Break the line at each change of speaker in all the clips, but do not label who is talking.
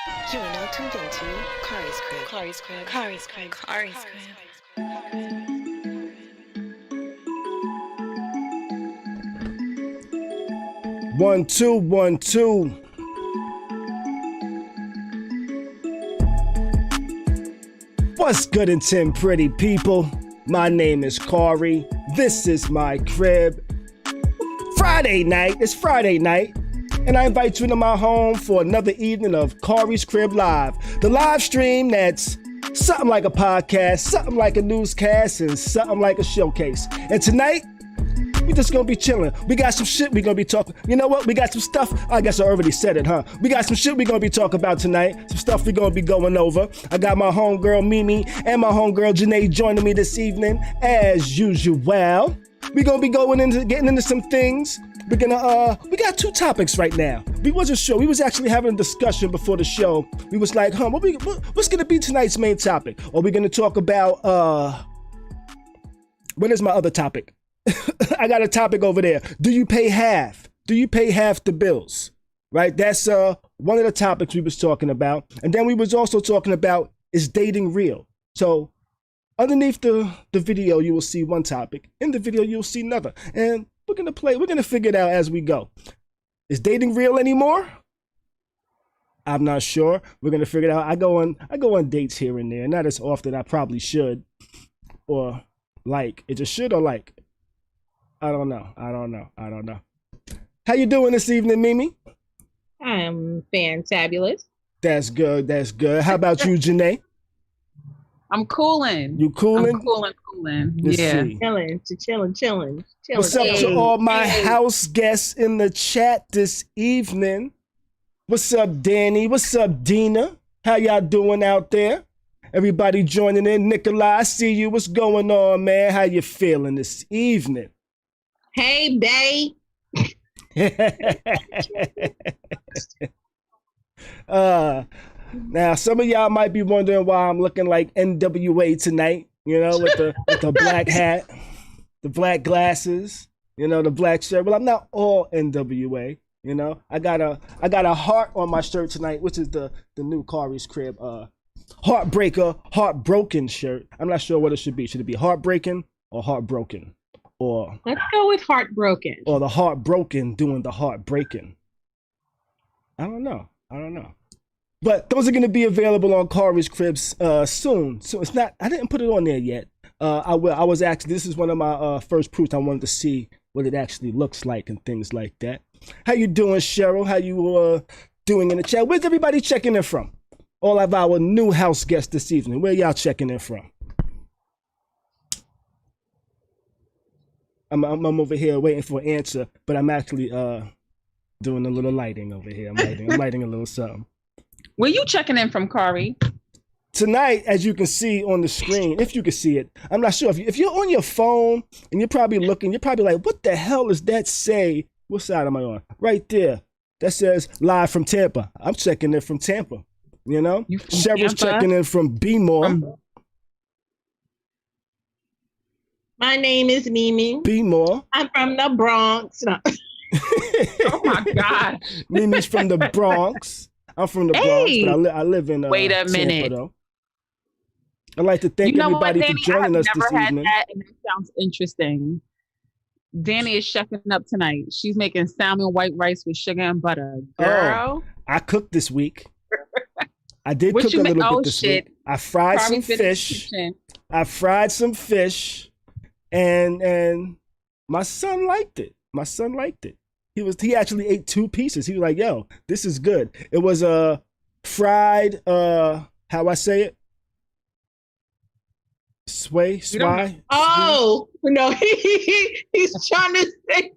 You are now tuned into Kari's Crib. Kari's Crib. Kari's Crib. Kari's Crib.
1 2 1 2. What's good in 10 pretty people? My name is Khary. This is my crib. Friday night. It's Friday night. And I invite you into my home for another evening of Khary's Crib Live. The live stream that's something like a podcast, something like a newscast, and something like a showcase. And tonight, we just gonna be chilling. We got some shit we gonna be talking. You know what? We got some stuff. I guess I already said it, huh? We got some shit we gonna be talking about tonight. Some stuff we gonna be going over. I got my homegirl Meme and my homegirl Janae joining me this evening, as usual. We gonna be getting into some things. We're gonna we got two topics right now. We wasn't sure. We was actually having a discussion before the show. We was like, what's gonna be tonight's main topic? Are we gonna talk about what is my other topic? I got a topic over there. Do you pay half? Do you pay half the bills? Right? That's one of the topics we was talking about. And then we was also talking about, is dating real? So underneath the video, you will see one topic. In the video, you'll see another. And we're gonna figure it out as we go. Is dating real anymore? I'm not sure. We're gonna figure it out. I go on dates here and there, not as often I probably should. Or like. Is it should or like? I don't know. How you doing this evening, Meme?
I'm fantabulous.
That's good. How about you, Janae?
I'm cooling.
You cooling?
I'm cooling.
Let's
Yeah.
see.
Chilling.
What's up to all my house guests in the chat this evening? What's up, Dani? What's up, Dina? How y'all doing out there? Everybody joining in. Nikolai, I see you. What's going on, man? How you feeling this evening?
Hey, bae.
Now some of y'all might be wondering why I'm looking like NWA tonight, you know, with the black hat, the black glasses, you know, the black shirt. Well, I'm not all NWA, you know. I got a heart on my shirt tonight, which is the new Khary's Crib heartbroken shirt. I'm not sure what it should be. Should it be heartbreaking or heartbroken? Or
let's go with heartbroken.
Or the heartbroken doing the heartbreaking. I don't know. But those are going to be available on Khary's Cribs soon. So it's not. I didn't put it on there yet. I will. I was actually. This is one of my first proofs. I wanted to see what it actually looks like and things like that. How you doing, Cheryl? How you doing in the chat? Where's everybody checking in from? All of our new house guests this evening. Where y'all checking in from? I'm over here waiting for an answer, but I'm actually doing a little lighting over here. I'm lighting a little something.
Where you checking in from, Khary?
Tonight, as you can see on the screen, if you can see it, I'm not sure. If you're on your phone and you're probably looking, you're probably like, what the hell does that say? What side am I on? Right there. That says live from Tampa. I'm checking in from Tampa. You know? Cheryl's checking in from B-More.
My name is Meme.
B-More.
I'm from the Bronx. No.
Oh my God.
Meme's from the Bronx. I'm from the Bronx, but I live in
Wait a
Tampa,
minute.
though. I'd like to thank everybody for joining us this evening.
That, and that sounds interesting. Dani is checking up tonight. She's making salmon white rice with sugar and butter. Girl.
Oh, I cooked this week. I did cook a little bit this week. I fried some fish. I fried some fish, and my son liked it. He actually ate 2 pieces. He was like, yo, this is good. It was a fried, how I say it? Sway?
Oh, no, he's trying to say.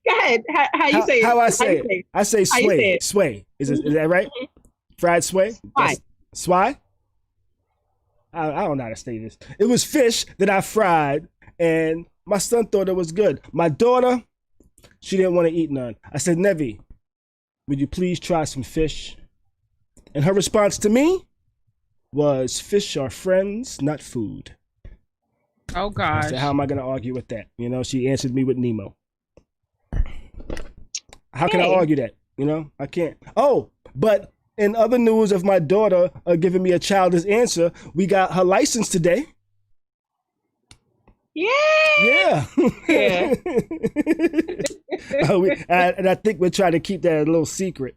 Go ahead. How you say it?
How I say it? I say sway. Sway. Is that right? Fried sway? Sway? I don't know how to say this. It was fish that I fried, and my son thought it was good. My daughter, she didn't want to eat none. I said, Nevi, would you please try some fish? And her response to me was, fish are friends, not food.
Oh, gosh.
I said, how am I going to argue with that? You know, she answered me with Nemo. How can I argue that? You know, I can't. Oh, but in other news of my daughter giving me a childish answer, we got her license today.
Yeah.
Yeah. And I think we're trying to keep that a little secret,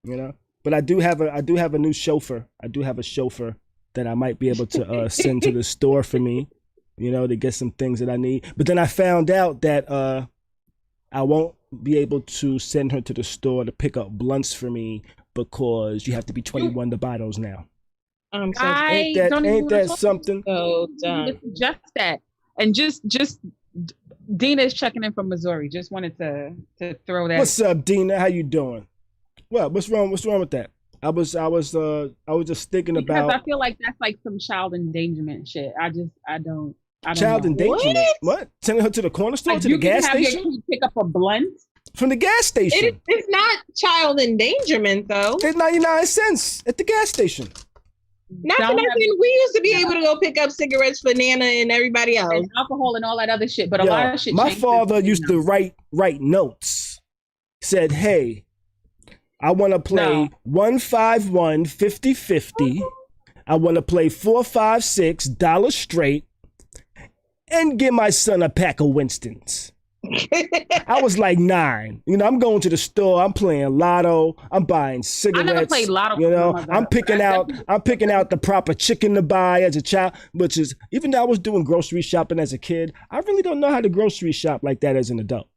you know. But I do have a new chauffeur. I do have a chauffeur that I might be able to send to the store for me, you know, to get some things that I need. But then I found out that I won't be able to send her to the store to pick up blunts for me because you have to be 21 to buy those now.
I'm so
Ain't that something?
so done.
Just that. And just Dina is checking in from Missouri. Just wanted to throw that.
What's up, Dina? How you doing? What? What's wrong with that? I was just thinking
because
about.
I feel like that's like some child endangerment shit. I don't
Child
know.
endangerment? What? Sending her to the corner store,
like
to the gas
have
station?
Your kid pick up a blunt.
From the gas station.
It's not child endangerment though.
It's 99 cents at the gas station.
Not to mention, we used to be able to go pick up cigarettes for Nana and everybody else.
And alcohol and all that other shit. But a lot of shit.
My father used to write notes. Said, hey, I want to play 151 50-50. I want to play 4-5-6 $1 straight and give my son a pack of Winston's. I was like 9. You know, I'm going to the store. I'm playing lotto. I'm buying cigarettes.
I never played lotto.
You know, I'm picking out the proper chicken to buy as a child. Which is, even though I was doing grocery shopping as a kid, I really don't know how to grocery shop like that as an adult.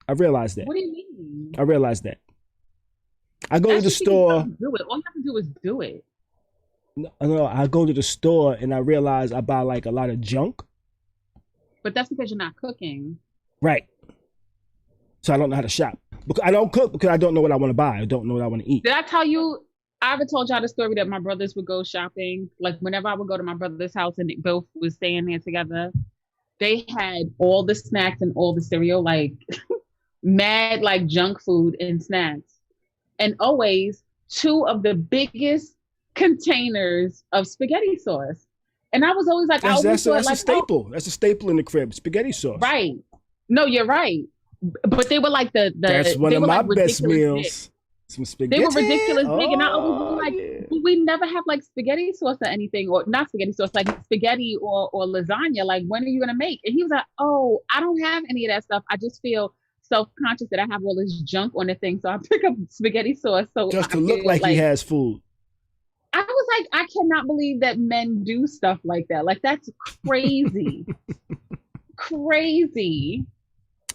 I realized that.
What do you mean?
I realized that. I go to the store.
Do it. All you have to do is do it.
No, I go to the store and I realize I buy like a lot of junk.
But that's because you're not cooking.
Right. So I don't know how to shop. Because I don't cook because I don't know what I want to buy. I don't know what I want to eat.
Did I tell you? I ever told y'all the story that my brothers would go shopping. Like whenever I would go to my brother's house and they both was staying there together, they had all the snacks and all the cereal, like mad like junk food and snacks, and always 2 of the biggest containers of spaghetti sauce. And I was always like,
that's a staple. That's a staple in the crib, spaghetti sauce.
Right. No, you're right. But they were like
that's one of my best meals.
Big.
Some spaghetti.
They were ridiculous big, and I always was like, we never have like spaghetti sauce or anything, or not spaghetti sauce, like spaghetti or lasagna. Like, when are you gonna make? And he was like, oh, I don't have any of that stuff. I just feel self-conscious that I have all this junk on the thing, so I pick up spaghetti sauce. So
just to look like he has food.
I was like, I cannot believe that men do stuff like that. Like, that's crazy. Crazy.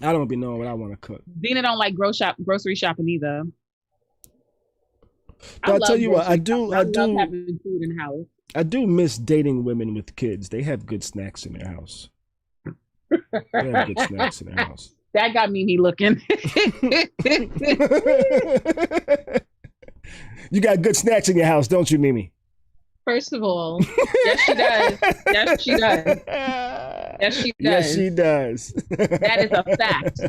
I don't be knowing what I want to cook.
Dina don't like grocery shopping either.
But I'll tell you what, I
love having food in the house.
I do miss dating women with kids. They have good snacks in their house. They have good snacks in their house.
That got Mimi looking.
You got good snacks in your house, don't you, Mimi?
First of all,
yes, she does. Yes, she does. Yes, she does.
Yes, she does.
That is a fact.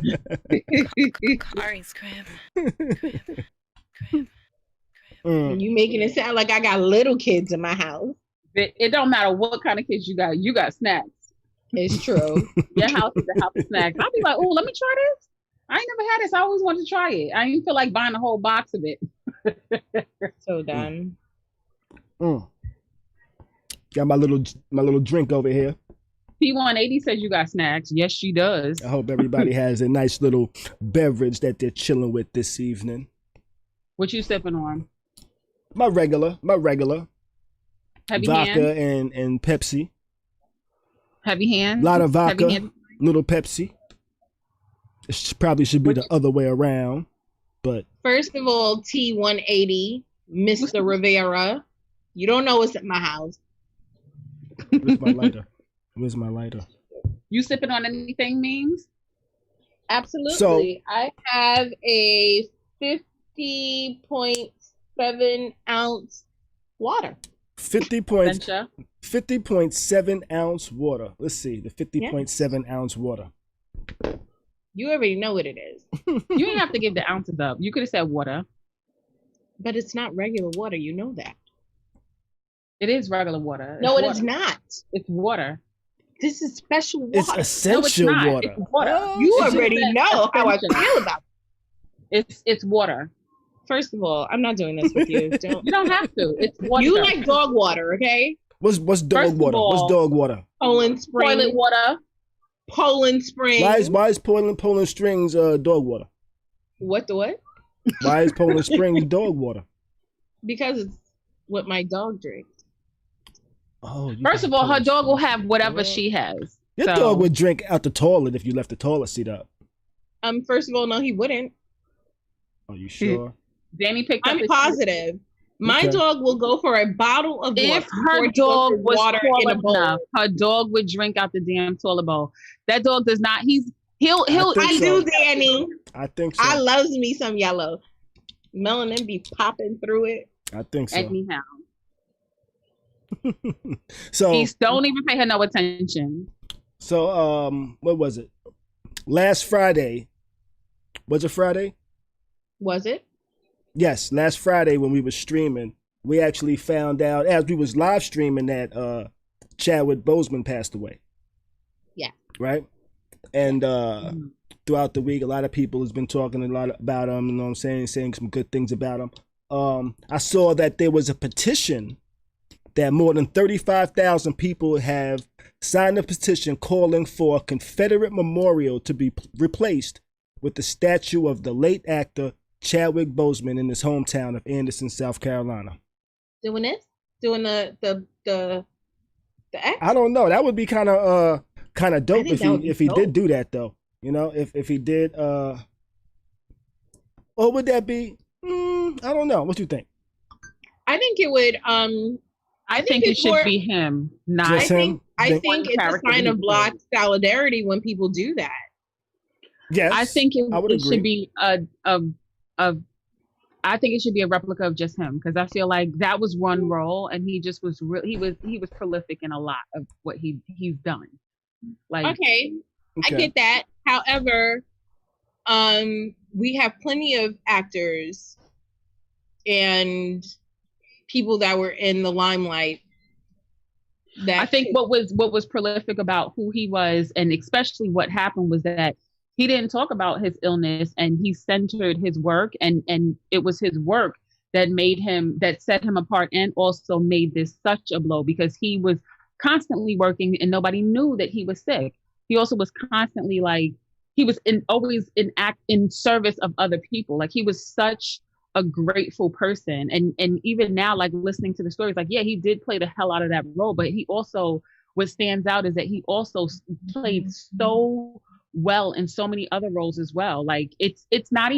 Khari's crib.
You making it sound like I got little kids in my house.
It don't matter what kind of kids you got snacks.
It's true.
Your house is a house of snacks. I'll be like, oh, let me try this. I ain't never had this. I always wanted to try it. I didn't feel like buying a whole box of it.
So done.
Got my little drink over here.
P180 says you got snacks. Yes, she does.
I hope everybody has a nice little beverage that they're chilling with this evening.
What you sipping on?
My regular.
Heavy
vodka
hand?
and Pepsi.
Heavy hand?
A lot of vodka, little Pepsi. It probably should be the other way around, but.
First of all, T180, Mr. Rivera. You don't know what's at my house.
Where's my lighter?
You sipping on anything, Memes?
Absolutely.
So,
I have a 50.7 ounce water.
50.7 ounce water. Let's see, the 50.7 ounce water.
You already know what it is.
You didn't have to give the ounces up. You could have said water.
But it's not regular water. You know that.
It is regular water.
No, it is not.
It's water.
This is special water.
It's essential water.
It's water.
You already know how I feel about
it. It's water.
First of all, I'm not doing this with you. Don't.
You don't have to. It's water.
You like dog water, okay?
What's dog water? What's dog water?
Poland Spring.
Toilet water.
Poland Spring.
Why is Poland Springs dog water?
What the what?
Why is Poland Springs dog water?
Because it's what my dog drinks.
Oh.
First of all, her dog will have whatever she has.
Your dog would drink out the toilet if you left the toilet seat up.
First of all, no, he wouldn't.
Are you sure?
Dani picked up.
I'm positive. My dog will go for a bottle of water.
If her dog was
water in a bowl.
enough, her dog would drink out the damn toilet bowl. That dog does not. He'll.
I do, Dani.
I think so.
I loves me some yellow. Melanin be popping through it.
I think so.
Anyhow.
So
Please don't even pay her no attention.
So what was it? Last Friday. Was it Friday?
Was it?
Yes, last Friday when we were streaming, we actually found out as we was live streaming that Chadwick Boseman passed away. Yeah. Right? And throughout the week, a lot of people has been talking a lot about him, you know what I'm saying some good things about him. I saw that there was a petition that more than 35,000 people have signed a petition calling for a Confederate memorial to be replaced with the statue of the late actor Chadwick Boseman in his hometown of Anderson, South Carolina.
Doing this? Doing the act?
I don't know. That would be kind of dope if he did do that though. You know, if he did. Or would that be? I don't know. What do you think?
I think it would.
I think it should be him. Not
I think it's a sign of Black solidarity when people do that.
Yes,
I think it should be I think it should be a replica of just him because I feel like that was one role and he just was he was prolific in a lot of what he's done. Like
okay, I get that. However, we have plenty of actors and people that were in the limelight. That
I think what was prolific about who he was and especially what happened was that he didn't talk about his illness and he centered his work and it was his work that set him apart and also made this such a blow because he was constantly working and nobody knew that he was sick. He also was constantly he was always in service of other people. Like he was such a grateful person. And even now, like listening to the stories, like, yeah, he did play the hell out of that role, but he also, what stands out is that he also played so well in so many other roles as well. Like it's not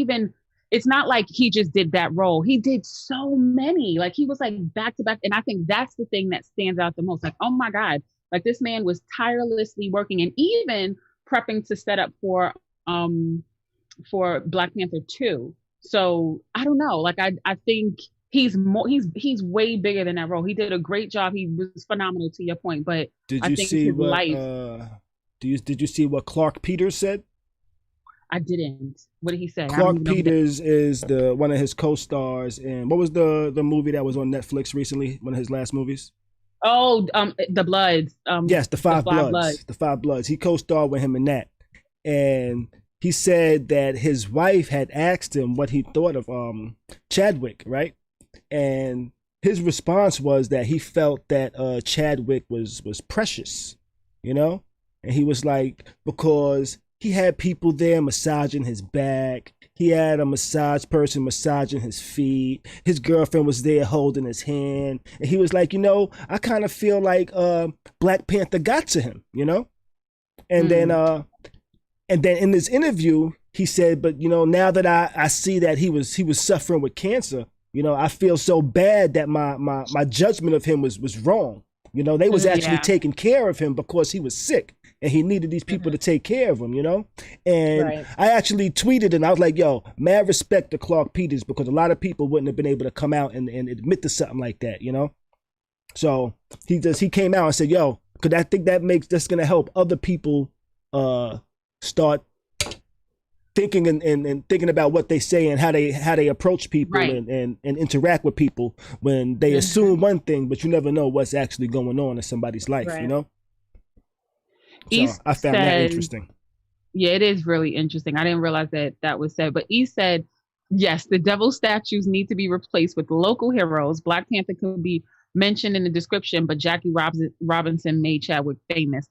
like he just did that role. He did so many, like he was like back to back. And I think that's the thing that stands out the most. Like, oh my God, like this man was tirelessly working and even prepping to set up for Black Panther 2. So I don't know. Like I think he's way bigger than that role. He did a great job. He was phenomenal to your point. But
did you see what Clark Peters said?
I didn't. What did he say?
Clark Peters is one of his co-stars in what was the movie that was on Netflix recently? One of his last movies.
Oh, The Bloods.
Yes, The Five Bloods. The Five Bloods. He co-starred with him in that, and he said that his wife had asked him what he thought of Chadwick, right? And his response was that he felt that Chadwick was precious, you know? And he was like, because he had people there massaging his back. He had a massage person massaging his feet. His girlfriend was there holding his hand. And he was like, I kind of feel like Black Panther got to him, And then in this interview, he said, but now that I see that he was suffering with cancer, I feel so bad that my judgment of him was wrong. They was actually taking care of him because he was sick and he needed these people to take care of him, And right. I actually tweeted and I was like, yo, mad respect to Clark Peters because a lot of people wouldn't have been able to come out and admit to something like that, So he came out and said, yo, because I think that's going to help other people start thinking and thinking about what they say and how they approach people right. and interact with people when they assume one thing, but you never know what's actually going on in somebody's life, right. So I found that interesting.
Yeah, it is really interesting. I didn't realize that was said, but he said Yes, the devil statues need to be replaced with local heroes. Black Panther could be mentioned in the description, but Jackie Robinson made Chadwick famous.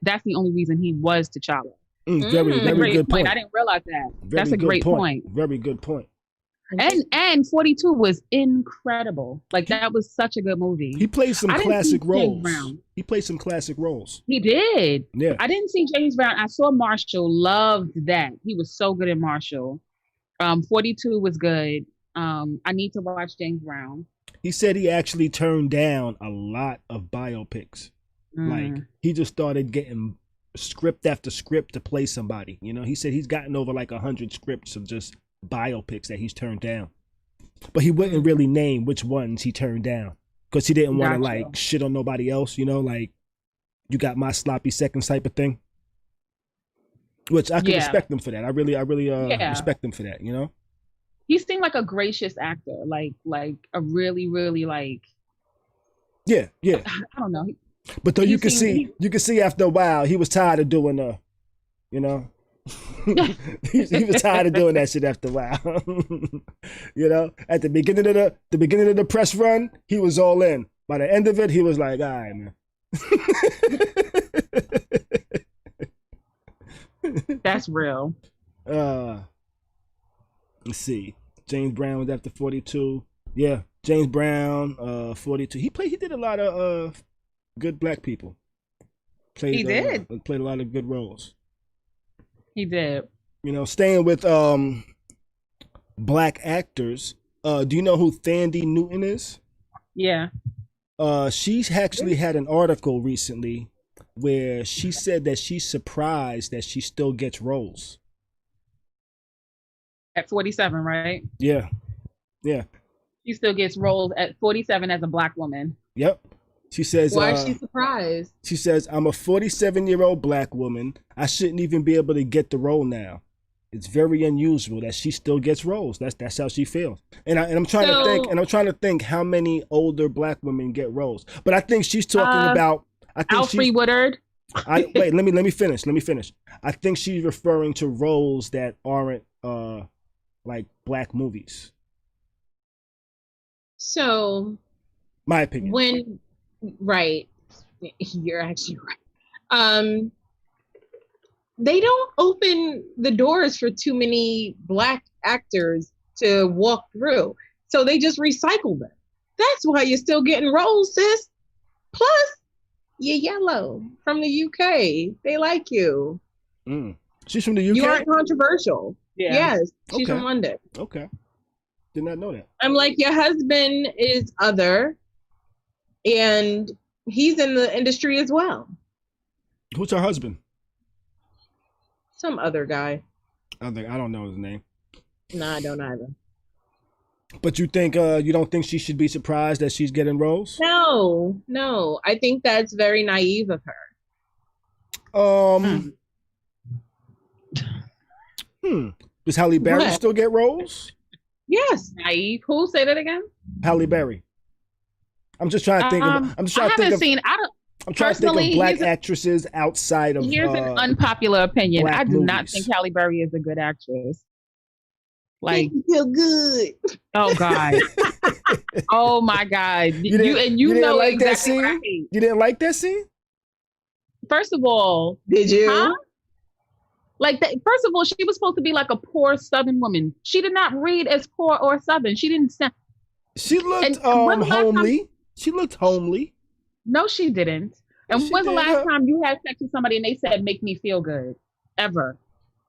That's the only reason he was T'Challa.
Very good point.
I didn't realize that. That's a
good
great point.
Very good point.
And 42 was incredible. Like that was such a good movie.
He played some classic roles.
He
did. Yeah.
I didn't see James Brown. I saw Marshall. Loved that. He was so good in Marshall. 42 was good. I need to watch James Brown.
He said he actually turned down a lot of biopics. Like he just started getting script after script to play somebody. You know, he said he's gotten over like 100 scripts of just biopics that he's turned down, but he wouldn't really name which ones he turned down because he didn't want to like shit on nobody else. You know, like you got my sloppy seconds type of thing. Which I can respect him for that. I really respect him for that. You know.
He seemed like a gracious actor, like a really, really like.
Yeah.
I don't know.
But though you can see after a while he was tired of doing you know, he was tired of doing that shit after a while. You know, at the beginning of the press run, he was all in. By the end of it, he was like, all right, man.
That's real.
Let's see. James Brown was after 42. Yeah, James Brown, 42. He did a lot of good black people. Played a lot of good roles.
He did.
You know, staying with black actors. Do you know who Thandie Newton is?
Yeah.
She's actually had an article recently where she said that she's surprised that she still gets roles.
At 47, right?
Yeah.
She still gets roles at 47 as a black woman.
Yep. She says,
why is she surprised?
She says, I'm a 47-year-old black woman. I shouldn't even be able to get the role now. It's very unusual that she still gets roles. That's how she feels. And I'm trying to think how many older black women get roles. But I think she's talking about
Alfre Woodard.
Wait, let me finish. I think she's referring to roles that aren't like black movies.
So
my opinion.
Right. You're actually right. They don't open the doors for too many black actors to walk through. So they just recycle them. That's why you're still getting roles, sis. Plus, you're yellow from the UK. They like you.
She's from the UK?
You aren't controversial. Yeah. Yes, she's from London.
Okay. Did not know that.
I'm like, your husband is other, and he's in the industry as well.
Who's her husband?
Some other guy.
I don't know his name.
No, I don't either.
But you don't think she should be surprised that she's getting roles?
No. I think that's very naive of her.
Does Halle Berry still get roles?
Yes.
Naive. Who? Say that again?
Halle Berry. I'm just trying to think I'm trying to think of black actresses outside of.
Here's an unpopular opinion. I do not
movies.
think Halle Berry is a good actress. Like,
you feel good.
Oh God. Oh my God. You know
like
exactly
that scene?
What I mean.
You didn't like that scene?
First of all,
did you?
Huh? Like that. First of all, she was supposed to be like a poor Southern woman. She did not read as poor or Southern. She didn't sound.
She looked homely. She looked homely.
No, she didn't. And when's the last time you had sex with somebody and they said, make me feel good? Ever.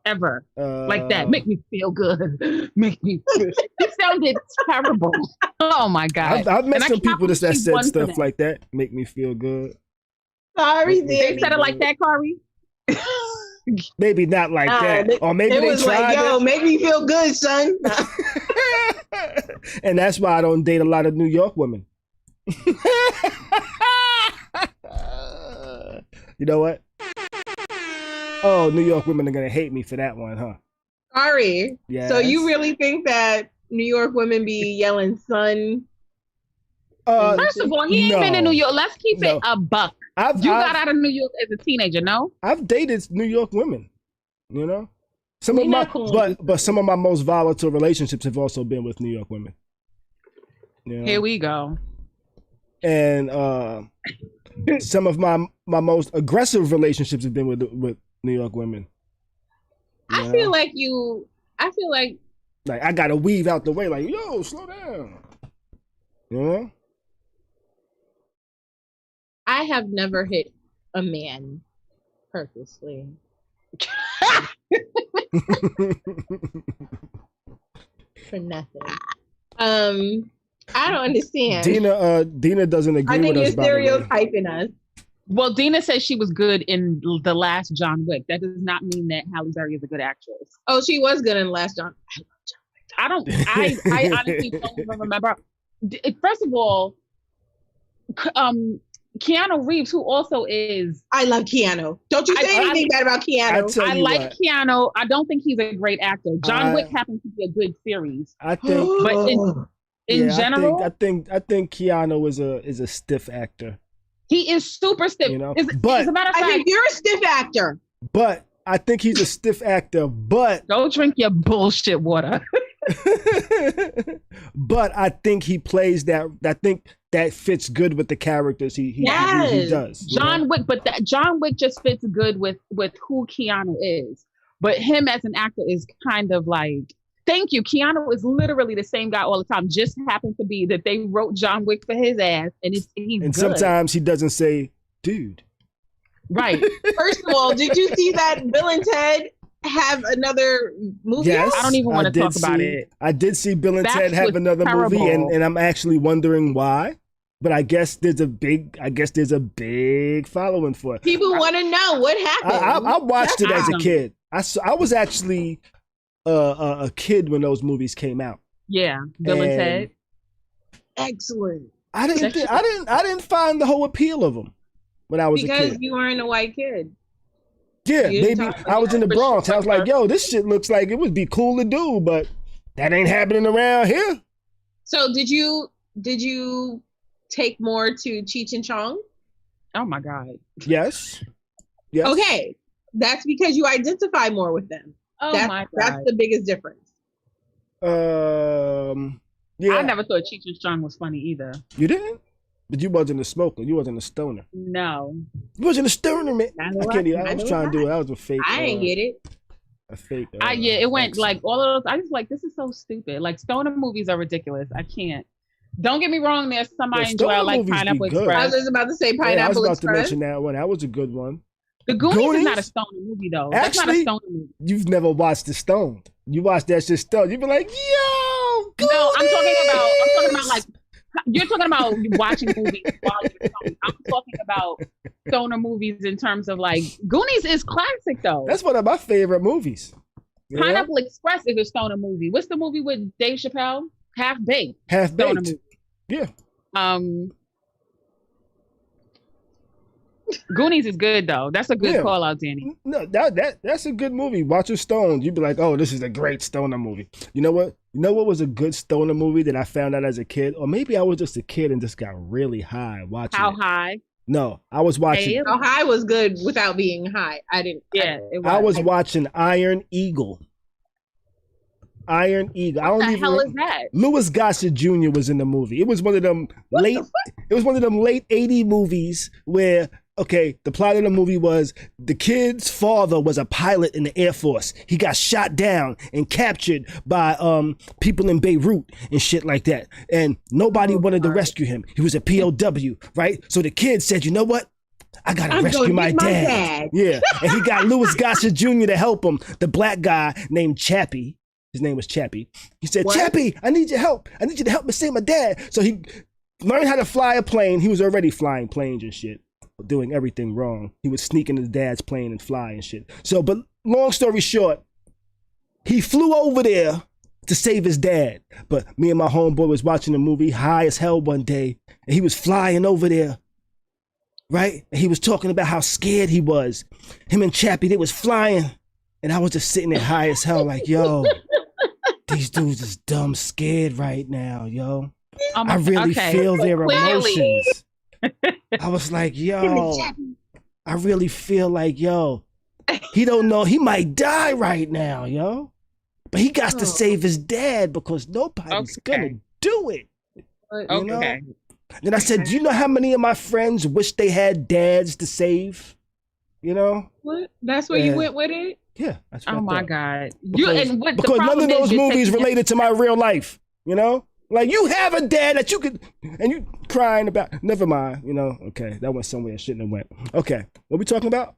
Like that. Make me feel good. Make me feel It sounded terrible. Oh my God.
I've met some people that said stuff like that. Make me feel good.
Sorry,
they said it like that, Khary?
Maybe not like that. Or maybe they tried
like, yo, make me feel good, son.
And that's why I don't date a lot of New York women. You know what? Oh, New York women are gonna hate me for that one, huh?
Sorry.
Yeah.
So you really think that New York women be yelling son?
First of all, he ain't been in New York. Let's keep it a buck.
You
got out of New York as a teenager, no?
I've dated New York women, you know? Some
We
of my
not cool.
but some of my most volatile relationships have also been with New York women. You know?
Here we go.
And some of my most aggressive relationships have been with New York women. You
I
know?
feel like
like I gotta weave out the way, like, yo, slow down. You know?
I have never hit a man purposely. For nothing. I don't understand.
Dina doesn't agree
I think
with
you're
us, by the way.
stereotyping us.
Well, Dina said she was good in the last John Wick. That does not mean that Halle Berry is a good actress.
Oh, she was good in Last John.
I honestly don't even remember. First of all, Keanu Reeves, who also is...
I love Keanu. Don't you say anything bad about Keanu.
I like Keanu. I don't think he's a great actor. John Wick happens to be a good series.
I think,
but in general,
I think Keanu is a stiff actor.
He is super stiff.
You know,
but as a matter of fact,
I think you're a stiff actor.
But I think he's a stiff actor. But
don't drink your bullshit water.
But I think he plays that. I think that fits good with the characters he does.
John Wick, but John Wick just fits good with who Keanu is. But him as an actor is kind of like, thank you. Keanu is literally the same guy all the time. Just happened to be that they wrote John Wick for his ass, and he's good.
Sometimes he doesn't say, "Dude."
Right.
First of all, did you see that Bill and Ted have another movie?
Yes,
I don't even want to talk about it.
I did see Bill and Ted have another movie, and I'm actually wondering why. But I guess there's a big following for it.
People want to know what happened.
I watched it as a kid. I was actually a kid when those movies came out.
Yeah, Bill and Ted.
Excellent.
I didn't find the whole appeal of them when I was a kid.
Because you weren't a white kid.
Yeah, maybe I was in the Bronx. I was like, yo, this shit looks like it would be cool to do, but that ain't happening around here.
So did you take more to Cheech and Chong?
Oh my God.
Yes.
Okay. That's because you identify more with them.
Oh my God.
That's the biggest difference.
Yeah.
I never thought Cheech and Chong was funny either.
You didn't? But you wasn't a smoker. You wasn't a stoner.
No.
You wasn't a stoner, man. I was trying to do it. That was a fake.
I didn't get it.
A fake.
It went like all of those. I just like, this is so stupid. Like, stoner movies are ridiculous. I can't. Don't get me wrong. There's some I enjoy. I like Pineapple Express.
I was just about to say Pineapple Express.
I was about to mention that one. That was a good one.
The Goonies is not a stoner movie though. That's not a stoner movie.
You've never watched The Stoned. You watched that shit stoned. You'd be like, yo, Goonies!
No, I'm talking about like, you're talking about watching movies while you're stoned. I'm talking about stoner movies in terms of like, Goonies is classic though.
That's one of my favorite movies.
Yeah? Pineapple Express is a stoner movie. What's the movie with Dave Chappelle? Half Baked.
Half Baked. Yeah.
Goonies is good though. That's a good call out, Dani.
No, that's a good movie. Watch it stoned. You'd be like, oh, this is a great stoner movie. You know what? You know what was a good stoner movie that I found out as a kid? Or maybe I was just a kid and just got really high watching
How
it. High? No, I was watching.
How High was good without being high. I didn't.
Yeah,
I was watching Iron Eagle. Iron Eagle.
What the hell is that?
Louis Gossett Jr. was in the movie. It was one of them late 80 movies where, okay, the plot of the movie was the kid's father was a pilot in the Air Force. He got shot down and captured by people in Beirut and shit like that. And nobody wanted to rescue him. He was a POW, right? So the kid said, you know what? I gotta rescue my dad. Yeah. And he got Louis Gossett Jr. to help him. The black guy named Chappie. His name was Chappie. He said, what? Chappie, I need your help. I need you to help me save my dad. So he learned how to fly a plane. He was already flying planes and shit, doing everything wrong. He was sneaking his dad's plane and fly and shit. So, but long story short, he flew over there to save his dad. But me and my homeboy was watching the movie high as hell one day, and he was flying over there, right? And he was talking about how scared he was. Him and Chappie, they was flying, and I was just sitting there high as hell like, yo, these dudes is dumb scared right now, yo. I really feel their emotions. I was like, yo, I really feel like, yo, He don't know. He might die right now, yo. But he got to save his dad because nobody's gonna do it. You know? Then I said, do you know how many of my friends wish they had dads to save? You know?
What? That's where you went with it?
Yeah. That's what
Oh
I
my
thought.
God.
Because none of those movies related to my real life. You know? Like, you have a dad that you could, and you crying about, never mind, you know? Okay, that went somewhere it shouldn't have went. Okay, what we talking about?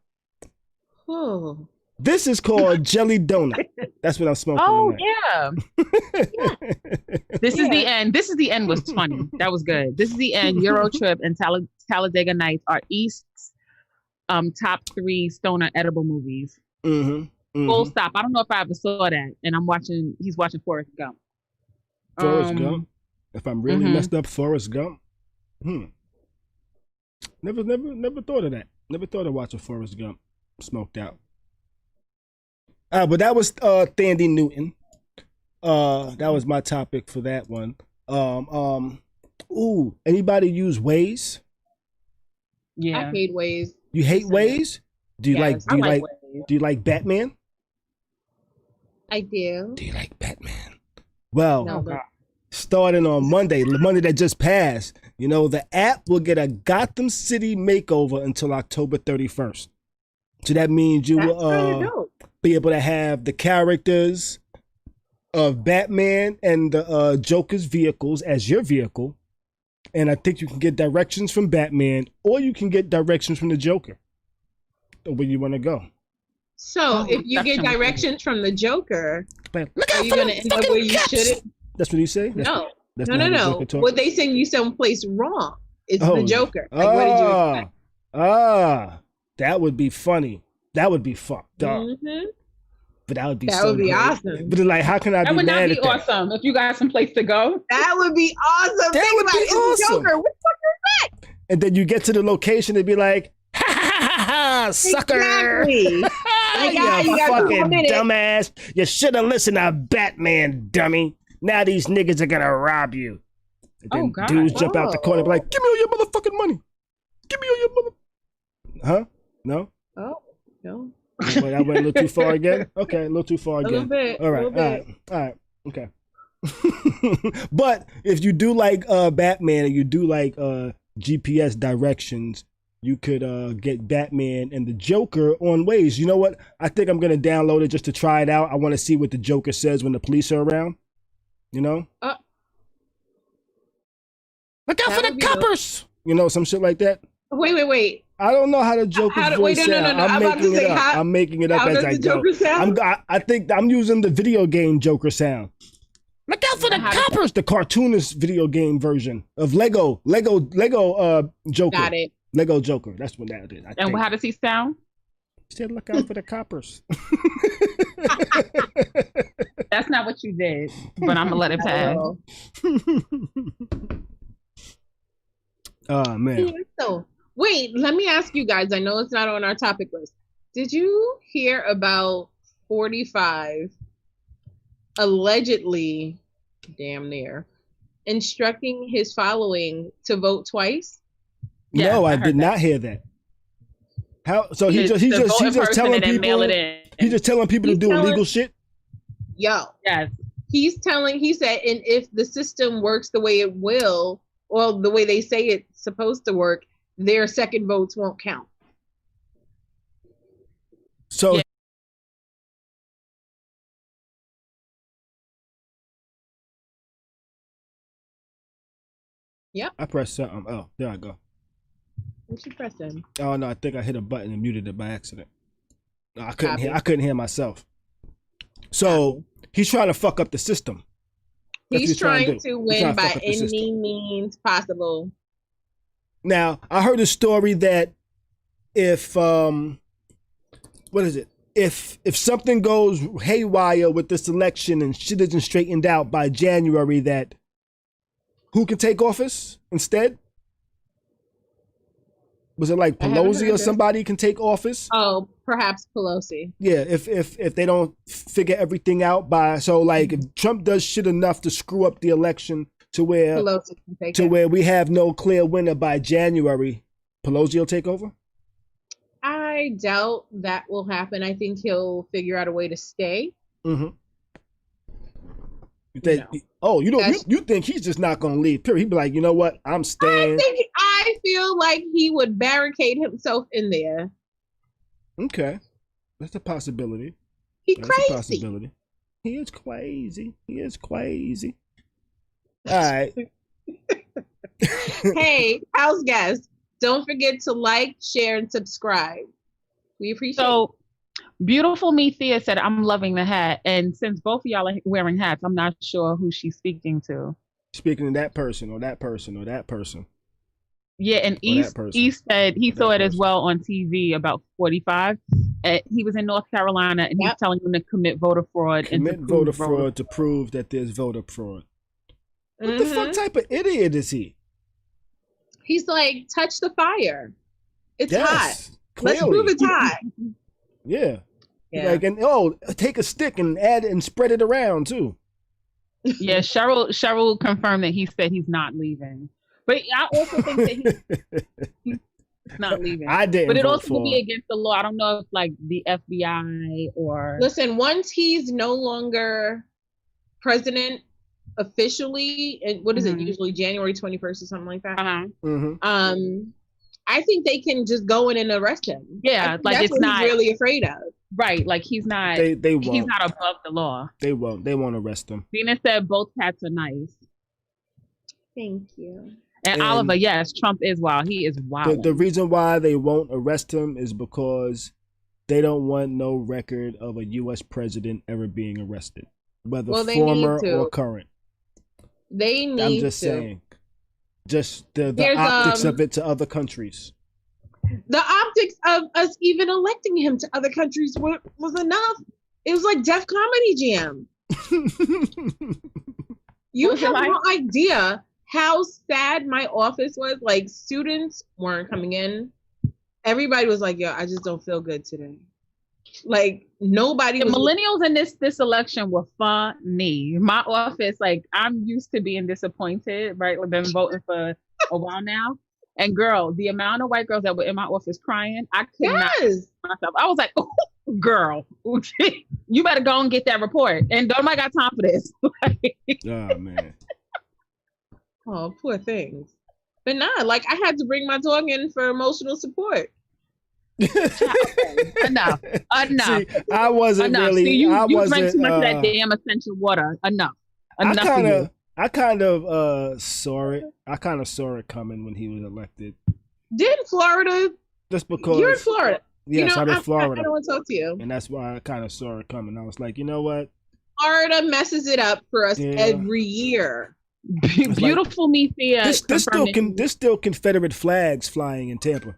Oh.
This is called Jelly Donut. That's what I'm smoking.
Oh,
tonight.
yeah. This is the end. This is the end was funny. That was good. This is the end. Euro Trip and Talladega Nights are East's top 3 stoner edible movies. Full stop. I don't know if I ever saw that. And he's watching Forrest Gump.
Forrest Gump? If I'm really messed up, Forrest Gump? Never thought of that. Never thought of watching Forrest Gump smoked out. But that was Thandie Newton. That was my topic for that one. Anybody use Waze?
Yeah. I hate Waze.
You hate Waze? Do you like Batman?
I do.
Do you like Batman? Well, starting on Monday, the Monday that just passed, you know, the app will get a Gotham City makeover until October 31st. So that means you will be able to have the characters of Batman and the Joker's vehicles as your vehicle. And I think you can get directions from Batman or you can get directions from the Joker where you want to go.
So if you get directions from the Joker, are you going to end up where you shouldn't?
That's what you say?
No. What they send you someplace wrong. It's the Joker. Like, what did you expect?
That would be funny. That would be fucked up. But that would be
awesome.
But like, how can I be mad at that?
That would not be awesome if you got some place to go.
That would be awesome.
That would be awesome.
Joker. What the fuck is that?
And then you get to the location and be like, ha ha ha ha, sucker.
Exactly.
You fucking dumbass. You should have listened to Batman, dummy. Now these niggas are gonna rob you. And then dudes jump out the corner and be like, give me all your motherfucking money. Give me all your mother. Huh? No?
Oh, no.
Wait, I went a little too far again? Okay, a little too far again.
A little bit.
All right. Okay. But if you do like Batman and you do like GPS directions, you could get Batman and the Joker on Waze. You know what? I think I'm going to download it just to try it out. I want to see what the Joker says when the police are around. You know? Look out for the coppers! You know, some shit like that.
Wait.
I don't know how the Joker's voice sounds. I'm making it up as I go. I think I'm using the video game Joker sound. Look out for the coppers! The cartoonist video game version of Lego Joker.
Got it.
Lego Joker. That's what that is.
And how does he sound?
He said, look out for the coppers.
That's not what you did, but I'm going to let it pass.
Oh, man.
Yeah, so, wait, let me ask you guys. I know it's not on our topic list. Did you hear about 45 allegedly, damn near, instructing his following to vote twice?
Yeah, no, I did not hear that. How? So he's just telling people. He's just telling people to do illegal shit.
Yo.
Yes.
He said, and if the system works the way it will, or the way they say it's supposed to work, their second votes won't count.
So. Yeah.
Yep.
I pressed something. Oh, there I go.
What you pressing?
Oh no, I think I hit a button and muted it by accident. No, I couldn't hear myself. So he's trying to fuck up the system.
He's trying to win by any means possible.
Now, I heard a story that if if something goes haywire with this election and shit isn't straightened out by January, that who can take office instead? Was it like Pelosi or somebody can take office?
Oh, perhaps Pelosi.
Yeah, if they don't figure everything out by, so like if Trump does shit enough to screw up the election to where we have no clear winner by January, Pelosi will take over?
I I doubt that will happen. I think he'll figure out a way to stay.
Mm-hmm. You think?
No.
Oh, you think he's just not gonna leave? Period. He'd be like, you know what? I'm staying.
I feel like he would barricade himself in there.
Okay, that's a possibility.
He's
That's
crazy.
a possibility. He is crazy. He is crazy. All right.
Hey, house guests, don't forget to like, share, and subscribe. We appreciate it.
So, beautiful Me Thea said, I'm loving the hat. And since both of y'all are wearing hats, I'm not sure who she's speaking to.
Speaking to that person or that person or that person.
Yeah, and East said he saw it as well on TV about 45. He was in North Carolina and he's telling them to commit voter fraud.
Commit voter fraud to prove that there's voter fraud. What the fuck type of idiot is he?
He's like, touch the fire. It's hot.
Clearly.
Let's prove it's hot.
Yeah. Like, and take a stick and add it and spread it around too.
Yeah, Cheryl confirmed that he said he's not leaving. But I also think that he's not leaving.
I didn't.
But it also would be against the law. I don't know if like the FBI or
listen, once he's no longer president officially, and what is it, usually January 21st or something like that. I think they can just go in and arrest him.
Yeah, like
that's
it's
what
not
he's really afraid of.
Right, like he's not.
They won't.
He's not above the law.
They won't. They won't arrest him.
Dina said both hats are nice.
Thank you.
And Oliver, yes, Trump is wild. He is wild.
The reason why they won't arrest him is because they don't want no record of a U.S. president ever being arrested, whether former or current.
They need to.
I'm just saying. Just the optics of it to other countries.
The optics of us even electing him to other countries was enough. It was like Def Comedy Jam. You have no idea how sad my office was. Like, students weren't coming in. Everybody was like, yo, I just don't feel good today. Like, nobody
the millennials in this election were funny. My office, like, I'm used to being disappointed, right? I've been voting for a while now. And girl, the amount of white girls that were in my office crying, I could not myself. I was like, oh, girl, you better go and get that report. And nobody got time for this.
Oh, man.
Oh, poor things. But nah, like, I had to bring my dog in for emotional support.
Enough.
See, I wasn't really.
See, you
wasn't.
Drank too much of that damn essential water. Enough.
I kind of saw it. I kind of saw it coming when he was elected.
Didn't Florida?
Just because
you're in Florida.
Yes, I'm in Florida.
I don't want to talk to you.
And that's why I kind of saw it coming. I was like, you know what?
Florida messes it up for us every year.
Beautiful Me Thea.
There's still Confederate flags flying in Tampa.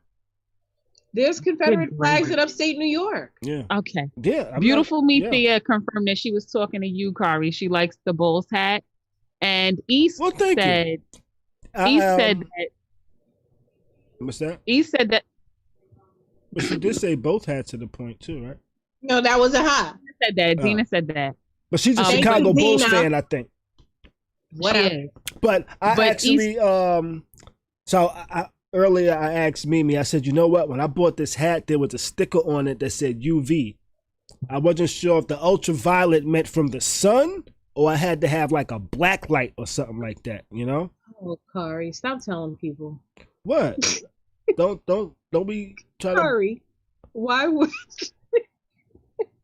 There's Confederate flags in upstate New York.
Yeah.
Okay.
Yeah.
Beautiful Me Thea confirmed that she was talking to you, Khary. She likes the Bulls hat. And East said that.
What's that?
East said that.
But she did say both hats to the point too, right?
No, that was a hot.
Said that. Dina said that.
But she's a Chicago Bulls fan, I think.
Whatever.
But actually, earlier I asked Mimi, I said, you know what? When I bought this hat, there was a sticker on it that said UV. I wasn't sure if the ultraviolet meant from the sun or I had to have like a black light or something like that, you know?
Oh, Khary, stop telling people.
What? don't be trying
Khary, why would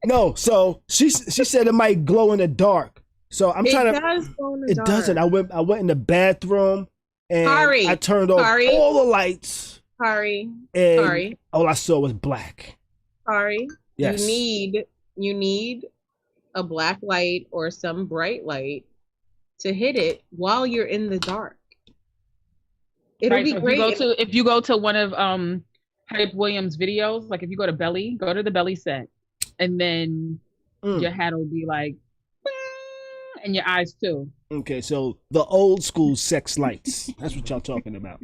No, so she said it might glow in the dark. So I'm trying to.
Does glow in the dark.
Doesn't. I went in the bathroom and
Khary,
I turned off all the lights.
Khary,
and all I saw was black.
Khary,
yes.
You need a black light or some bright light to hit it while you're in the dark. It'll be great.
If you go to one of Hype Williams' videos, like if you go to the Belly set, and then your hat will be like, and your eyes too.
Okay, so the old school sex lights. That's what y'all talking about.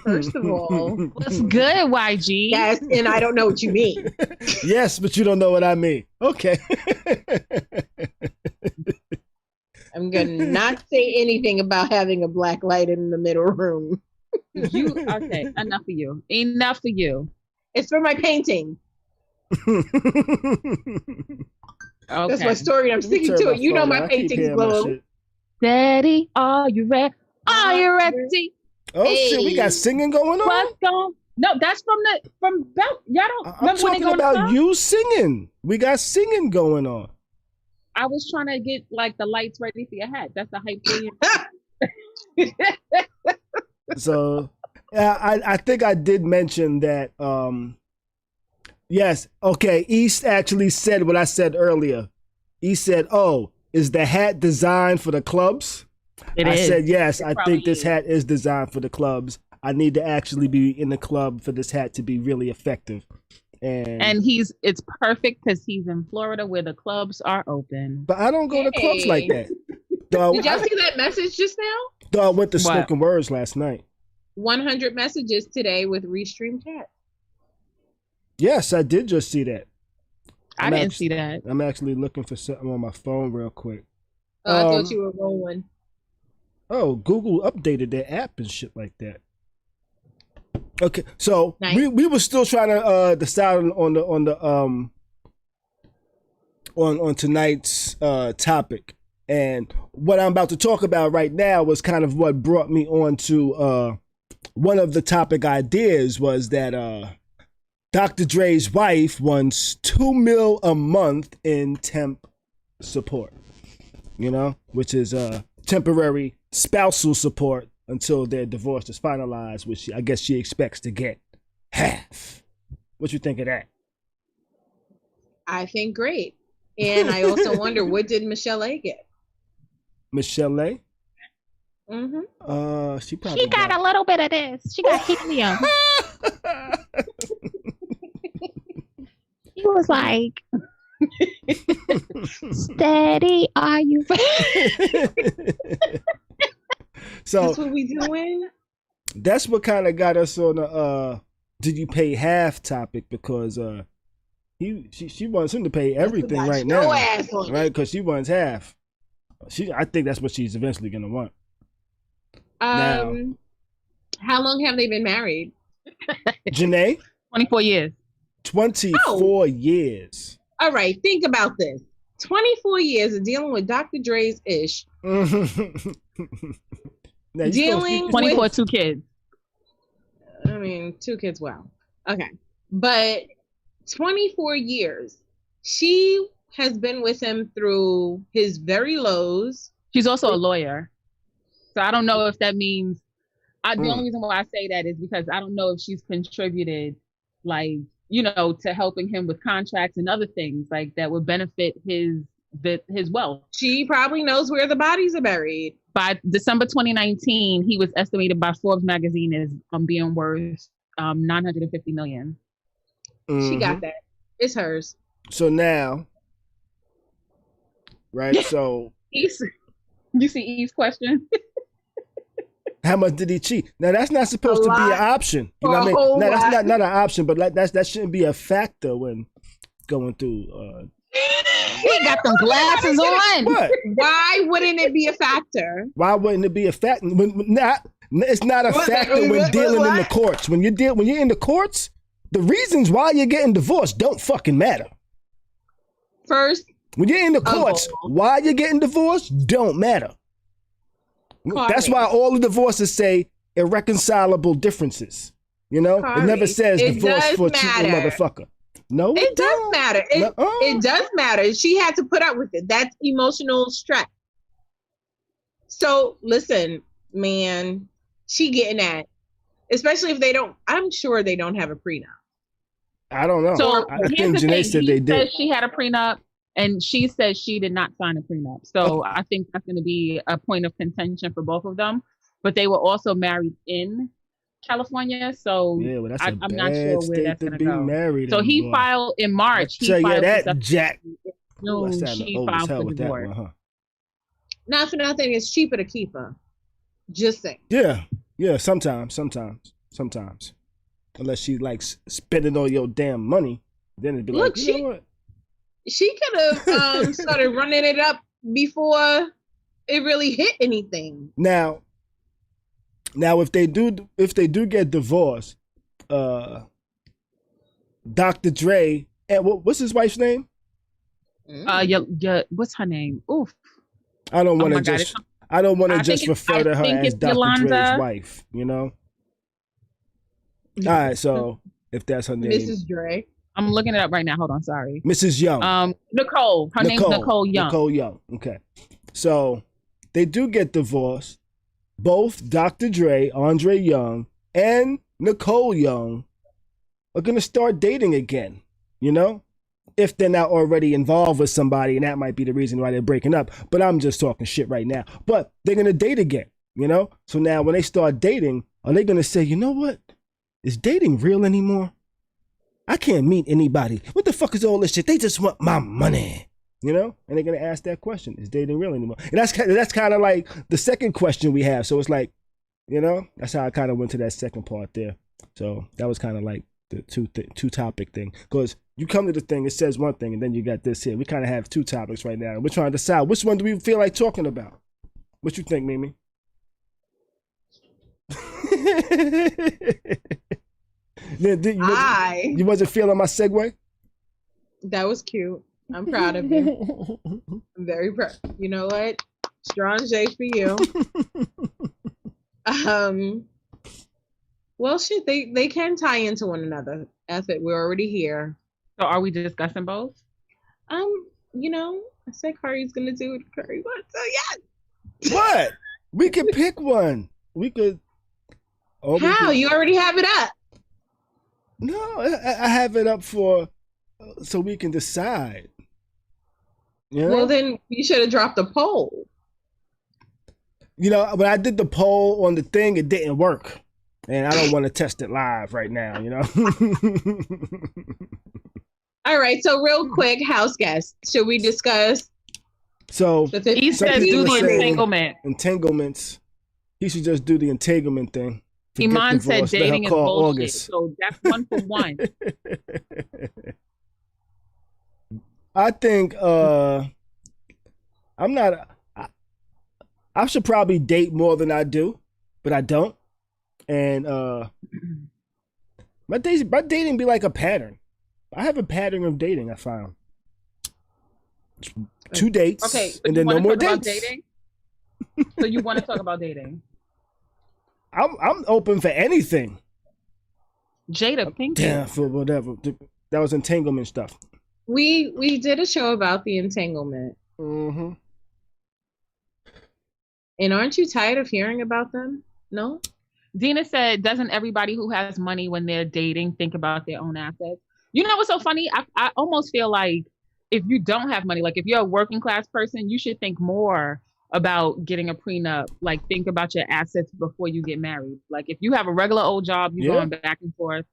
First of all,
what's good, YG?
Yes, and I don't know what you mean.
Yes, but you don't know what I mean. Okay.
I'm gonna not say anything about having a black light in the middle room.
Okay, enough of you.
It's for my painting.
Okay.
That's my story. I'm sticking to it. You know my paintings, Blue.
Daddy, are you ready? Are you ready?
Oh shit, we got singing going on.
What's going? No, that's from Belt. Y'all don't
I'm
remember when they
talking
go
about you singing. We got singing going on.
I was trying to get like the lights ready for your hat. That's the hype for you.
So, I think I did mention that. Yes, okay. East actually said what I said earlier. He said, "Oh, is the hat designed for the clubs?" I said, "Yes, I think this hat is designed for the clubs. I need to actually be in the club for this hat to be really effective." And
it's perfect because he's in Florida where the clubs are open.
But I don't go to clubs like that.
Did y'all see that message just now?
I went to Spoken Words last night.
100 messages today with Restream Chat.
Yes, I did just see that.
I didn't see that.
I'm actually looking for something on my phone real quick.
Oh, I thought you were rolling.
Oh, Google updated their app and shit like that. Okay, so
nice.
we were still trying to decide on tonight's topic, and what I'm about to talk about right now was kind of what brought me on to one of the topic ideas was that Dr. Dre's wife wants $2 million a month in temp support, you know, which is temporary spousal support until their divorce is finalized, which I guess she expects to get half. What you think of that?
I think great. And I also wonder, what did Michelle A get?
Michelle A?
Mm-hmm.
She
got a little bit of this. She got helium. He was like, "Steady, are you?"
So that's what we doing.
That's what kind of got us on the did you pay half topic, because she wants him to pay everything right now, right? Because she wants half. I think that's what she's eventually gonna want.
Now, how long have they been married?
Janae?
24 years.
24 years.
All right, think about this. 24 years of dealing with Dr. Dre's ish.
Now,
dealing
24,
with
2 kids.
I mean, 2 kids, wow. Okay. But 24 years. She has been with him through his very lows.
She's also a lawyer. So I don't know if that means, the only reason why I say that is because I don't know if she's contributed, like, you know, to helping him with contracts and other things like that would benefit his wealth.
She probably knows where the bodies are buried.
By December 2019, he was estimated by Forbes magazine as being worth $950 million.
Mm-hmm.
She got that. It's hers.
So now, right? So
you see Eve's question.
How much did he cheat? Now that's not supposed to be an option. You know what I mean? No, that's not an option, but that shouldn't be a factor when going through.
He got them glasses on.
What?
Why wouldn't it be a factor?
Why wouldn't it be a factor? It's not a factor when dealing in the courts. When you're in the courts, the reasons why you're getting divorced don't fucking matter.
First,
when you're in the courts, why you're getting divorced don't matter. That's why all the divorces say irreconcilable differences. You know, it never says divorce for a cheating motherfucker. No,
it does matter. It does matter. She had to put up with it. That's emotional stress. So listen, man, she getting that. Especially if they don't. I'm sure they don't have a prenup.
I don't know.
So
I think Janae said they did.
She had a prenup, and she says she did not sign a prenup. So I think that's going to be a point of contention for both of them. But they were also married in California, so
yeah, well,
I'm not sure where that's going to go.
Married
so he filed in March. He filed
that Jack.
She filed for divorce.
Not for nothing. It's cheaper to keep her. Just saying.
Yeah. Sometimes. Unless she likes spending all your damn money, then it'd be like, you know what?
She could have started running it up before it really hit anything.
Now, if they do get divorced, Dr. Dre, and what's his wife's name?
What's her name? Oof.
I don't want to
God,
just. I don't want to just refer to her as Dr.
Yolanda.
Dre's wife. You know. All right, so if that's her name,
Mrs. Dre.
I'm looking it up right now. Hold on, sorry.
Mrs. Young.
Nicole. Her name's Nicole Young.
Nicole Young. Okay. So they do get divorced. Both Dr. Dre, Andre Young, and Nicole Young are gonna start dating again. You know, if they're not already involved with somebody, and that might be the reason why they're breaking up. But I'm just talking shit right now. But they're gonna date again. You know. So now when they start dating, are they gonna say, you know what? Is dating real anymore? I can't meet anybody. What the fuck is all this shit? They just want my money, you know? And they're gonna ask that question: is dating real anymore? And that's kind of like the second question we have. So it's like, you know, that's how I kind of went to that second part there. So that was kind of like the two topic thing, because you come to the thing, it says one thing, and then you got this here. We kind of have two topics right now, and we're trying to decide which one do we feel like talking about. What you think, Mimi? You wasn't feeling my segue?
That was cute. I'm proud of you. I'm very proud. You know what? Strong J for you. Well, shit, they can tie into one another. That's it. We're already here.
So are we discussing both?
You know, I said Khari's gonna do what Khari wants. So yes.
What? We could pick one. We could.
How? You already have it up.
No, I have it up for so we can decide. Yeah.
Well, then you should have dropped a poll.
You know, when I did the poll on the thing, it didn't work, and I don't want to test it live right now. You know.
All right. So real quick, house guest, should we discuss?
So
he said do the entanglement.
Entanglements. He should just do the entanglement thing.
Eman said dating is bullshit, August. So that's 1 for 1.
I think I'm not. I should probably date more than I do, but I don't. And my dating be like a pattern. I have a pattern of dating. I found 2 dates,
okay, so
and then no more dates.
Dating? So you want to talk about dating?
I'm open for anything.
Jada Pinkett.
Yeah, for whatever. That was entanglement stuff.
We did a show about the entanglement.
Mm-hmm.
And aren't you tired of hearing about them? No?
Dina said, doesn't everybody who has money when they're dating think about their own assets? You know what's so funny? I almost feel like if you don't have money, like if you're a working class person, you should think more about getting a prenup. Like think about your assets before you get married. Like if you have a regular old job, you're going back and forth.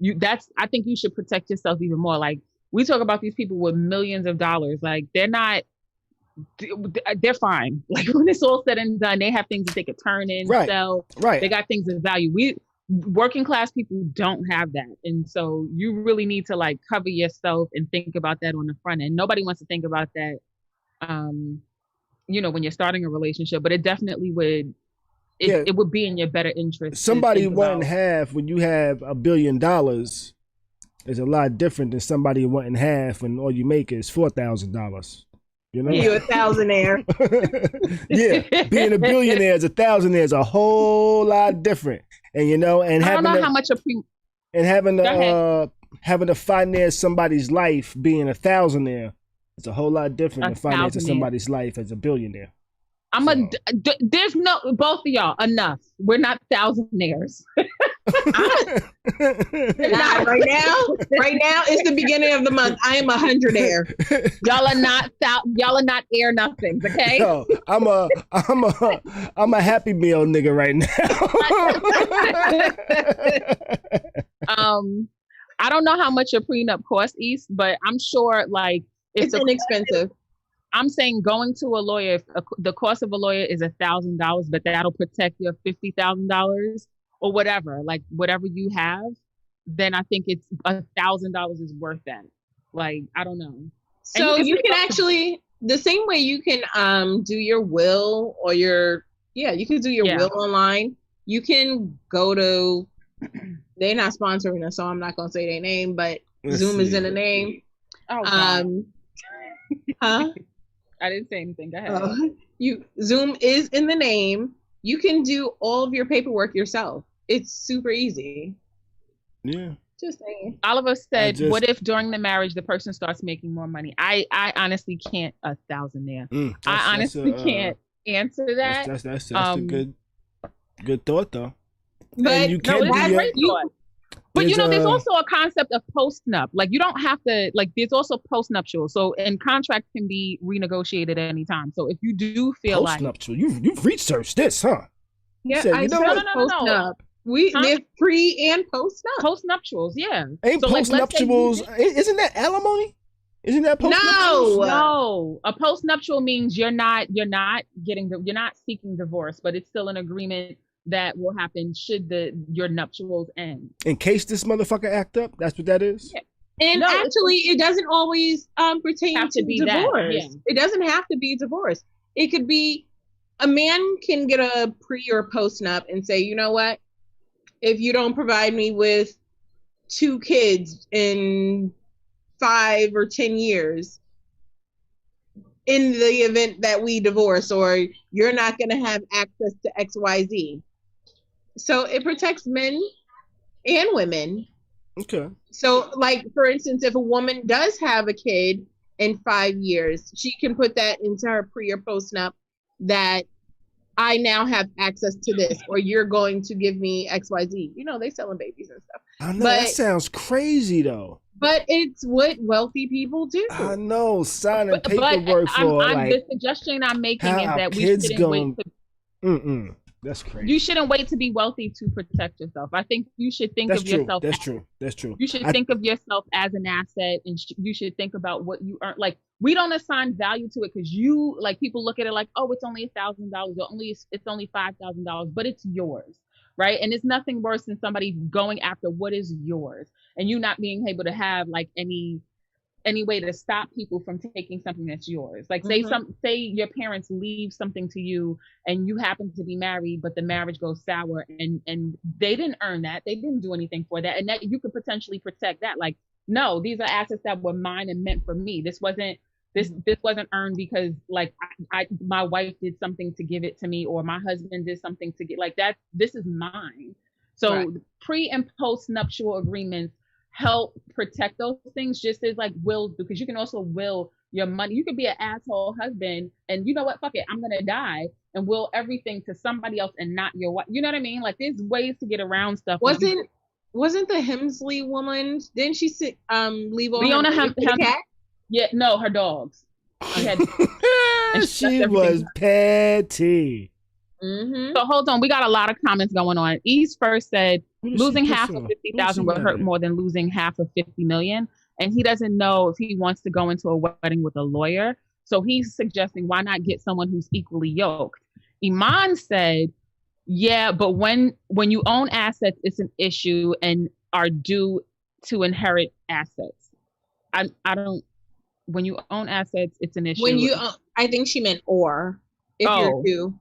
I think you should protect yourself even more. Like we talk about these people with millions of dollars. Like they're fine. Like when it's all said and done, they have things that they could turn in, sell. Right. They got things of value. Working class people don't have that. And so you really need to like cover yourself and think about that on the front end. Nobody wants to think about that, you know, when you're starting a relationship, but it definitely would, it would be in your better interest.
Somebody one and half when you have $1 billion is a lot different than somebody one and half when all you make is $4,000. You know,
you're a thousandaire.
Yeah, being a billionaire as a thousandaire is a whole lot different. And you know, and
I don't know how much
having to finance somebody's life being a thousandaire, it's a whole lot different than financing somebody's life as a billionaire.
There's no, both of y'all, enough. We're not thousandaires.
Not right now. Right now, it's the beginning of the month. I am 100aire.
Y'all are not air nothings, okay?
No, I'm a Happy Meal nigga right
now. I don't know how much a prenup costs, East, but I'm sure like
it's inexpensive.
I'm saying going to a lawyer, the cost of a lawyer is $1,000, but that'll protect your $50,000 or whatever, like whatever you have, then I think it's $1,000 is worth that. Like, I don't know.
So you can actually, the same way you can do your will or you can do your will online. You can go to, they're not sponsoring us, so I'm not going to say their name, but Zoom is in the name.
Oh, God.
Huh?
I didn't say anything. Go ahead.
Zoom is in the name. You can do all of your paperwork yourself. It's super easy.
Yeah.
Just saying.
Oliver said, "What if during the marriage the person starts making more money?" I honestly can't 1,000 there. I honestly can't answer that.
That's a good thought though.
But
and you can
it's a great thought. But there's also a concept of post-nup. Like you don't have to, like there's also post-nuptial. So and contracts can be renegotiated at any time. So if you do feel
post-nuptial, you've researched this, huh?
Yeah, no. There's pre and post-nup.
Post-nuptials, yeah.
Ain't so post-nuptials, isn't that alimony? Isn't that post-nuptials?
No. A post-nuptial means you're not seeking divorce, but it's still an agreement that will happen should your nuptials end.
In case this motherfucker act up, that's what that is?
Yeah. And actually, it doesn't always pertain to divorce. Yeah. It doesn't have to be divorce. It could be a man can get a pre or post-nup and say, you know what? If you don't provide me with 2 kids in 5 or 10 years, in the event that we divorce, or you're not going to have access to XYZ. So it protects men and women.
Okay.
So, like, for instance, if a woman does have a kid in 5 years, she can put that into her pre or post-nup that I now have access to this, or you're going to give me XYZ. They selling babies and stuff.
I know, that sounds crazy, though.
But it's what wealthy people do.
I know, signing paperwork for
the suggestion I'm making is that we shouldn't wait to...
That's crazy.
You shouldn't wait to be wealthy to protect yourself. I think you should think of yourself.
That's true.
You should think of yourself as an asset, and you should think about what you earn. Like, we don't assign value to it because people look at it like, oh, it's only $1,000, or it's only $5,000, but it's yours, right? And it's nothing worse than somebody going after what is yours, and you not being able to have like any way to stop people from taking something that's yours. Like say your parents leave something to you and you happen to be married, but the marriage goes sour and they didn't earn that. They didn't do anything for that. And that you could potentially protect that. Like, no, these are assets that were mine and meant for me. This wasn't earned because like my wife did something to give it to me, or my husband did something to get like that. This is mine. So pre and post nuptial agreements help protect those things, just as like wills, because you can also will your money. You could be an asshole husband and you know what, fuck it, I'm gonna die, and will everything to somebody else and not your wife. You know what I mean? Like there's ways to get around stuff.
Wasn't the Hemsley woman, didn't she leave on her cat?
Yeah, no, her dogs.
She was petty.
Mm-hmm.
So hold on, we got a lot of comments going on. Ease first said losing half of 50,000 will hurt more than losing half of 50 million, and he doesn't know if he wants to go into a wedding with a lawyer. So he's suggesting why not get someone who's equally yoked. Eman said, yeah, but when you own assets, it's an issue and are due to inherit assets. I don't. When you own assets, it's an issue.
I think she meant you're due.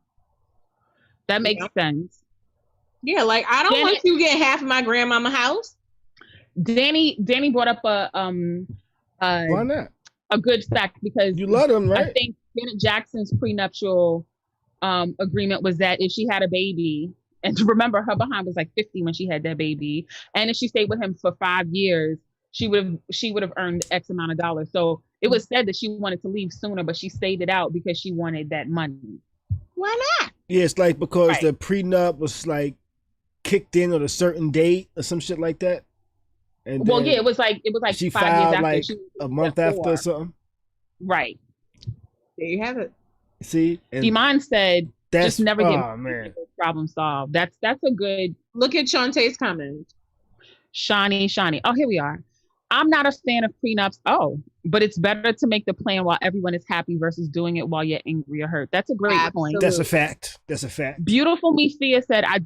That makes sense.
Yeah, like I don't want you to get half of my grandmama house.
Dani brought up
why not?
A good fact, because
you love him, right?
I think Janet Jackson's prenuptial agreement was that if she had a baby, and remember her behind was like 50 when she had that baby, and if she stayed with him for 5 years, she would have earned X amount of dollars. So it was said that she wanted to leave sooner, but she stayed it out because she wanted that money.
Why not?
Yeah, it's like because the prenup was like kicked in on a certain date or some shit like that. And
it was like
she
5
filed
years after,
like a month after or something.
Right.
There you have it.
See,
Eman said just never get problem solved. That's a good
look at Shonte's comment.
Shawnee. Oh, here we are. I'm not a fan of prenups. Oh, but it's better to make the plan while everyone is happy versus doing it while you're angry or hurt. That's a great point.
That's a fact.
Beautiful Me Thea said, I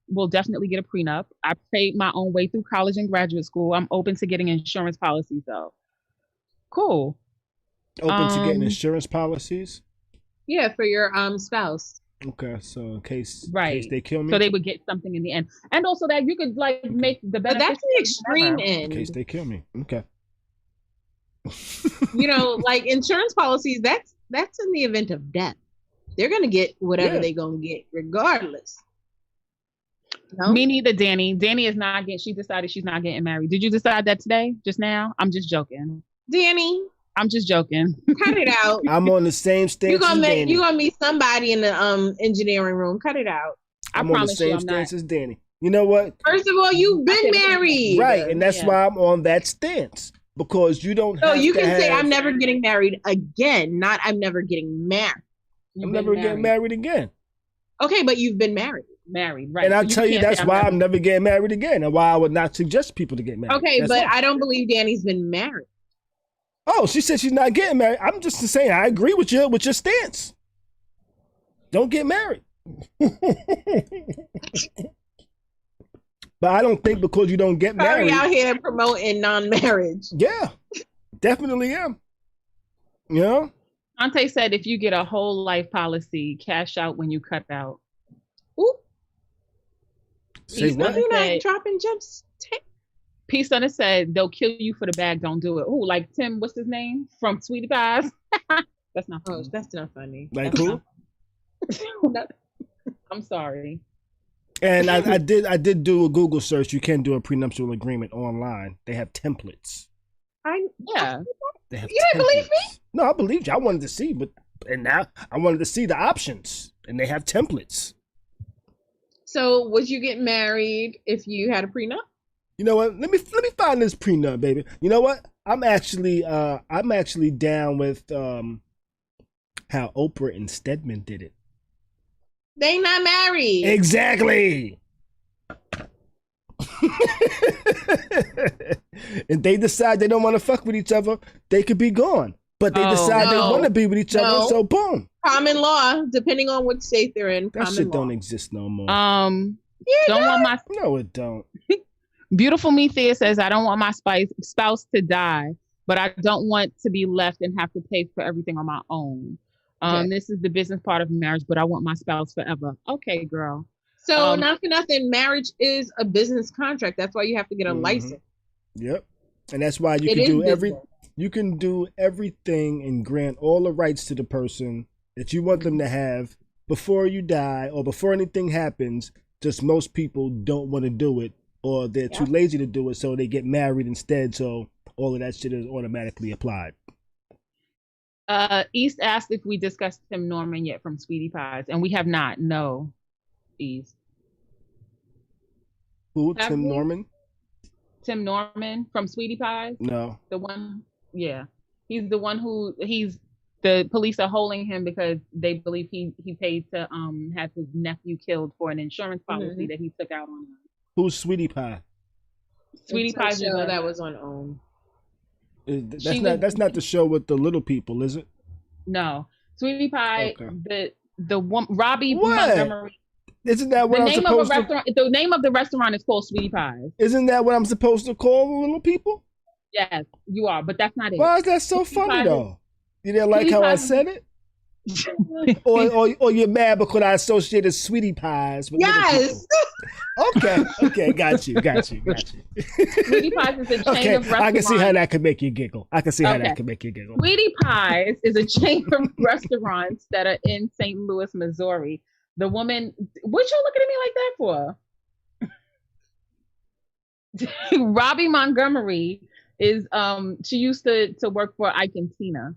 will definitely get a prenup. I paid my own way through college and graduate school. I'm open to getting insurance policies though. Cool.
Open to getting insurance policies?
Yeah, for your spouse.
Okay, so in case they kill me.
So they would get something in the end, and also that you could like make the
But
benefits.
that's the extreme
In case
end.
they kill me. Okay.
You know, like insurance policies, that's in the event of death. They're gonna get whatever they're gonna get, regardless. No?
Me neither, Dani. Dani is not getting. She decided she's not getting married. Did you decide that today? Just now? I'm just joking.
Dani,
I'm just joking.
cut it out.
I'm on the same stance.
You're gonna meet somebody in the engineering room. Cut it out.
I'm on the same stance as Dani. You know what?
First of all, you've been married.
Right, and that's why I'm on that stance. Because you don't
So
have
you
to
can say
have-
I'm never getting married again, not I'm never getting married.
I'm never getting married again.
Okay, but you've been married.
Married, right.
And I'll
So
tell you
can't
that's
say
why I'm never getting married again, and why I would not suggest people to get married.
Okay,
That's
but
all.
I don't believe Dani's been married.
Oh, she said she's not getting married. I'm just saying I agree with your stance. Don't get married. But I don't think because you don't get married.
Out here promoting non-marriage.
Yeah, definitely am. You know?
Shonte said if you get a whole life policy, cash out when you cut out.
Ooh.
Say what?
You're not dropping gems.
Peace Stunner said they'll kill you for the bag, don't do it. Ooh, like Tim, what's his name? From Sweetie Pies. That's not funny.
Oh, that's not funny.
Like
That's
who?
I'm sorry.
And I did do a Google search. You can do a prenuptial agreement online. They have templates.
Yeah.
They have
You didn't believe me?
No, I believed you. I wanted to see, and now I wanted to see the options, and they have templates.
So would you get married if you had a prenup?
You know what? Let me find this prenup, baby. You know what? I'm actually down with how Oprah and Stedman did it.
They not married.
Exactly. And they decide they don't want to fuck with each other, they could be gone. But they decide they want to be with each other, so boom.
Common law, depending on what state they're in.
That shit don't exist no more.
Don't want my
No, it don't.
Beautiful Me Thea says I don't want my spouse to die, but I don't want to be left and have to pay for everything on my own. This is the business part of marriage, but I want my spouse forever. Okay, girl.
So not for nothing, marriage is a business contract. That's why you have to get a license.
Yep. And that's why you can do everything and grant all the rights to the person that you want them to have before you die or before anything happens. Just most people don't want to do it, or they're too lazy to do it, so they get married instead. So all of that shit is automatically applied.
East asked if we discussed Tim Norman yet from Sweetie Pies, and we have not. No, East.
Who? Tim Norman?
Tim Norman from Sweetie Pies?
No.
The one, yeah. He's the one the police are holding him because they believe he paid to have his nephew killed for an insurance policy that he took out on him.
Who's Sweetie Pie?
Sweetie Pie is
that was on OWN.
That's not the show with the little people, is it?
No. Sweetie Pie,
okay.
the one Robbie
What?
Montgomery.
Isn't that what I'm supposed to?
The name of the restaurant is called Sweetie Pies.
Isn't that what I'm supposed to call the little people?
Yes, you are, but that's not it.
Why is that so funny though? You didn't like how I said it? or you're mad because I associated Sweetie Pies with little people? Okay, got you.
Sweetie Pies is a chain of restaurants.
I can see how that could make you giggle.
Sweetie Pies is a chain of restaurants that are in St. Louis, Missouri. The woman, what you looking at me like that for? Robbie Montgomery is she used to work for Ike and Tina.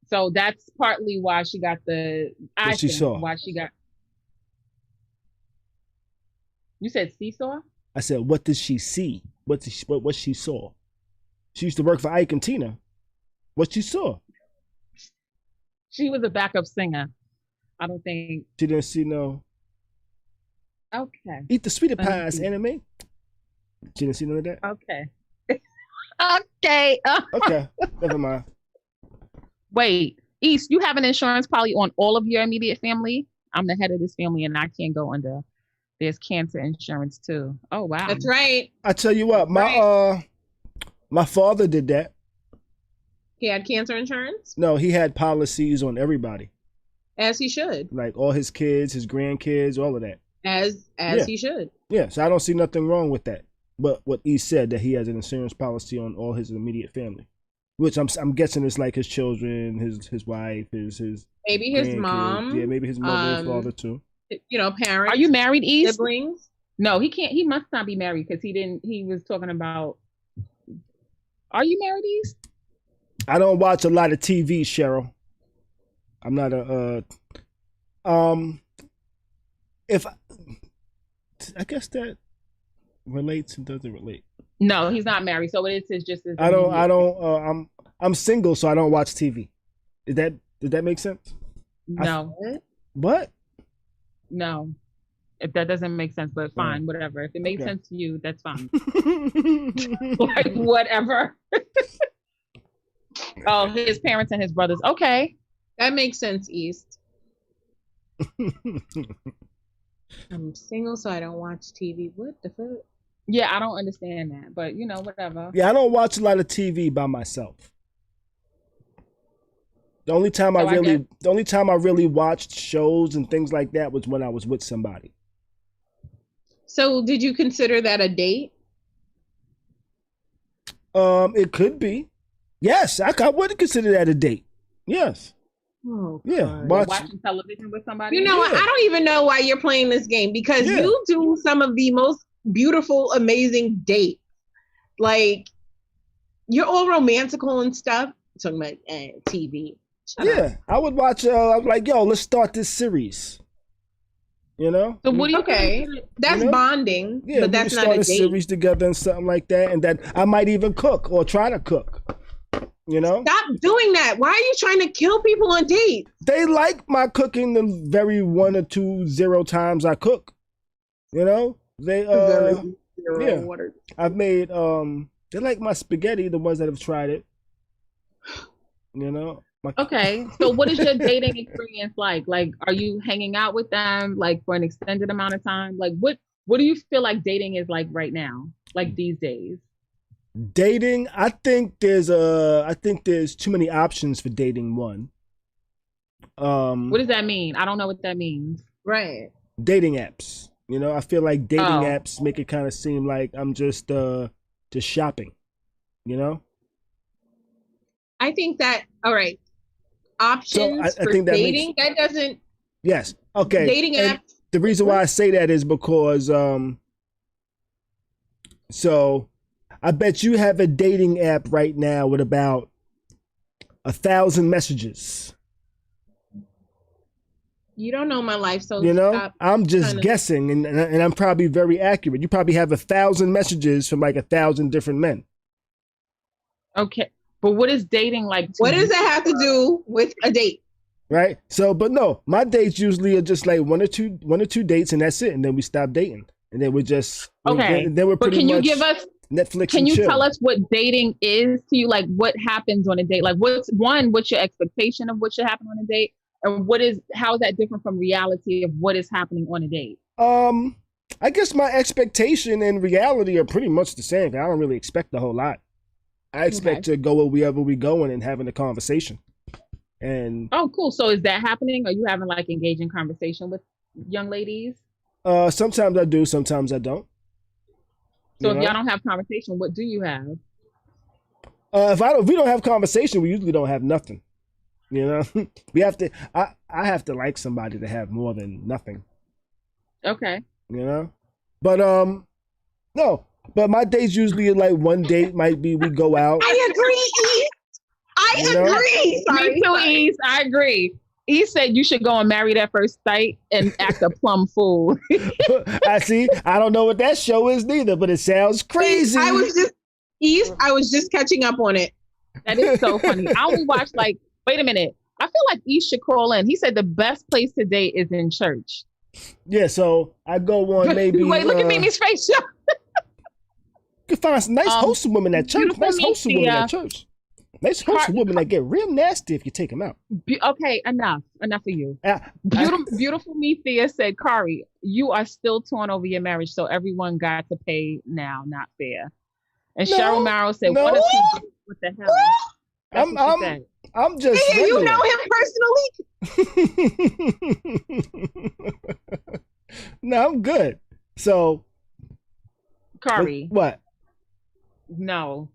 So that's partly why she got why she got. You said seesaw?
I said, what did she see? What she saw? She used to work for Ike and Tina. What she saw?
She was a backup singer. I don't think
she didn't see no.
Okay.
Eat the Sweetie Pies anime. She didn't see none of that.
Okay. Okay.
Okay. Never mind.
Wait, East, you have an insurance policy on all of your immediate family? I'm the head of this family, and I can't go under. There's cancer insurance too. Oh wow.
That's right.
I tell you what, my father did that.
He had cancer insurance?
No, he had policies on everybody.
As he should.
Like all his kids, his grandkids, all of that.
As
Yeah.
he should.
Yeah, so I don't see nothing wrong with that. But what he said, that he has an insurance policy on all his immediate family, which I'm guessing is like his children, his wife, his
maybe his
grandkids.
mom.
Yeah, maybe his mother, his father too.
You know, parents.
Are you married, East?
Siblings.
No, he can't. He must not be married because he was talking about. Are you married, East?
I don't watch a lot of TV, Cheryl. I'm not a if I guess that relates and doesn't relate.
No, he's not married, so it is just.
I'm single, so I don't watch TV. Did that make sense?
No.
What?
No. If that doesn't make sense, but fine, whatever. If it makes sense to you, that's fine. Like whatever. Oh, his parents and his brothers. Okay.
That makes sense, East. I'm single, so I don't watch TV. What the fuck?
Yeah, I don't understand that, but you know, whatever.
Yeah, I don't watch a lot of TV by myself. The only time I really watched shows and things like that was when I was with somebody.
So, did you consider that a date?
It could be. Yes, I would consider that a date. Yes.
Oh,
yeah,
watching television with somebody.
You know what? I don't even know why you're playing this game because you do some of the most beautiful, amazing dates. Like, you're all romantical and stuff. Talking about TV. Shut up.
I would watch. I'm like, yo, let's start this series. You know.
So what do you?
Okay, that's bonding.
Yeah,
but that's
we
not
start
a
a
date.
series together and something like that, and that I might even cook or try to cook. You know.
Stop doing that. Why are you trying to kill people on dates?
They like my cooking the very 1 or 2 0 times I cook. You know. They I've made they like my spaghetti, the ones that have tried it. You know.
Okay, so what is your dating experience like? Like, are you hanging out with them like for an extended amount of time? Like, what do you feel like dating is like right now, like these days?
Dating, I think there's too many options for dating. One.
What does that mean? I don't know what that means.
Right.
Dating apps. You know, I feel like dating apps make it kind of seem like I'm just shopping. You know.
I think that all right. Options for dating that doesn't.
Yes. Okay.
Dating apps.
The reason why I say that is because so I bet you have a dating app right now with about 1,000 messages.
You don't know my life, so
you know I'm just guessing, and I'm probably very accurate. You probably have 1,000 messages from like 1,000 different men.
Okay. But what is dating like?
What does that have to do with a date?
Right. So, but no, my dates usually are just like one or two dates, and that's it. And then we stop dating, and then we're just
okay.
Then we're pretty much.
But can you give us
Netflix?
Can you
chill.
tell us what dating is to you? Like, what happens on a date? Like, what's your expectation of what should happen on a date, and how is that different from reality of what is happening on a date?
I guess my expectation and reality are pretty much the same. I don't really expect a whole lot. I expect to go wherever we going and having a conversation. And
oh, cool. So is that happening? Are you having like engaging conversation with young ladies?
Sometimes I do, sometimes I don't.
So if y'all don't have conversation, what do you have?
If we don't have conversation, we usually don't have nothing. You know, we have to. I have to like somebody to have more than nothing.
Okay.
You know, but no. But my dates usually like one date might be we go out.
I agree. I agree. Sorry,
Me too, East. I agree. He said you should go and Married at First Sight and act a plum fool.
I see. I don't know what that show is neither, but it sounds crazy.
I was just catching up on it.
That is so funny. I only watched wait a minute. I feel like East should call in. He said the best place to date is in church.
Yeah, so I go on maybe.
Wait, look at Mimi's face.
You can find some nice wholesome women at church. Nice wholesome women at church. Nice wholesome women that get real nasty if you take them out.
Okay, enough of you. Beautiful Me Thea said, Khary, you are still torn over your marriage, so everyone got to pay now, not fair. And Cheryl Marrow said, what the hell?
I'm just.
You know him personally?
No, I'm good. So,
Khary,
what?
no.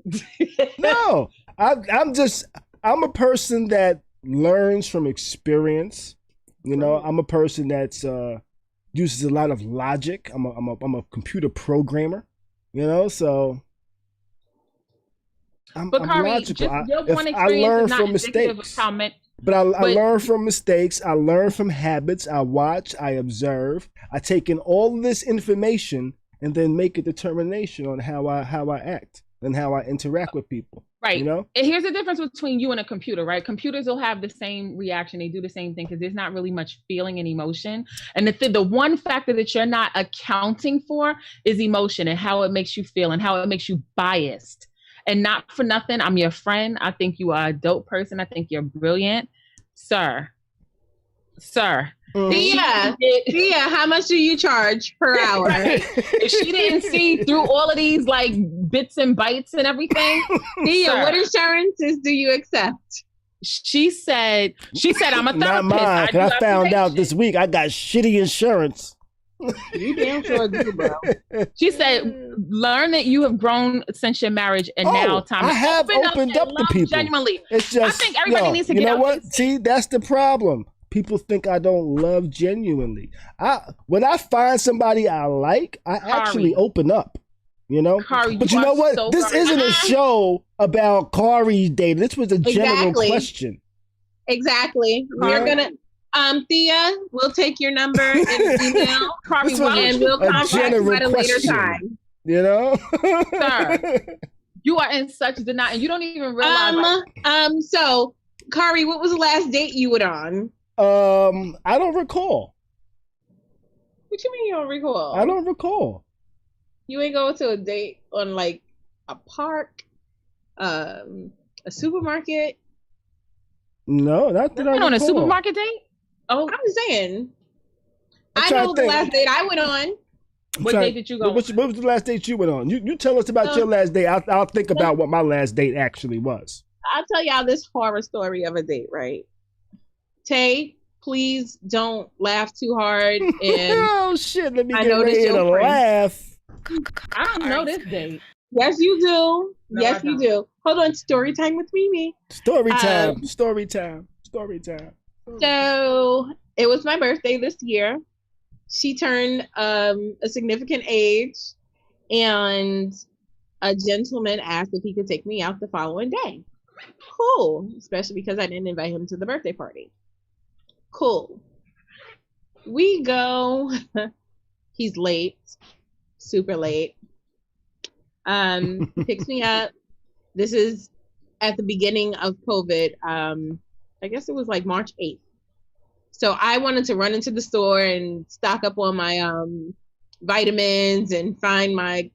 No, I'm a person that learns from experience. You know, I'm a person that's uses a lot of logic. I'm a computer programmer. You know, so
But
I'm
Khary,
logical.
just your one
I
experience
learn
is not
from
indicative of
mistakes.
how many.
But I
But
learn from mistakes. I learn from habits. I watch. I observe. I take in all of this information and then make a determination on how I act and how I interact with people.
right.
You know?
And here's the difference between you and a computer, right? Computers will have the same reaction. They do the same thing because there's not really much feeling and emotion. And the one factor that you're not accounting for is emotion and how it makes you feel and how it makes you biased. And not for nothing, I'm your friend. I think you are a dope person. I think you're brilliant. Sir.
Thea, how much do you charge per hour?
If she didn't see through all of these like bits and bytes and everything,
Thea, what insurances do you accept?
She said I'm a therapist.
Not mine. I found out this week I got shitty insurance.
You damn sure do, bro.
She said, learn that you have grown since your marriage, and now time.
I have opened up to people.
Genuinely,
it's just,
I think everybody needs to get out.
You know what? See, that's the problem. People think I don't love genuinely. When I find somebody I like, I actually open up. You know,
Khary,
but you know what?
So
this isn't a show about Khari's dating. This was a general question.
Exactly. We're gonna. Thea, we'll take your number and email, and we'll contact you at a later time.
You know,
sir, you are in such denial, and you don't even realize.
So, Khary, what was the last date you went on?
I don't recall.
What you mean you don't recall?
I don't recall.
You ain't go to a date on like a park, a supermarket?
No, not that I recall.
On a supermarket date?
Oh, I'm saying. I know the last date I went on.
What date did you go?
What was the last date you went on? You tell us about your last date. I'll think about what my last date actually was.
I'll tell y'all this horror story of a date, right? Tay, please don't laugh too hard. And
oh shit! Let me get ready to laugh.
I don't know this date.
Yes, you do. No, yes, you do. Hold on. Story time with Mimi.
Story time. Story time. Story time.
So it was my birthday this year. She turned a significant age, and a gentleman asked if he could take me out the following day. Cool, especially because I didn't invite him to the birthday party. Cool. We go. He's late, super late. Picks me up. This is at the beginning of COVID. I guess it was like March 8th. So I wanted to run into the store and stock up on my vitamins and find my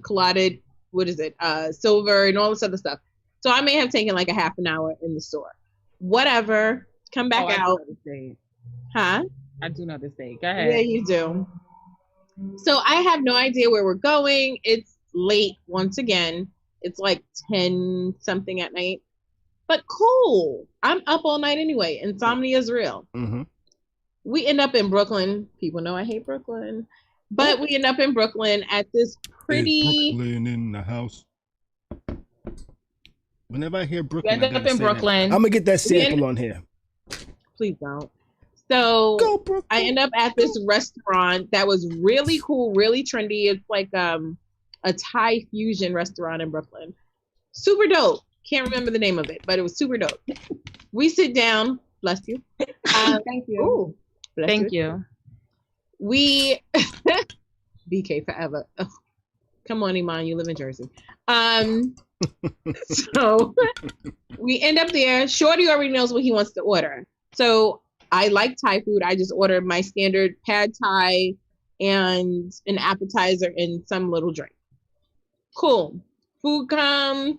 clotted, silver and all this other stuff. So I may have taken like a half an hour in the store. Whatever. Come back out. Huh?
I do know this date. Go ahead.
Yeah, you do. So I have no idea where we're going. It's late once again. It's like 10 something at night. But cool. I'm up all night anyway. Insomnia is real.
Mm-hmm.
We end up in Brooklyn. People know I hate Brooklyn. But we end up in Brooklyn at this pretty...
Brooklyn in the house. Whenever I hear Brooklyn,
we end up in Brooklyn.
I'm going to get that sample on here.
Please don't. So I end up at this restaurant that was really cool, really trendy. It's like a Thai fusion restaurant in Brooklyn. Super dope. Can't remember the name of it, but it was super dope. We sit down. Bless you.
Thank you.
Ooh,
Thank you.
We BK forever. Oh, come on, Eman, you live in Jersey. So we end up there. Shorty already knows what he wants to order. So I like Thai food. I just ordered my standard pad Thai and an appetizer and some little drink. Cool. Food comes.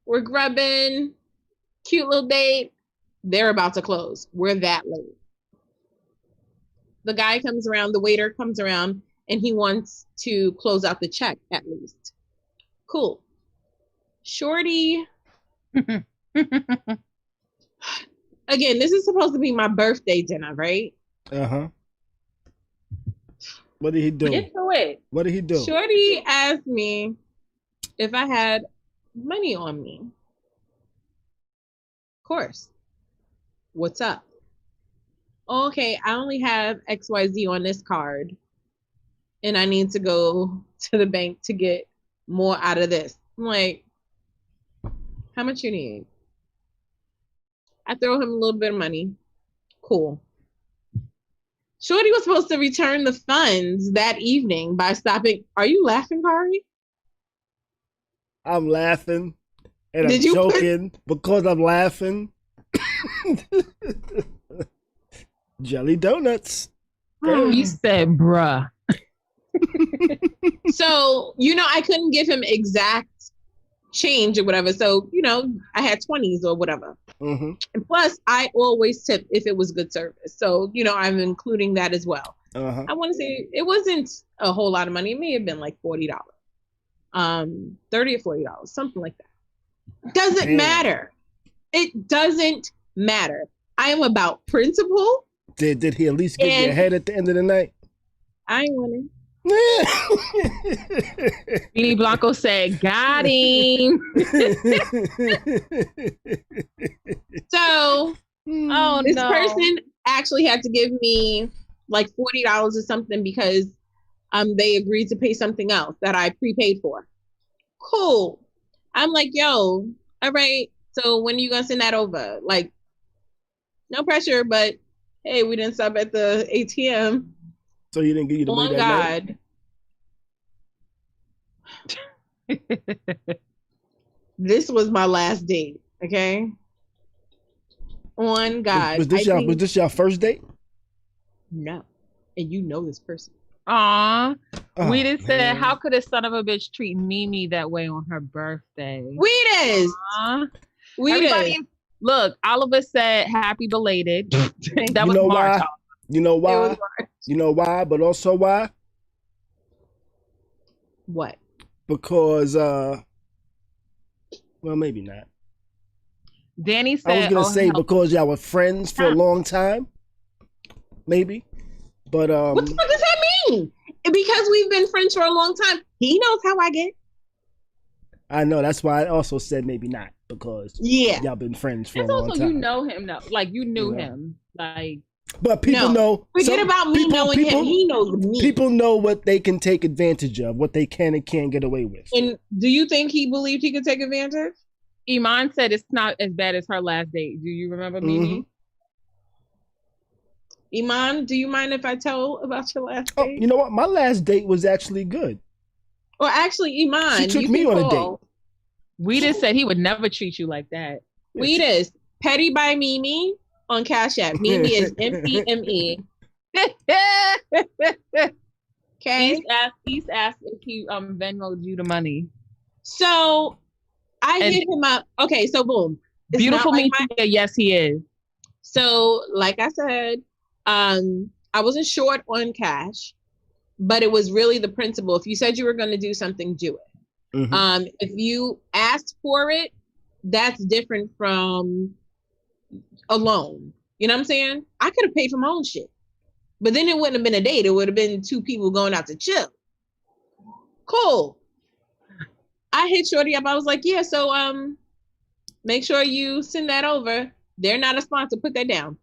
We're grubbing. Cute little date. They're about to close. We're that late. The guy comes around, the waiter comes around, and he wants to close out the check at least. Cool. Shorty. again, this is supposed to be my birthday dinner, right?
What did he do?
Get to it.
What did he do?
Shorty asked me if I had money on me. Of course. What's up? Okay, I only have XYZ on this card, and I need to go to the bank to get more out of this. I'm like, how much you need? I throw him a little bit of money. Cool. Shorty was supposed to return the funds that evening by stopping. Are you laughing, Khary?
I'm laughing and I'm joking because I'm laughing. Jelly donuts.
You said, bruh.
So, I couldn't give him exact change or whatever. So, I had 20s or whatever.
Mm-hmm.
And plus, I always tip if it was good service. So, I'm including that as well.
Uh-huh.
I want to say it wasn't a whole lot of money. It may have been like $40. $30 or $40, something like that. Doesn't matter. It doesn't matter. I am about principle.
Did he at least get your head at the end of the night?
I ain't winning.
Beanie Blanco said, got him.
So, this person actually had to give me like $40 or something because they agreed to pay something else that I prepaid for. Cool. I'm like, yo, all right. So when are you gonna send that over? Like, no pressure, but hey, we didn't stop at the ATM.
So you didn't get you the money that
God. This was my last date, okay? On God.
Was this your first date?
No. And you know this person.
Aw.
Oh,
we just said, how could a son of a bitch treat Meme that way on her birthday? Everybody, look, Oliver said happy belated. That was March.
You know why? You know why? But also why?
What?
Because, well, maybe not.
Dani said,
I was going to say because y'all were friends for a long time. Maybe. But,
what the fuck does that mean? Because we've been friends for a long time. He knows how I get.
I know. That's why I also said maybe not. Because y'all been friends for a long time.
You know him now. Like, you knew him. Like,
but people know.
Forget about me knowing him. He knows me.
People know what they can take advantage of, what they can and can't get away with.
And do you think he believed he could take advantage?
Eman said it's not as bad as her last date. Do you remember, Meme?
Eman, do you mind if I tell about your last date?
Oh, you know what? My last date was actually good.
Well, actually, Eman,
she took me on a date.
Weedus said he would never treat you like that.
Weedus, Petty by Meme on Cash App. Meme is MPME. Okay.
He's asked if he Venmo'd you the money.
So I hit him up. Okay, so boom.
It's beautiful me. Yes, he is.
So, like I said, I wasn't short on cash, but it was really the principle. If you said you were going to do something, do it.
Mm-hmm.
If you asked for it, that's different from a loan. You know what I'm saying? I could have paid for my own shit, but then it wouldn't have been a date. It would have been two people going out to chill. Cool. I hit Shorty up. I was like, yeah, so make sure you send that over. They're not a sponsor. Put that down.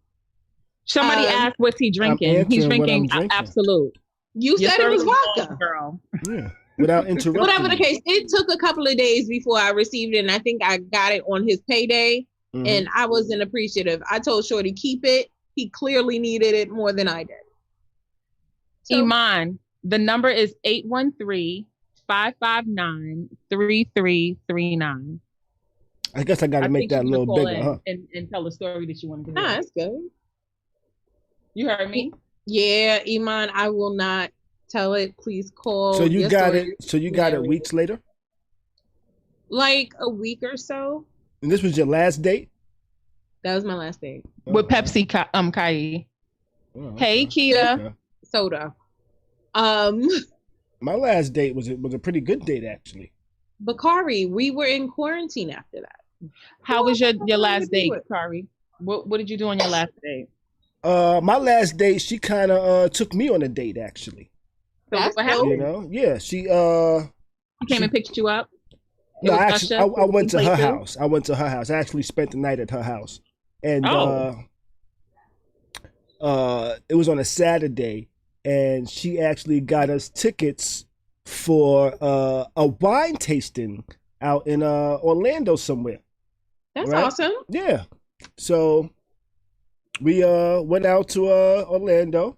Somebody asked what's he drinking. He's drinking Absolute.
You said it was vodka.
Girl.
Yeah. Without interrupting.
Whatever the case, it took a couple of days before I received it, and I think I got it on his payday, and I wasn't appreciative. I told Shorty, keep it. He clearly needed it more than I did.
So, Eman, the number is 813-559-3339.
I guess I got to make that a little bigger, huh?
And tell a story that you want to hear.
Nah, that's good.
You heard me?
Yeah, Eman, I will not tell it. Please call.
So you got it. So you got it weeks later?
Like a week or so.
And this was your last date?
That was my last date.
With Pepsi, Kai.
Oh,
hey, Keita.
Soda.
My last date was a pretty good date, actually.
But Khary, we were in quarantine after that.
How was your last date, Khary? What did you do on your last date?
My last date, she kind of took me on a date actually.
So
That's
what happened?
You know, yeah, she
She came and picked you up. It
no,
was
actually,
Usher?
I went to her
Places?
house. I went to her house. I actually spent the night at her house, and
Oh.
it was on a Saturday, and she actually got us tickets for a wine tasting out in Orlando somewhere.
That's
Right.
awesome.
Yeah, so we went out to Orlando,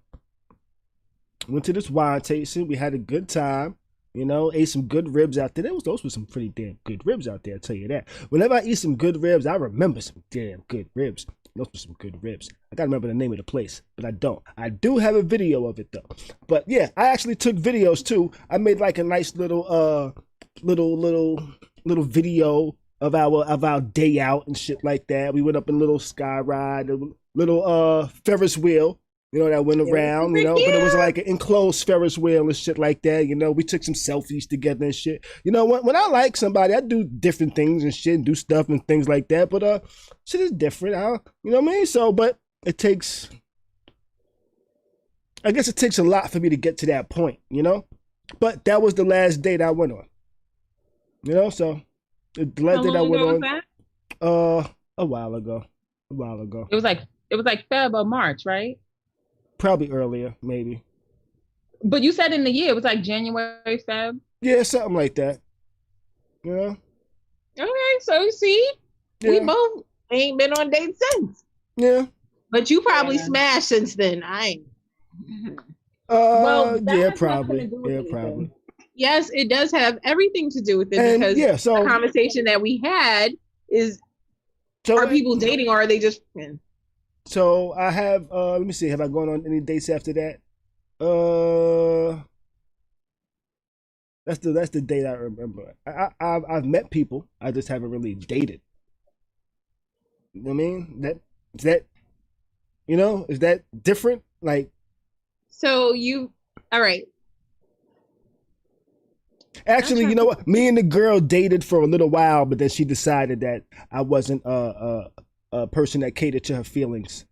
went to this wine tasting. We had a good time. You know, ate some good ribs out there. Those were some pretty damn good ribs out there, I'll tell you that. Whenever I eat some good ribs, I remember some damn good ribs. Those were some good ribs. I gotta remember the name of the place, but I don't. I do have a video of it though. But yeah, I actually took videos too. I made like a nice little little video of our day out and shit like that. We went up in a little sky ride, a little Ferris wheel. You know, that went around, you know, but it was like an enclosed Ferris wheel and shit like that. You know, we took some selfies together and shit. You know, when I like somebody, I do different things and shit, do stuff and things like that. But shit is different. You know what I mean? So, but I guess it takes a lot for me to get to that point, you know? But that was the last date I went on. You know, so the last date I went on, a while ago.
It was like Feb or March, right?
Probably earlier, maybe.
But you said in the year it was like January, Feb.
Yeah, something like that. You know?
Okay, so you see, we
Yeah.
both ain't been on dates since.
Yeah.
But you probably
Yeah.
smashed since then. I ain't.
Well, that
Yeah,
has
probably.
nothing to do with
Yeah,
anything.
probably.
Yes, it does have everything to do with it
And
because
yeah, so
the conversation that we had is: are people dating or are they just?
So I have let me see, have I gone on any dates after that? That's the date I remember. I've met people, I just haven't really dated. You know what I mean? Is that different? Like,
So you, all right.
actually, you know what? Me and the girl dated for a little while, but then she decided that I wasn't a person that catered to her feelings.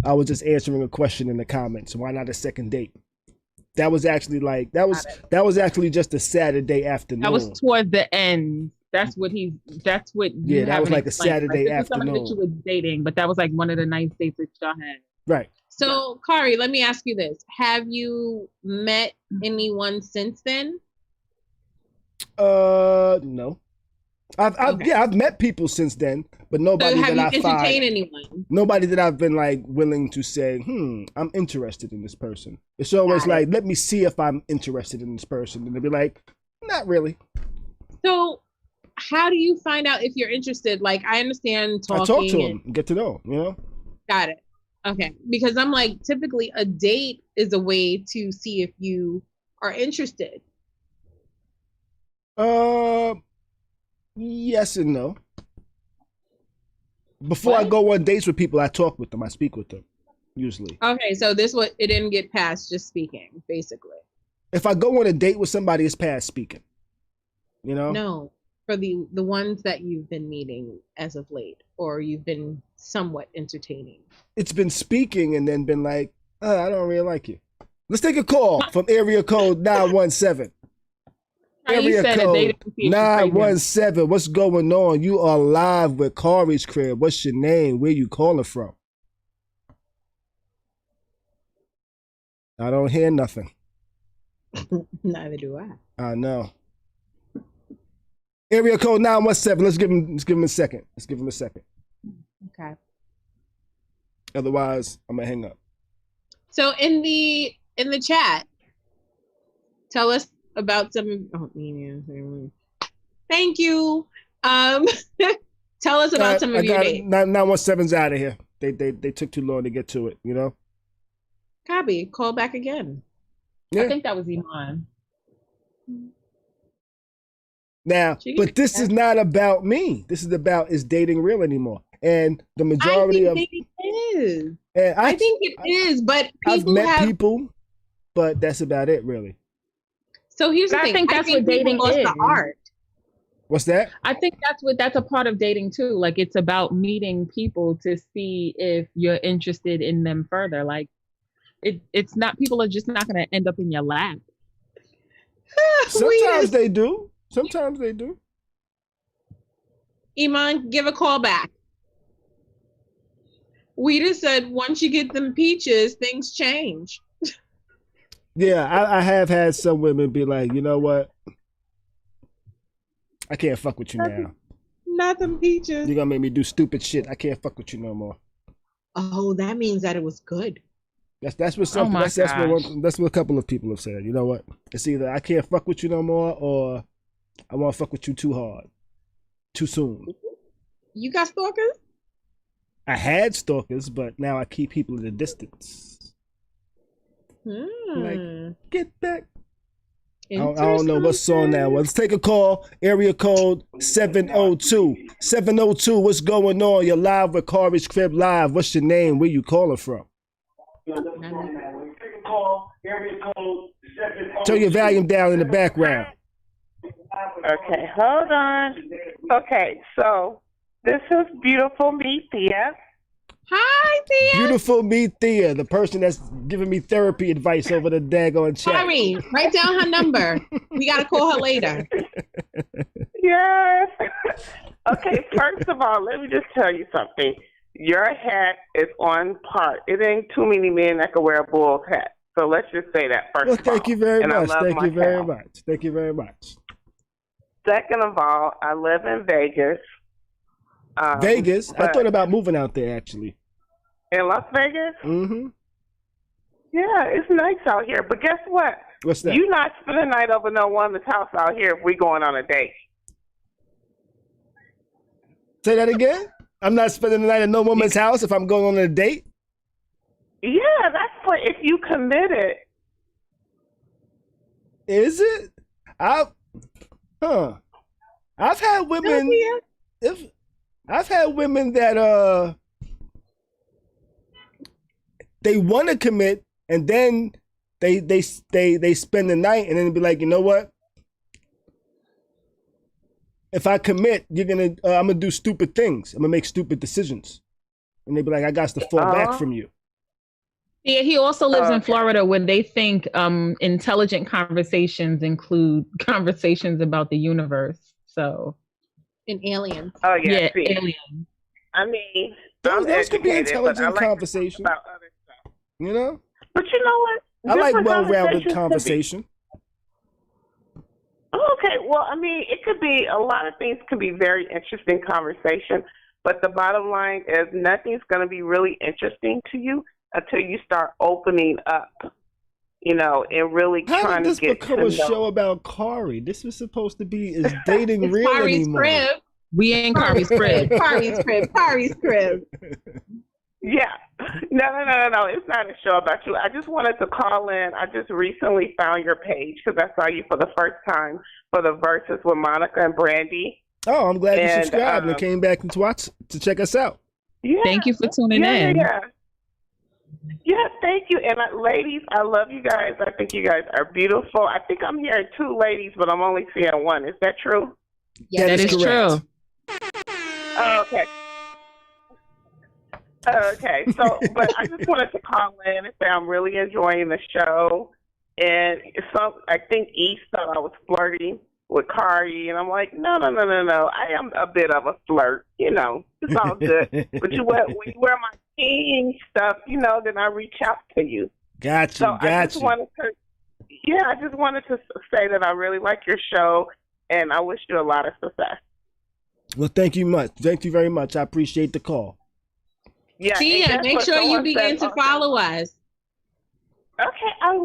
I was just answering a question in the comments. Why not a second date? That was actually that was actually just a Saturday afternoon.
That was towards the end. That's what that was
like a Saturday
this was somebody that you
afternoon.
were dating, but that was like one of the nice dates that y'all had.
Right.
So, Khary, let me ask you this: have you met anyone since then?
No. I've met people since then, but nobody
So have
that
you
I find
entertained anyone?
nobody that I've been like willing to say, I'm interested in this person. It's always
Got it.
like, let me see if I'm interested in this person, and they'll be like, not really.
So, how do you find out if you're interested? Like, I understand talking.
I talk to
and-
them, get to know 'em, you know.
Got it. Okay, because I'm like, typically a date is a way to see if you are interested.
Yes and no. Before I
What?
go on dates with people, I talk with them. I speak with them, usually.
Okay, so it didn't get past just speaking, basically.
If I go on a date with somebody, it's past speaking. You know?
No, for the ones that you've been meeting as of late, or you've been somewhat entertaining.
It's been speaking and then been like, I don't really like you. Let's take a call from area code 917. Area code 917. What's going on? You are live with Khary's crib. What's your name? Where you calling from? I don't hear nothing.
Neither do I.
I know. Area code 917. Let's give him a second.
Okay.
Otherwise, I'm gonna hang up.
So in the chat, tell us about some. Oh, thank you. Tell us about some of your dates.
917's out of here. They took too long to get to it. You know.
Copy. Call back again.
Yeah.
I think that was Eman.
Now,
Jeez.
but this is not about me. This is about, is dating real anymore? And the majority
I think it is.
and
I think it is, but
I've
people
met
have.
people, but that's about it, really.
So here's the
But I
thing.
think that's what
people
dating
lost
is.
the art.
What's that?
I think that's a part of dating too. Like it's about meeting people to see if you're interested in them further. Like it's not, people are just not going to end up in your lap.
Sometimes they do. Sometimes they do.
Eman, give a call back. We just said once you get them peaches, things change.
Yeah, I have had some women be like, you know what? I can't fuck with you now.
Not them peaches.
You're gonna make me do stupid shit. I can't fuck with you no more.
Oh, that means that it was good.
That's what some that's what a couple of people have said. You know what? It's either I can't fuck with you no more, or I want to fuck with you too hard, too soon.
You got stalkers?
I had stalkers, but now I keep people at a distance. Like, get back. I don't know what song that was. Let's take a call. Area code 702. 702, what's going on? You're live with Khary's Crib Live. What's your name? Where you calling from? Turn your volume down in the background.
Okay, hold on. Okay, so this is beautiful Me Thea.
Hi, Thea.
Beautiful Me Thea, the person that's giving me therapy advice over the daggone chat.
Khary, write down her number. We got to call her later.
Yes. Okay, first of all, let me just tell you something. Your hat is on par. It ain't too many men that can wear a bull's hat. So let's just say that first of all.
Thank you very
And
much. Thank you very
town.
much. Thank you very much.
Second of all, I live in Vegas.
Vegas? I thought about moving out there, actually.
In Las Vegas?
Mm-hmm.
Yeah, it's nice out here. But guess what?
What's that?
You not spend the night over no woman's house out here if we going on a date.
Say that again? I'm not spending the night at no woman's house if I'm going on a date?
Yeah, that's for if you committed.
Is it? I've had women. I've had women that they want to commit, and then they spend the night, and then be like, you know what? If I commit, I'm gonna do stupid things. I'm gonna make stupid decisions, and they be like, I got to fall back from you.
Yeah, he also lives in Florida, where they think intelligent conversations include conversations about the universe. So,
and aliens.
Oh yeah,
aliens.
I mean,
those could be intelligent conversations about other stuff. You know.
But you know what?
I like well-rounded conversation.
Okay, well, I mean, it could be a lot of things. Can be very interesting conversation, but the bottom line is nothing's going to be really interesting to you until you start opening up, you know, and really trying to get to know.
How did this become a show about Khary? This was supposed to be, is dating real
Khary's
anymore?
Crib.
We ain't Khary's Crib.
Khary's Crib. Khary's Crib.
Yeah. No. It's not a show about you. I just wanted to call in. I just recently found your page because I saw you for the first time for the Verses with Monica and Brandy.
Oh, I'm glad you subscribed and came back to check us out.
Yeah.
Thank you for tuning in.
Yeah, thank you. And ladies, I love you guys. I think you guys are beautiful. I think I'm hearing two ladies, but I'm only seeing one. Is that true?
Yeah, that is true.
Oh, okay. Okay, so, but I just wanted to call in and say I'm really enjoying the show. And I think East thought I was flirting with Khary, and I'm like, no. I am a bit of a flirt, you know. It's all good. But when you wear my king stuff, you know, then I reach out to you. I just wanted to say that I really like your show, and I wish you a lot of success.
Well, thank you much. Thank you very much. I appreciate the call.
Yeah,
Tia, make sure you begin to follow us.
Okay, I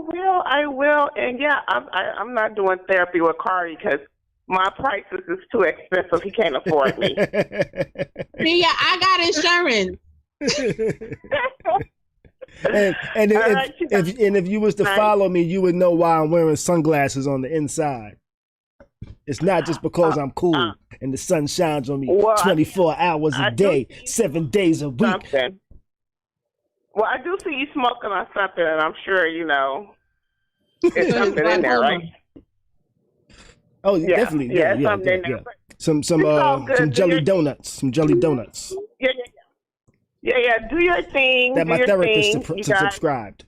will. And yeah, I'm not doing therapy with Khary because my prices is too expensive. He can't afford me.
Tia, I got insurance.
if you was to follow me, you would know why I'm wearing sunglasses on the inside. It's not just because I'm cool and the sun shines on me 24 hours a day, 7 days a week.
Something. Well, I do see you smoking on something, and I'm sure, you know, it's something in there, right?
Oh, yeah, definitely. Yeah,
something in there.
some
all good.
some
Do
jelly
your
donuts. Some jelly donuts.
Yeah. Do your thing.
That
do
my
your
therapist
thing. You guys.
subscribed.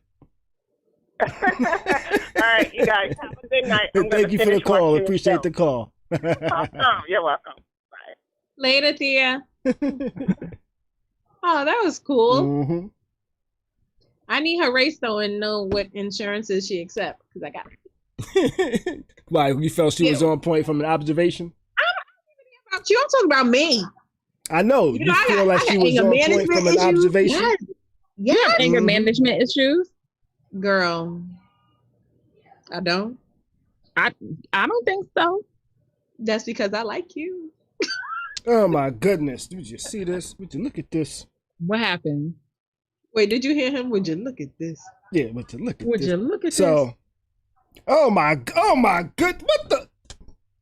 All right, you guys have a good night.
Thank you for the call. Appreciate the call.
You're welcome. Bye.
Later, Thea. Oh, that was cool.
Mm-hmm.
I need her race though and know what insurances she accepts because I got it.
Why? You felt she was on point from an observation?
I'm talking about me.
I know. You feel like she was on point from an observation?
Yes.
You have anger management issues?
Girl, I don't.
I don't think so.
That's because I like you.
Oh my goodness. Did you see this? Would you look at this?
What happened?
Wait, did you hear him? Would you look at this?
Yeah, would you look at
Would
this?
you look at this?
So, oh my good, what the?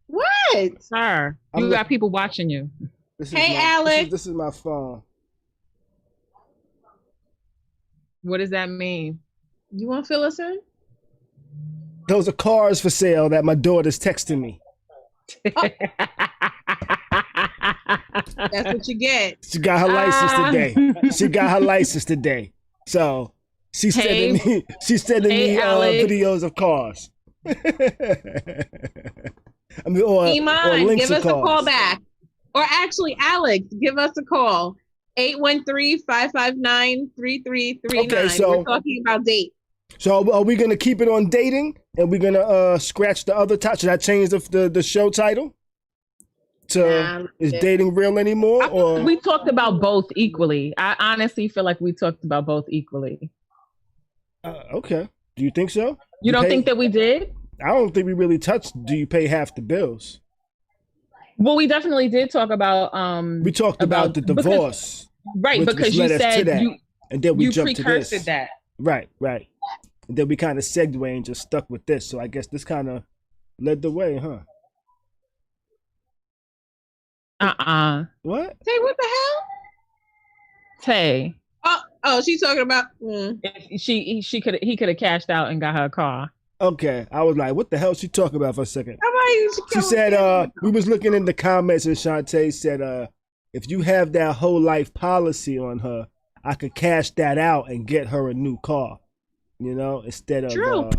What?
Sir, you got people watching you.
Hey, Alex.
This is my phone.
What does that mean?
You want to fill us in?
Those are cars for sale that my daughter's texting me.
Oh. That's what you get.
She got her license today. So she's sending me videos of cars. I mean, or
Eman,
links
give us a
cars.
call back. Or actually, Alex, give us a call. 813-559-3339.
Okay, so
we're talking about date.
So are we gonna keep it on dating, and we're gonna scratch the other title? Should I change the show title to is dating real anymore? Or
we talked about both equally. I honestly feel like we talked about both equally.
Okay. Do you think so?
You don't think that we did?
I don't think we really touched. Do you pay half the bills?
Well, we definitely did talk about.
We talked about the divorce,
because you said
and then we jumped to this.
That.
Right. And then we kind of segued and just stuck with this. So I guess this kind of led the way, huh? What?
Tay, what the hell?
Tay.
Oh, she's talking about.
He could have cashed out and got her a car.
Okay, I was like, what the hell is she talking about for a second?
How about you?
She said, we was looking in the comments and Shonte said, if you have that whole life policy on her, I could cash that out and get her a new car. You know, instead of
true.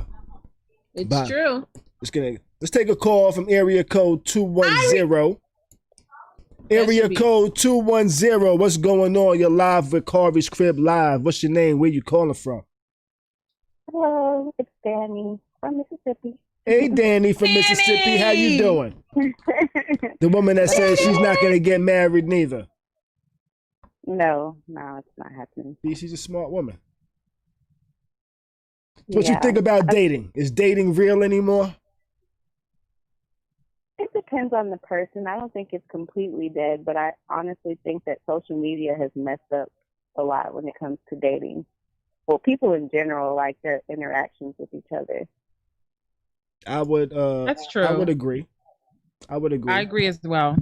It's true.
Let's take a call from area code 210. Area code 210. What's going on? You're live with Khari's Crib Live. What's your name? Where you calling from?
Hello, it's Dani from Mississippi.
Hey, Dani from Mississippi. How you doing? The woman that says she's not going to get married neither.
No, it's not happening.
See, she's a smart woman. What you think about dating? Is dating real anymore?
It depends on the person. I don't think it's completely dead, but I honestly think that social media has messed up a lot when it comes to dating. Well, people in general, like their interactions with each other.
I would.
That's true.
I would agree. I agree
as well.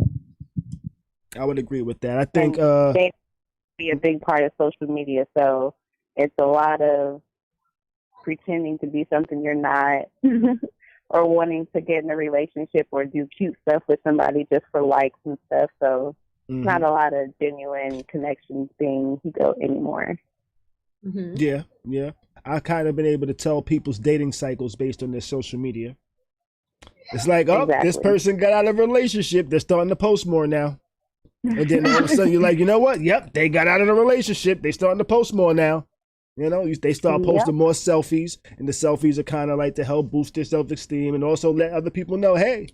I would agree with that. I think
dating be a big part of social media, so it's a lot of pretending to be something you're not, or wanting to get in a relationship or do cute stuff with somebody just for likes and stuff. So it's not a lot of genuine connections being built anymore.
Yeah. I kind of been able to tell people's dating cycles based on their social media. It's like, this person got out of a relationship. They're starting to post more now. And then all of a sudden you're like, you know what? Yep, they got out of a relationship. They starting to post more now. You know, they start posting more selfies, and the selfies are kind of like to help boost their self-esteem and also let other people know, hey,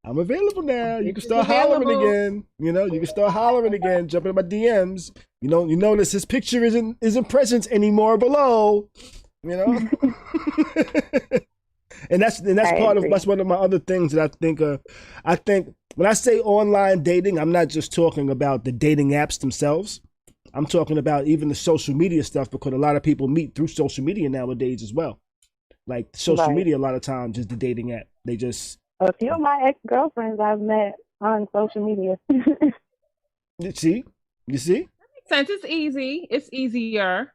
I'm available now. You can start hollering again. You know, you can start hollering again, jumping in my DMs. You notice his picture isn't present anymore below. You know, and that's that's one of my other things that I think. I think when I say online dating, I'm not just talking about the dating apps themselves. I'm talking about even the social media stuff, because a lot of people meet through social media nowadays as well. Like social media, a lot of times is the dating app. They just.
A few of my ex-girlfriends I've met on social media.
You see?
That makes sense. It's easy. It's easier.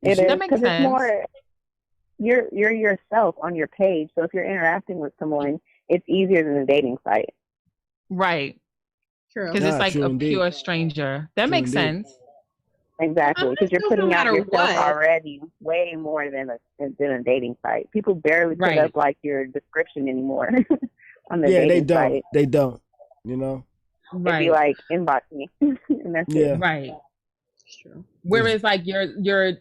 It is,
that makes sense.
It's more, you're yourself on your page. So if you're interacting with someone, it's easier than a dating site.
Right.
True.
Because it's like
true
a
indeed.
pure stranger. That
True
makes
indeed.
sense.
Exactly, because you're
No
putting out
matter
yourself
what.
already way more than a dating site. People barely put
Right.
up like your description anymore on the
Yeah,
dating
they don't.
site.
They don't. You know.
It'd
Right.
be like inbox me, and that's
Yeah.
it.
Right.
It's true.
Whereas like your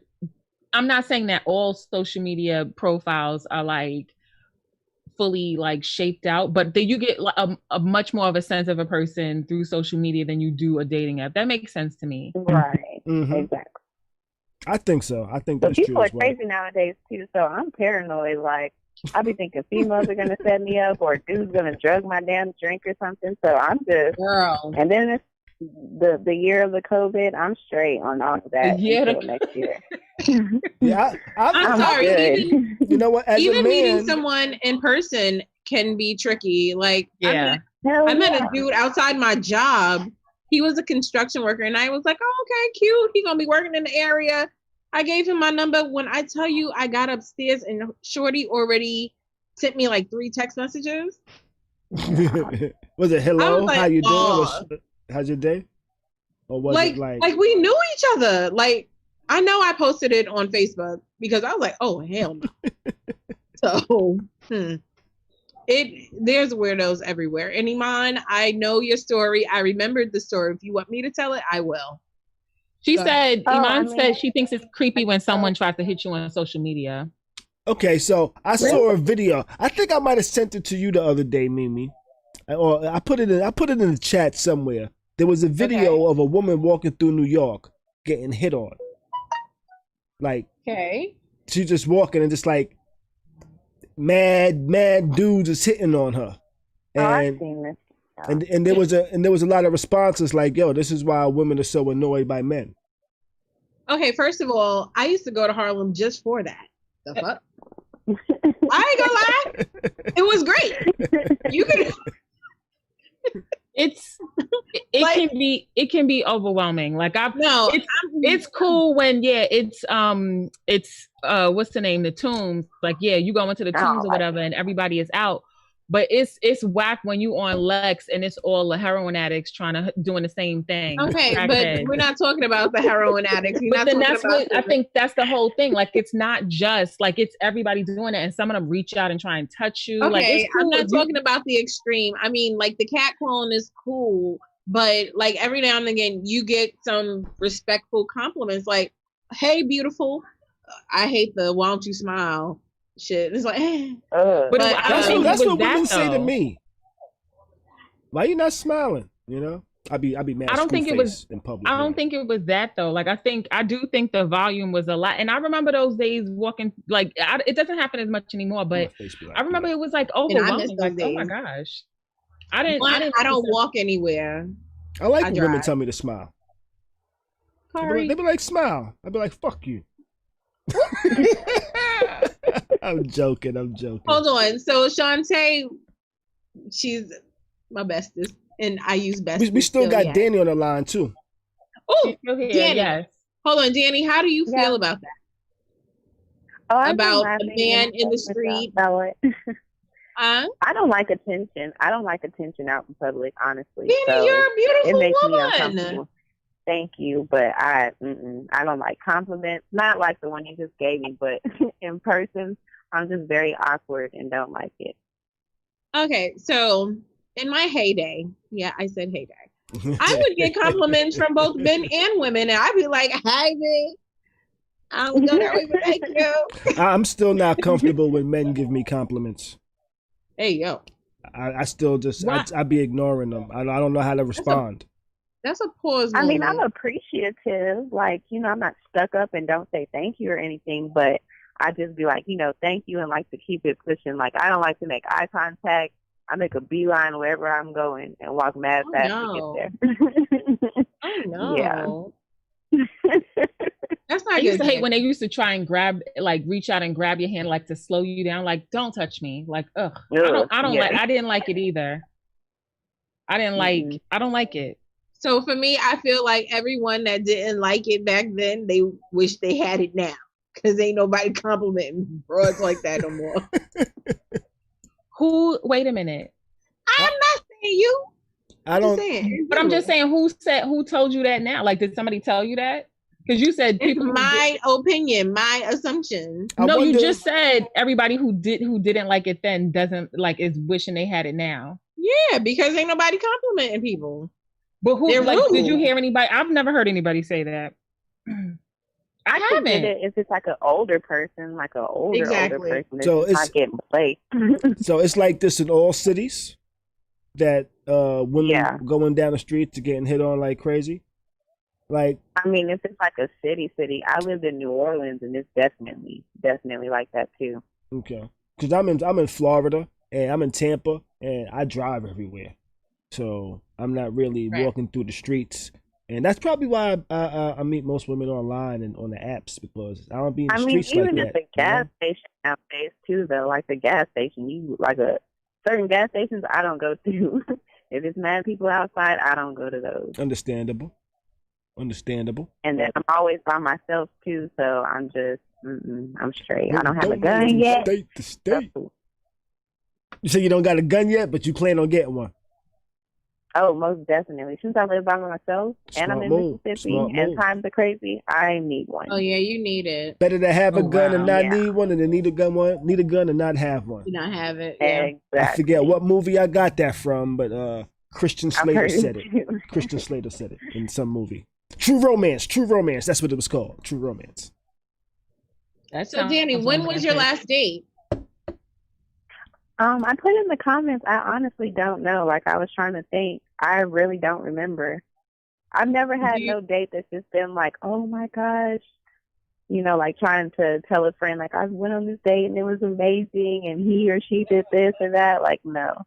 I'm not saying that all social media profiles are like fully like shaped out, but then you get a much more of a sense of a person through social media than you do a dating app. That makes sense to me.
Right,
Mhm.
exactly.
I think so. I think
But
that's
people
true
are
as well.
crazy nowadays too, so I'm paranoid. Like I be thinking females are gonna set me up, or dude's gonna drug my damn drink or something. So I'm just,
Girl.
and then it's the year of the COVID. I'm straight on all of that
The year
until
of-
next year.
Yeah,
I'm sorry.
good.
Even
you know what? As a
even meeting
man,
someone in person can be tricky. Like
Yeah.
I met a dude outside my job. He was a construction worker, and I was like, "Oh, okay, cute. He gonna be working in the area." I gave him my number. When I tell you, I got upstairs and Shorty already sent me like 3 text messages.
was it
I
hello?
was like,
How you doing?
"Aw."
How's your day? Or was
Like,
it like?
like we knew each other. Like I know I posted it on Facebook because I was like, "Oh hell no." So, there's weirdos everywhere. And Eman, I know your story. I remembered the story. If you want me to tell it, I will.
She
Go
said,
Oh,
Eman
I mean-
said she thinks it's creepy when someone tries to hit you on social media.
Okay, so I saw a video. I think I might have sent it to you the other day, Mimi, or I put it in. I put it in the chat somewhere. There was a video of a woman walking through New York getting hit on. Like
Okay.
she's just walking and just like mad dudes is hitting on her,
Oh, I've
and
seen this.
and there was a lot of responses like, "Yo, this is why women are so annoyed by men."
Okay, first of all, I used to go to Harlem just for that. The fuck? I ain't gonna lie. It was great. You could
It
Like-
can be overwhelming. Like
no.
it's cool when it's what's the name, the Tombs, like you go into the Tombs or whatever and everybody is out, but it's whack when you on Lex and it's all the heroin addicts doing the same thing.
Okay, but
Crackheads.
we're not talking about the heroin addicts. We're
But
not
then
talking
that's
about
what I think, that's the whole thing. Like it's not just like it's everybody doing it and some of them reach out and try and touch you.
Okay,
Like it's cool.
I'm not talking about the extreme. I mean, like the catcalling is cool, but like every now and again you get some respectful compliments like, "Hey, beautiful." I hate the "why don't you smile" shit. It's like,
Ugh.
But
But
I don't
That's
think
what,
it
that's
was
what women
that,
say to
though.
me. Why you not smiling? You know, I be mad.
I don't think it was-
in public.
I don't think it was that though. Like I do think the volume was a lot, and I remember those days walking. Like it doesn't happen as much anymore, but I remember it was like
I miss
overwhelming.
those
Like oh my
days.
gosh, I didn't.
I don't walk anywhere.
I like
I
when women
drive.
tell me to smile.
Khary.
They be like, smile. I be like, fuck you. I'm joking.
Hold on. So Shonte, she's my bestest, and I use bestest.
We still got
yeah.
Dani on the line too.
Oh,
Still here,
Dani.
yes.
Hold on, Dani. How do you
Yeah.
feel about that?
Oh, I've been
About a
laughing
man in the
myself
street.
about it.
Huh?
I don't like attention. I don't like attention out in public, honestly.
Dani,
So
you're a
it
beautiful
makes me
woman.
uncomfortable. Thank you, but I don't like compliments. Not like the one you just gave me, but in person, I'm just very awkward and don't like it.
Okay, so in my heyday, yeah, I said heyday, I would get compliments from both men and women, and I'd be like, "Hi, babe. I'm going that way, but thank you."
I'm still not comfortable when men give me compliments.
Hey, yo,
I still just
What?
I be ignoring them. I don't know how to respond.
that's a pause
I mean,
moment.
I'm appreciative. Like, I'm not stuck up and don't say thank you or anything, but I just be like, thank you and like to keep it pushing. Like, I don't like to make eye contact. I make a beeline wherever I'm going and walk mad
Oh,
fast
no.
to get there.
Oh no,
Yeah.
that's
I
not
used
good.
to hate when they used to try and reach out and grab your hand, like to slow you down. Like, don't touch me. Like, ugh. I don't
Yeah.
like. I didn't like it either. I didn't like.
Mhm.
I don't like it.
So for me, I feel like everyone that didn't like it back then, they wish they had it now, because ain't nobody complimenting broads like that no more.
Who? Wait a minute.
I'm not saying you.
I don't.
But I'm just saying, who told you that now? Like, did somebody tell you that? Because you said
it's my opinion, my assumption.
No, you just said everybody who didn't like it then doesn't like is wishing they had it now.
Yeah, because ain't nobody complimenting people.
But who did you hear anybody? I've never heard anybody say that. I haven't.
If it's like an older person, like an older person,
so it's
not getting played.
So it's like this in all cities that women going down the streets are getting hit on like crazy. Like,
I mean, if it's like a city, I lived in New Orleans, and it's definitely like that too.
Okay, because I'm in Florida and I'm in Tampa, and I drive everywhere, so I'm not really walking through the streets, and that's probably why I meet most women online and on the apps, because I don't be in the streets like that. I mean, even at the gas
station nowadays too, though, like the gas station, you like certain gas stations I don't go to. If it's mad people outside, I don't go to those.
Understandable. And
then I'm always by myself too, so I'm just I'm straight. I don't have a gun yet.
State to state. You say you don't got a gun yet, but you plan on getting one.
Oh, most definitely. Since I live by myself and I'm in Mississippi and times are crazy, I need one.
Oh yeah, you need it.
Better to have a gun and not need one, than to need a gun and not have one.
Not have it.
Yeah. Exactly.
I forget what movie I got that from, but Christian Slater said it. Christian Slater said it in some movie. True Romance. That's what it was called. True Romance.
So, Dani, when was your last date?
I put in the comments. I honestly don't know. Like, I was trying to think. I really don't remember. I've never had no date that's just been like, oh my gosh, like trying to tell a friend, like, I went on this date and it was amazing and he or she did this or that. Like, no.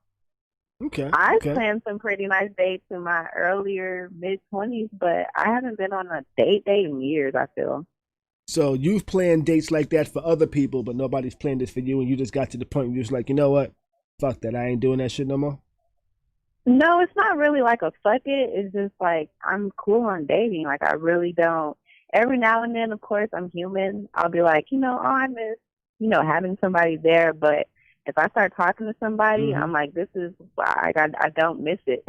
Okay.
I planned some pretty nice dates in my earlier mid-20s, but I haven't been on a date in years, I feel.
So you've planned dates like that for other people, but nobody's planned it for you, and you just got to the point where you're just like, you know what? Fuck that. I ain't doing that shit no more?
No, it's not really like a fuck it. It's just like, I'm cool on dating. Like, I really don't. Every now and then, of course, I'm human. I'll be like, I miss, having somebody there, but if I start talking to somebody, I'm like, this is why I don't miss it.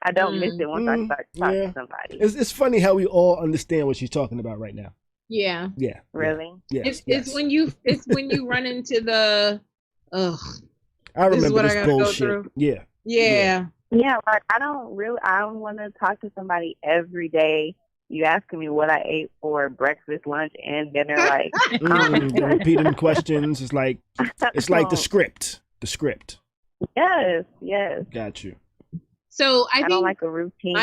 I don't miss it once I start talking to somebody.
It's funny how we all understand what she's talking about right now.
Yeah.
Yeah.
Really?
Yes.
It's when you run into the
I remember this bullshit. Yeah.
Yeah.
Yeah, like I don't want to talk to somebody every day. You asking me what I ate for breakfast, lunch, and dinner, like
repeating questions. It's like the script.
Yes.
Got you.
So I
don't like a routine.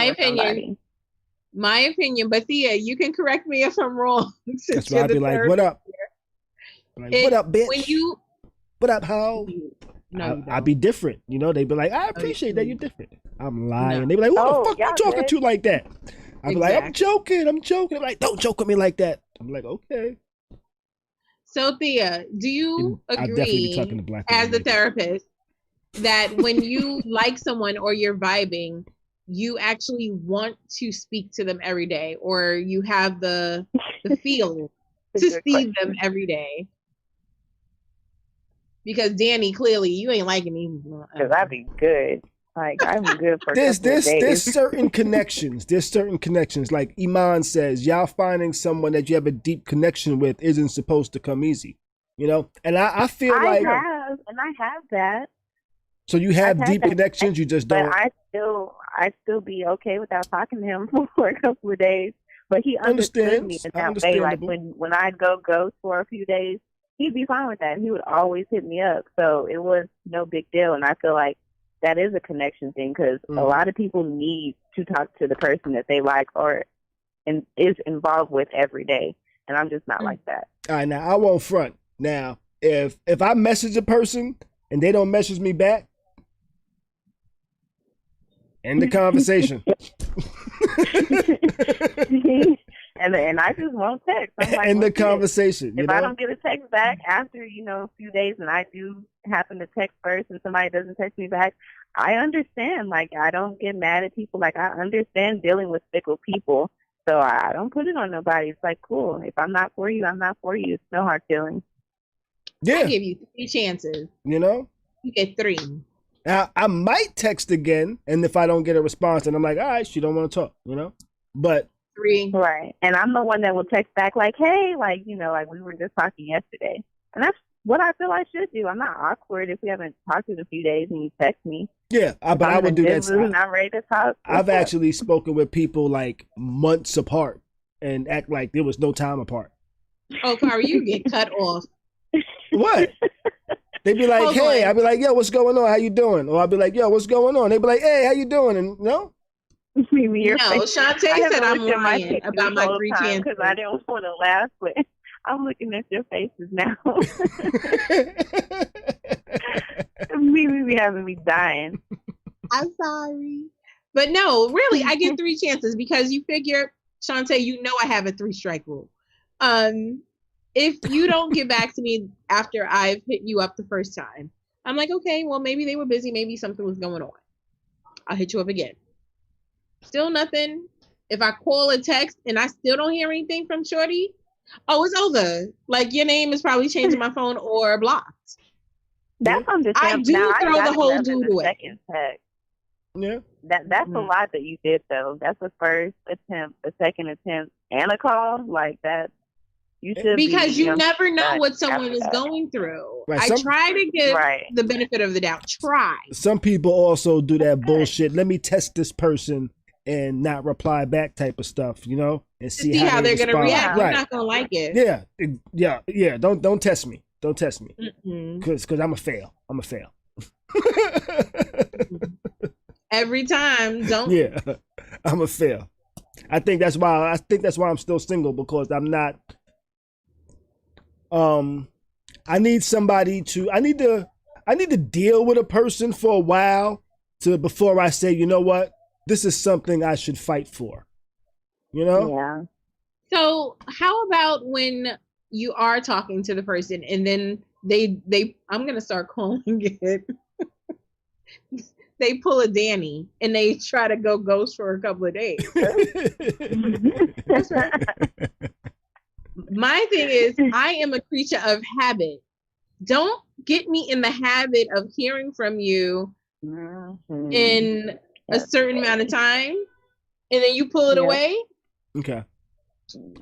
My opinion, but Thea, you can correct me if I'm wrong.
That's why I'd be like, "What up?" Like, what up, bitch? What up, hoe?
No,
I'd be different. They'd be like, I appreciate that you're different. I'm lying. They'd be like, who the fuck you talking to like that? I'd be like, I'm joking. They're like, don't joke with me like that. I'm like, okay.
So Thea, do you agree as a therapist that when you like someone or you're vibing, you actually want to speak to them every day, or you have the feel to see them every day? Because Dani, clearly you ain't liking me.
Because I'd be good. Like, I'm good for
there's certain connections. There's certain connections. Like Eman says, y'all finding someone that you have a deep connection with isn't supposed to come easy. And I feel
I have that.
So you have deep connections, you just don't.
But I'd still be okay without talking to him for a couple of days. But he understood me in that way. Like when I'd go ghost for a few days, he'd be fine with that. He would always hit me up. So it was no big deal. And I feel like that is a connection thing, because a lot of people need to talk to the person that they like or is involved with every day. And I'm just not like that.
All right, now I won't front. Now, if I message a person and they don't message me back, end the conversation.
And I just won't text. I'm like,
end the conversation.
If I don't get a text back after, a few days, and I do happen to text first and somebody doesn't text me back, I understand. Like, I don't get mad at people. Like, I understand dealing with fickle people. So I don't put it on nobody. It's like, cool. If I'm not for you, I'm not for you. It's no hard feelings.
Yeah.
I give you 3 chances.
You
get 3.
Now, I might text again, and if I don't get a response, then I'm like, all right, she don't want to talk, you know? But
3.
Right. And I'm the one that will text back like, hey, like, you know, like we were just talking yesterday. And that's what I feel I should do. I'm not awkward if we haven't talked in a few days and you text me.
yeah, but I would do that.
And I'm ready to talk.
I've actually spoken with people like months apart and act like there was no time apart.
Oh, Khary, you get cut off.
What? They'd be like,
Hold
hey,
on.
I'd be like, yo, what's going on? How you doing? Or I'd be like, yo, what's going on? They'd be like, hey, how you doing? And no?
Your
No,
face.
Shonte
I haven't
said I'm
looked at my
lying
pictures
about my
the whole
3
time
chances.
because I didn't want to laugh, but I'm looking at your faces now. Meme be having me dying.
I'm sorry. But no, really, I get 3 chances because you figure, Shonte, you know I have a 3-strike rule. If you don't get back to me after I've hit you up the first time, I'm like, okay, well, maybe they were busy. Maybe something was going on. I'll hit you up again. Still nothing. If I call or text and I still don't hear anything from Shorty, oh, it's over. Like, your name is probably changing my phone or blocked.
That's understandable.
I do
now,
throw
I
the whole
got
dude
the
away.
second text.
Yeah.
That's a lot that you did though. That's the first attempt, the second attempt, and a call like that. You should
because
be,
you never know
done
what someone
after
is
that.
going through.
Right,
I try to give
Right.
the benefit of the doubt. Try.
Some people also do that bullshit. Let me test this person and not reply back type of stuff, you know, and
See
see
how
they
they're gonna
respond.
react. You're
Right.
not gonna like it.
Yeah. Don't test me. Don't test me.
Mm-mm.
Cause I'm a fail.
Every time. Don't.
Yeah, I'm a fail. I think that's why I'm still single, because I'm not. I need to deal with a person for a while before I say, you know what, this is something I should fight for. You know?
Yeah.
So how about when you are talking to the person and then they I'm gonna start calling it. They pull a Dani and they try to go ghost for a couple of days. My thing is, I am a creature of habit. Don't get me in the habit of hearing from you in a certain amount of time, and then you pull it away.
Okay.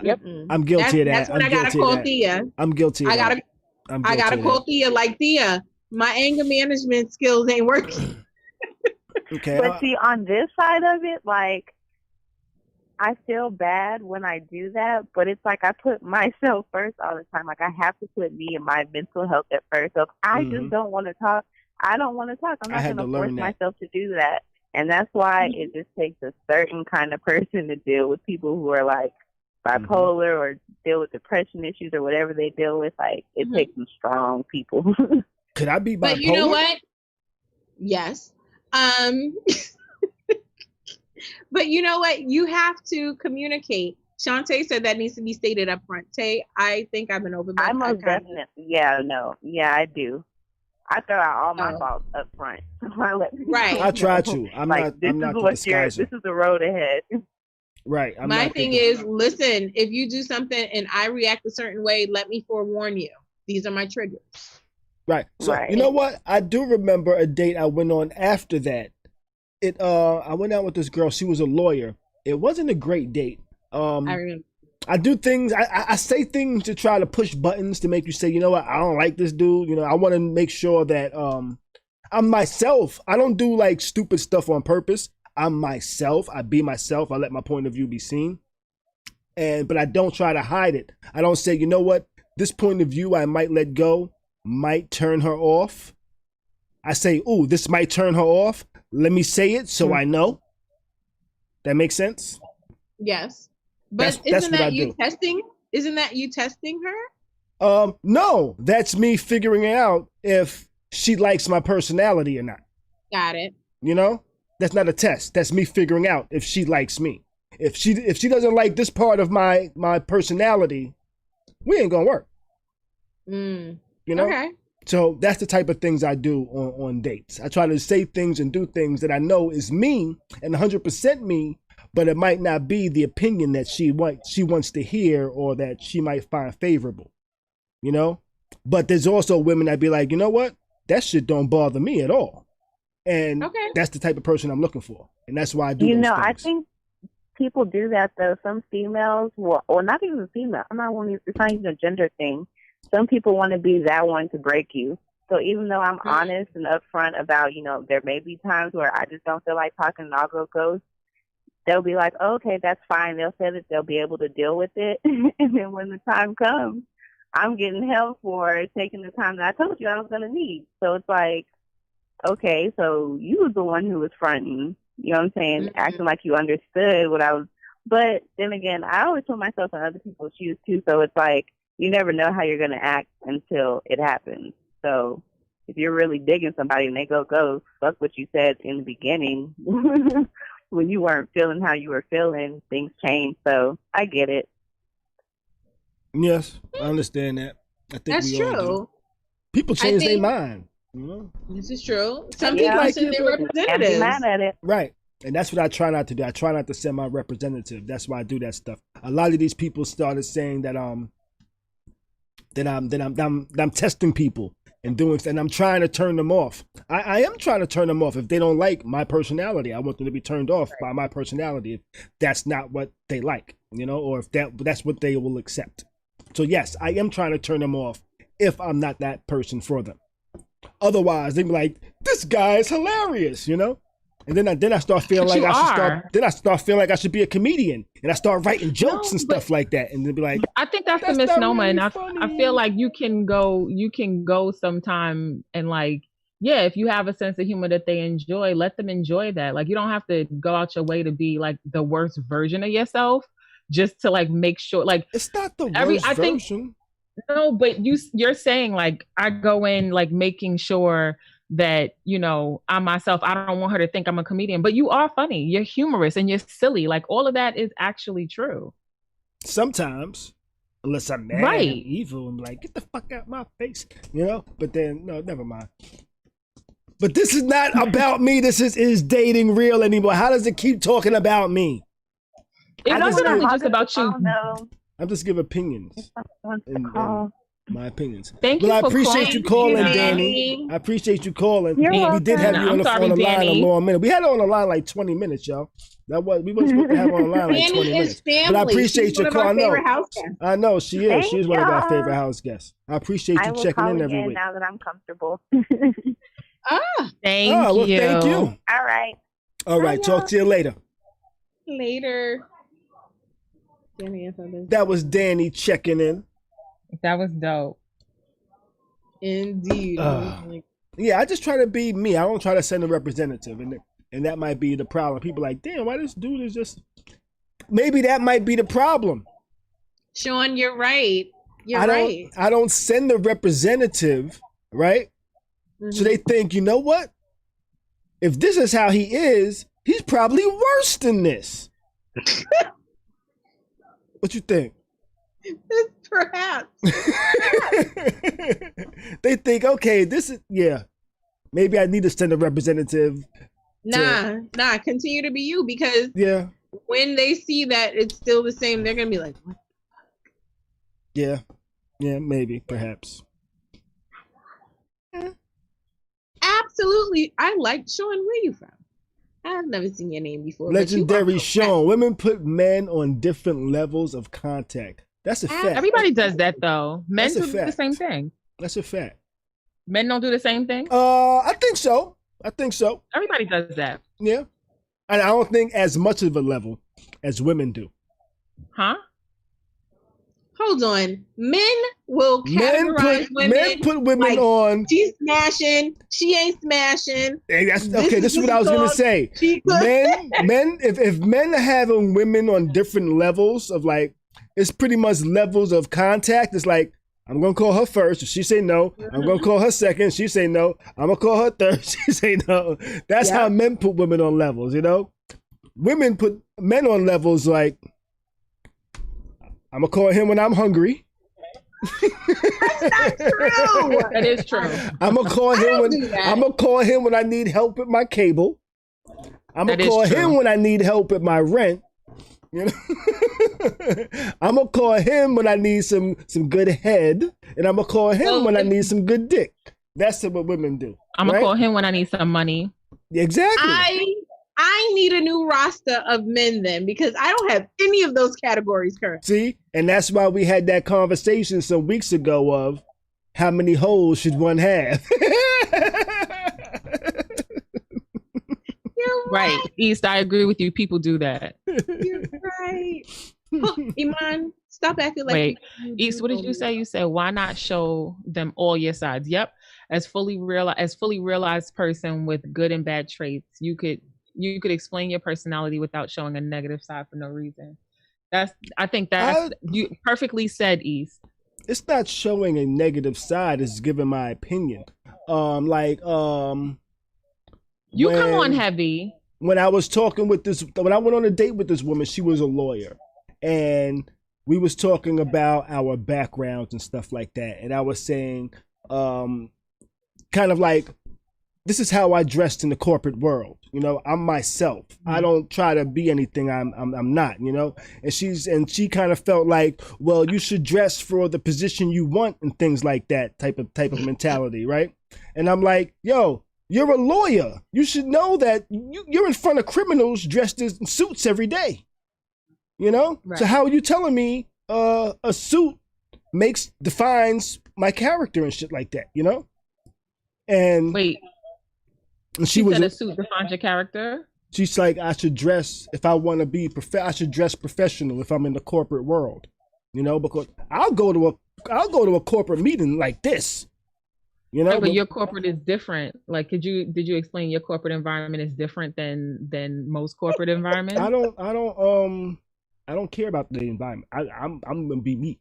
Yep.
I'm guilty of that.
That's when I gotta call Thea.
I'm guilty of that.
I gotta call Thea like, Thea, my anger management skills ain't working.
Okay.
But see, on this side of it, like, I feel bad when I do that, but it's like I put myself first all the time. Like, I have to put me and my mental health at first. So if I just don't want to talk, I don't want to talk. I'm not going to force myself to do that. And that's why it just takes a certain kind of person to deal with people who are like bipolar or deal with depression issues or whatever they deal with. Like, it takes some strong people.
Could I be bipolar?
But you know what? Yes. But you know what? You have to communicate. Shonte said that needs to be stated up front. Tay, I think I've been over.
I most definitely, I do. I throw out all my faults up front.
Right.
I try to. I'm not the disguiser.
This is the road ahead.
Right.
My thing is, listen, if you do something and I react a certain way, let me forewarn you. These are my triggers.
Right. So you know what? I do remember a date I went on after that. I went out with this girl. She was a lawyer. It wasn't a great date. I remember. I do things. I say things to try to push buttons to make you say, you know what? I don't like this dude. You know, I want to make sure that I'm myself. I don't do like stupid stuff on purpose. I'm myself. I be myself. I let my point of view be seen. But I don't try to hide it. I don't say, you know what? This point of view I might let go, might turn her off. I say, ooh, this might turn her off. Let me say it so I know. That makes sense?
Yes. But isn't that you testing? Isn't that you testing her?
No, that's me figuring out if she likes my personality or not.
Got it.
You know? That's not a test. That's me figuring out if she likes me. If she doesn't like this part of my personality, we ain't gonna work. You know? Okay. So that's the type of things I do on dates. I try to say things and do things that I know is me and 100% me, but it might not be the opinion that she wants to hear or that she might find favorable, you know? But there's also women that be like, you know what? That shit don't bother me at all. And that's the type of person I'm looking for. And that's why I do those things.
I think people do that though. Some females, or not even female. It's not even a gender thing. Some people want to be that one to break you. So even though I'm honest and upfront about, there may be times where I just don't feel like talking and I'll go ghost, they'll be like, oh, okay, that's fine. They'll say that they'll be able to deal with it. And then when the time comes, I'm getting hell for taking the time that I told you I was going to need. So it's like, okay, so you was the one who was fronting, you know what I'm saying, acting like you understood what I was. But then again, I always put myself in other people's shoes too. So it's like, you never know how you're going to act until it happens. So if you're really digging somebody and they go ghost, fuck what you said in the beginning. When you weren't feeling how you were feeling, things change. So I get it.
Yes, I understand that. I think
that's true.
People change their mind.
This is true. Some people send their representatives.
Be mad at it.
Right. And that's what I try not to do. I try not to send my representative. That's why I do that stuff. A lot of these people started saying that I'm testing people and I'm trying to turn them off. I am trying to turn them off if they don't like my personality. I want them to be turned off by my personality if that's not what they like, or if that's what they will accept. So yes, I am trying to turn them off if I'm not that person for them. Otherwise, they'd be like, "This guy is hilarious," And then I start feeling like I start feeling like I should be a comedian, and I start writing jokes and stuff like that, and they'd be like,
I think that's the misnomer, really, and I feel like you can go sometime and like, yeah, if you have a sense of humor that they enjoy, let them enjoy that. Like, you don't have to go out your way to be like the worst version of yourself just to like make sure, like,
it's not the worst version.
No, but you're saying like, I go in like making sure that, I myself, I don't want her to think I'm a comedian, but you are funny, you're humorous, and you're silly. Like, all of that is actually true.
Sometimes, unless I'm mad and evil, I'm like, get the fuck out my face, But then, no, never mind. But this is not about me. This is dating real anymore. How does it keep talking about me?
It's not really just about you.
I'm just giving opinions. My opinions.
Thank you.
I appreciate you calling, Dani. I appreciate you calling. We did have you on the line a long minute. We had it on the line like 20 minutes, y'all. We weren't supposed to have on the line like 20 minutes. But I appreciate your call. I know she is. She's one of our favorite house guests. I appreciate you checking in every week.
Now that I'm comfortable.
Thank you.
Well, thank you.
All right.
All right. Talk to you later.
Later.
That was Dani checking in.
That was dope.
Indeed.
Yeah, I just try to be me. I don't try to send a representative, and that might be the problem. People are like, damn, why this dude is just. Maybe that might be the problem.
Sean, you're right. I
don't send the representative, right? Mm-hmm. So they think, you know what? If this is how he is, he's probably worse than this. What you think?
Perhaps.
They think, okay, maybe I need to send a representative.
Nah, continue to be you, because when they see that it's still the same, they're gonna be like, what?
Yeah, maybe, perhaps.
Absolutely. I like Sean. Where you from? I've never seen your name before.
Legendary Sean. Women put men on different levels of contact. That's a fact.
Everybody does that though. Men do the same thing.
That's a fact.
Men don't do the same thing?
I think so.
Everybody does that.
Yeah. And I don't think as much of a level as women do.
Huh?
Hold on. Men will categorize women. Men
put women on.
She's smashing. She ain't smashing.
Hey, this is what I was going to say. Men, if men are having women on different levels of like, it's pretty much levels of contact. It's like, I'm going to call her first. If she say no, I'm going to call her second. She say no. I'm going to call her third. She say no. That's how men put women on levels, Women put men on levels like, I'm going to call him when I'm hungry.
That's not true.
That is true.
I'm going to call him when I need help with my cable. I'm going to call him when I need help with my rent. I'm gonna call him when I need some good head, and I'm gonna call him when I need some good dick. That's what women do.
I'm gonna call him when I need some money.
Exactly.
I need a new roster of men then, because I don't have any of those categories currently.
See, and that's why we had that conversation some weeks ago of how many holes should one have.
You're
Right. East, I agree with you. People do that.
You're right. Eman, stop acting like.
Wait, East, what did you say? You said, why not show them all your sides? Yep. As fully realized person with good and bad traits, you could explain your personality without showing a negative side for no reason. I think that's you perfectly said, East.
It's not showing a negative side, it's giving my opinion.
You come on heavy.
When I was talking with when I went on a date with this woman, she was a lawyer. And we was talking about our backgrounds and stuff like that. And I was saying, kind of like, this is how I dressed in the corporate world. You know, I'm myself. I don't try to be anything I'm not, you know? And she kind of felt like, well, you should dress for the position you want and things like that type of mentality, right? And I'm like, yo, you're a lawyer. You should know that you're in front of criminals dressed in suits every day. You know? Right. So how are you telling me a suit defines my character and shit like that, you know? And
wait.
And she was
said a suit defines your character?
She's like, I should dress, if I want to be I should dress professional if I'm in the corporate world. You know, because I'll go to a corporate meeting like this. You know,
but your corporate is different. Like, did you explain your corporate environment is different than most corporate environments?
I don't care about the environment. I'm gonna be me.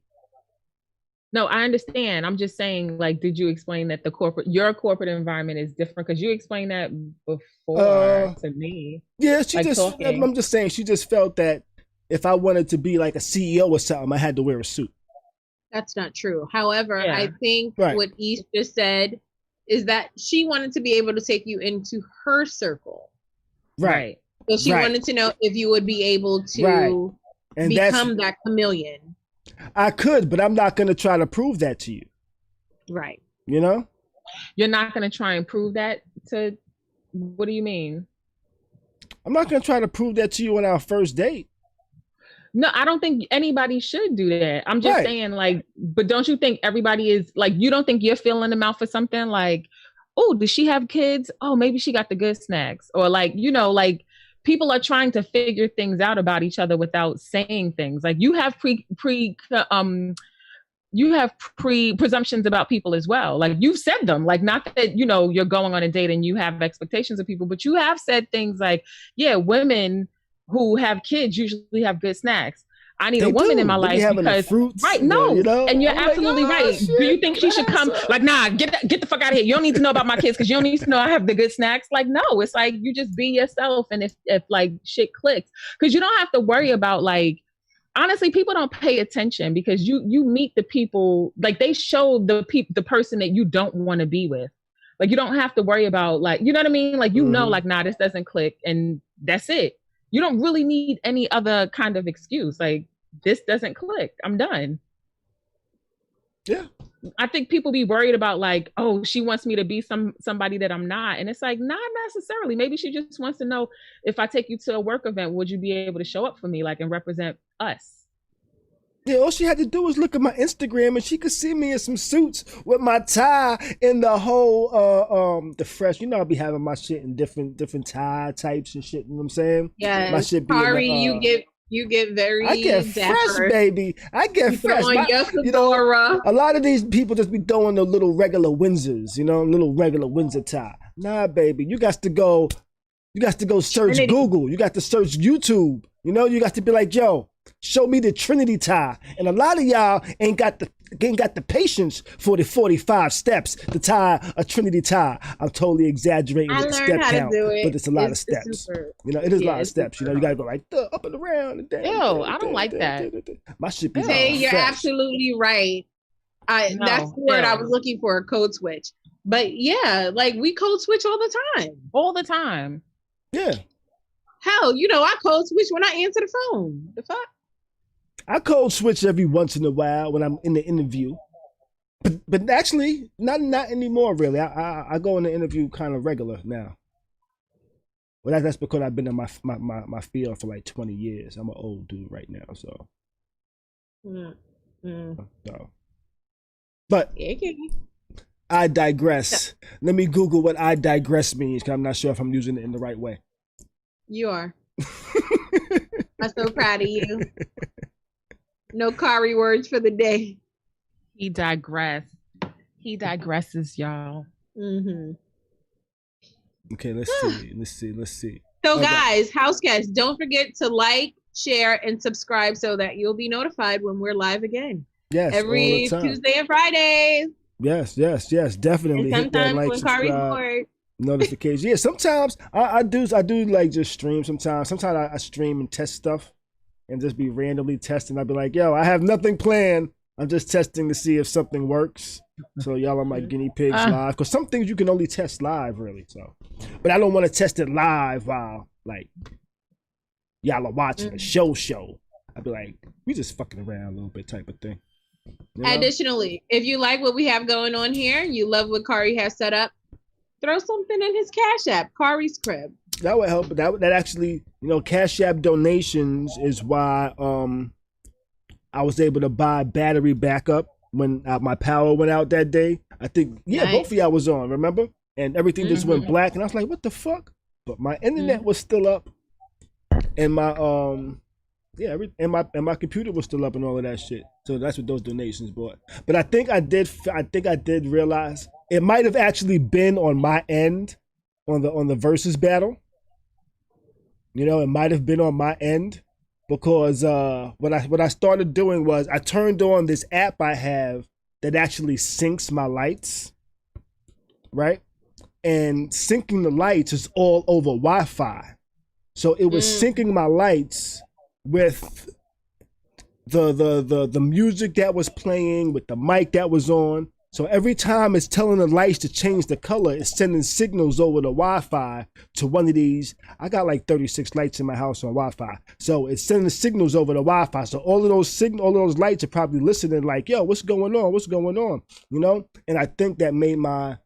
No, I understand. I'm just saying, like, did you explain that your corporate environment is different? Because you explained that before to me.
Yeah, I'm just saying, she just felt that if I wanted to be like a CEO or something, I had to wear a suit.
That's not true. However, I think what East just said is that she wanted to be able to take you into her circle.
Right.
So she wanted to know if you would be able to become that chameleon.
I could, but I'm not going to try to prove that to you.
Right.
You know?
You're not going to try and prove that to... What do you mean?
I'm not going to try to prove that to you on our first date.
No, I don't think anybody should do that. I'm just saying, like, but don't you think everybody is, like, you don't think you're feeling them out for something? Like, oh, does she have kids? Oh, maybe she got the good snacks. Or, like, you know, like, people are trying to figure things out about each other without saying things. Like, you have presumptions about people as well. Like, you've said them, like, not that, you know, you're going on a date and you have expectations of people, but you have said things like, yeah, women who have kids usually have good snacks. I need a woman in my life because fruits, no, you know? And you're absolutely right. Shit, do you think she should come? Like, nah, get the fuck out of here. You don't need to know about my kids because you don't need to know I have the good snacks. Like, no, it's like you just be yourself, and if like shit clicks, because you don't have to worry about, like, honestly, people don't pay attention because you meet the people, like, they show the person that you don't want to be with. Like, you don't have to worry about, like, you know what I mean? Like, you know, like, nah, this doesn't click, and that's it. You don't really need any other kind of excuse. Like, this doesn't click. I'm done.
Yeah.
I think people be worried about, like, oh, she wants me to be somebody that I'm not. And it's like, not necessarily. Maybe she just wants to know, if I take you to a work event, would you be able to show up for me, like, and represent us?
Yeah, all she had to do was look at my Instagram and she could see me in some suits with my tie and the whole the fresh, you know, I'll be having my shit in different tie types and shit, you know what I'm saying?
Yeah.
My shit be
Khary, you get very
I get dapper. Fresh, baby. I get
you
fresh.
You know,
a lot of these people just be throwing the little regular Windsors, you know, little regular Windsor tie. Nah, baby, you got to go search Google. You got to search YouTube. You know, you got to be like, yo, show me the Trinity tie. And a lot of y'all ain't got the patience for the 45 steps to tie a Trinity tie. I'm totally exaggerating with the step count, but it's a lot of steps. You know, it is a lot of steps. You know, you gotta go like up and around and down.
Ew, I don't like that.
My shit be
Hey, you're absolutely right. That's the word I was looking for, a code switch. But yeah, like, we code switch all the time.
All the time.
Yeah.
Hell, you know, I code switch when I answer the phone. The fuck?
I code switch every once in a while when I'm in the interview, but actually not anymore really. I go in the interview kind of regular now. Well, that's because I've been in my field for like 20 years. I'm an old dude right now, so. So. But
Okay.
I digress. Let me Google what I digress means, because I'm not sure if I'm using it in the right way.
You are. I'm so proud of you. No Khary words for the day.
He digressed. He digresses, y'all.
Mm-hmm.
Okay, let's see.
So guys, house guests, don't forget to like, share, and subscribe so that you'll be notified when we're live again.
Yes,
every
all the time.
Tuesday and Fridays.
Yes, definitely.
And
hit that like,
when Khary's
subscribe,
bored.
notifications. Yeah, sometimes I do like just stream. Sometimes I stream and test stuff, and just be randomly testing. I'd be like, yo, I have nothing planned. I'm just testing to see if something works. So y'all are my guinea pigs live, because some things you can only test live, really. So, but I don't want to test it live while like y'all are watching the show. I'd be like, we just fucking around a little bit, type of thing. You know? Additionally,
if you like what we have going on here, you love what Khary has set up, throw something in his Cash App, Khary's Crib.
That would help. That actually, Cash App donations is why I was able to buy battery backup when my power went out that day. I think, nice. Both of y'all was on, remember? And everything just went black, and I was like, what the fuck? But my internet was still up, and my and my computer was still up and all of that shit. So that's what those donations bought. But I think I did realize it might have actually been on my end on the versus battle. It might have been on my end, because what I started doing was I turned on this app I have that actually syncs my lights, right? And syncing the lights is all over Wi-Fi. So it was syncing my lights with the music that was playing, with the mic that was on. So every time it's telling the lights to change the color, it's sending signals over the Wi-Fi to one of these. I got like 36 lights in my house on Wi-Fi. So it's sending signals over the Wi-Fi. So all of those lights are probably listening like, yo, what's going on? What's going on? And I think that made my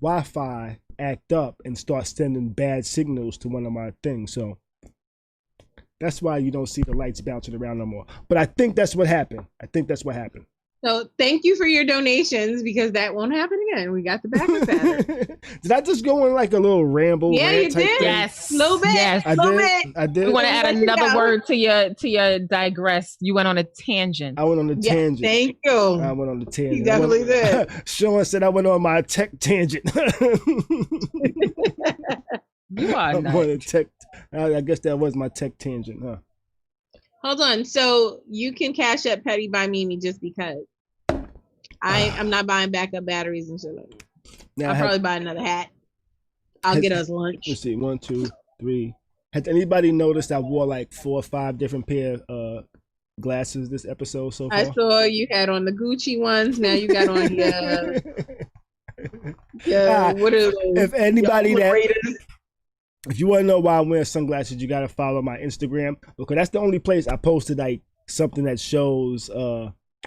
Wi-Fi act up and start sending bad signals to one of my things. So that's why you don't see the lights bouncing around no more. But I think that's what happened.
So thank you for your donations, because that won't happen again. We got the backup battery.
Did I just go in like a little ramble?
Yeah, you did.
Yes,
a little bit.
Yes,
I did.
We want to add another word to your digress. You went on a tangent.
I went on a tangent.
Thank you.
I went on the tangent.
You definitely did.
Sean said I went on my tech tangent.
You are nice.
I guess that was my tech tangent, huh?
Hold on. So you can Cash App Petty by Meme just because. I'm not buying backup batteries and shit like that. I'll probably buy another hat. I'll get us lunch.
Let's see. 1, 2, 3. Has anybody noticed I wore like 4 or 5 different pair of glasses this episode so far?
I saw you had on the Gucci ones. Now you got on what are those?
If anybody if you want to know why I'm wearing sunglasses, you got to follow my Instagram, because that's the only place I posted like something that shows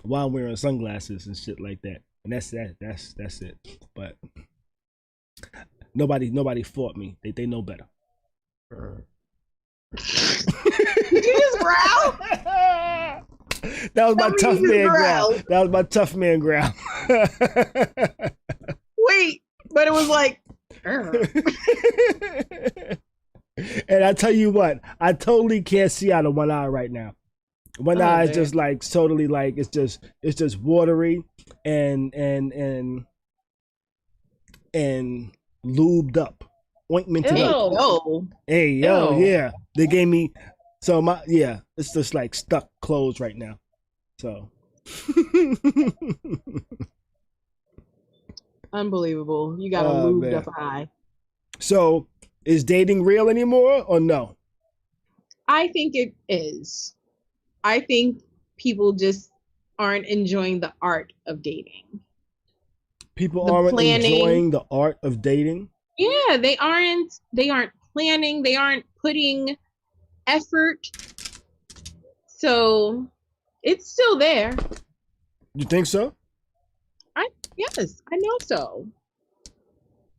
why I'm wearing sunglasses and shit like that. And that's it. But nobody fought me. They know better.
Did you just growl?
That was my tough man growl. That was my tough man growl.
Wait, but it was like.
And I tell you what, I totally can't see out of one eye right now. One eye is just like totally like it's just watery and lubed up, ointmented up.
Oh,
hey yo, yeah. They gave me it's just like stuck closed right now. So
unbelievable. You got a lubed up eye.
So is dating real anymore or no?
I think it is. I think people just aren't enjoying the art of dating.
People aren't enjoying the art of dating?
Yeah, they aren't planning, they aren't putting effort. So it's still there.
You think so?
Yes, I know so.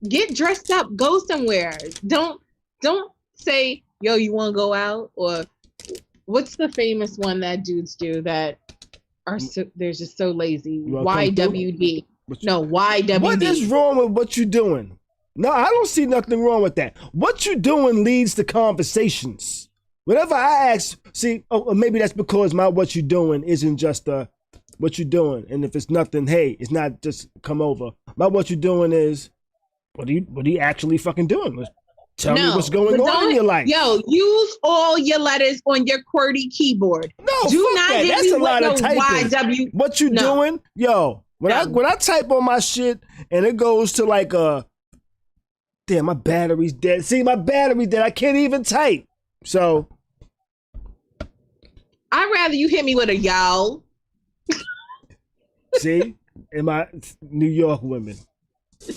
Get dressed up, go somewhere. Don't don't say, yo, you want to go out? Or what's the famous one that dudes do that are so, they're just so lazy? YWD. No, YWD.
What is wrong with what you're doing? No, I don't see nothing wrong with that. What you're doing leads to conversations. Whenever I ask, maybe that's because my what you're doing isn't just what you're doing. And if it's nothing, hey, it's not just come over. My what you're doing is, what are you actually fucking doing? Tell me what's going on in your life.
Yo, use all your letters on your QWERTY keyboard.
No, do not that. That's a lot of typing. What you doing? Yo, when I type on my shit and it goes to like damn, my battery's dead. See, my battery's dead. I can't even type. So
I'd rather you hit me with a y'all.
See? And my New York women.
I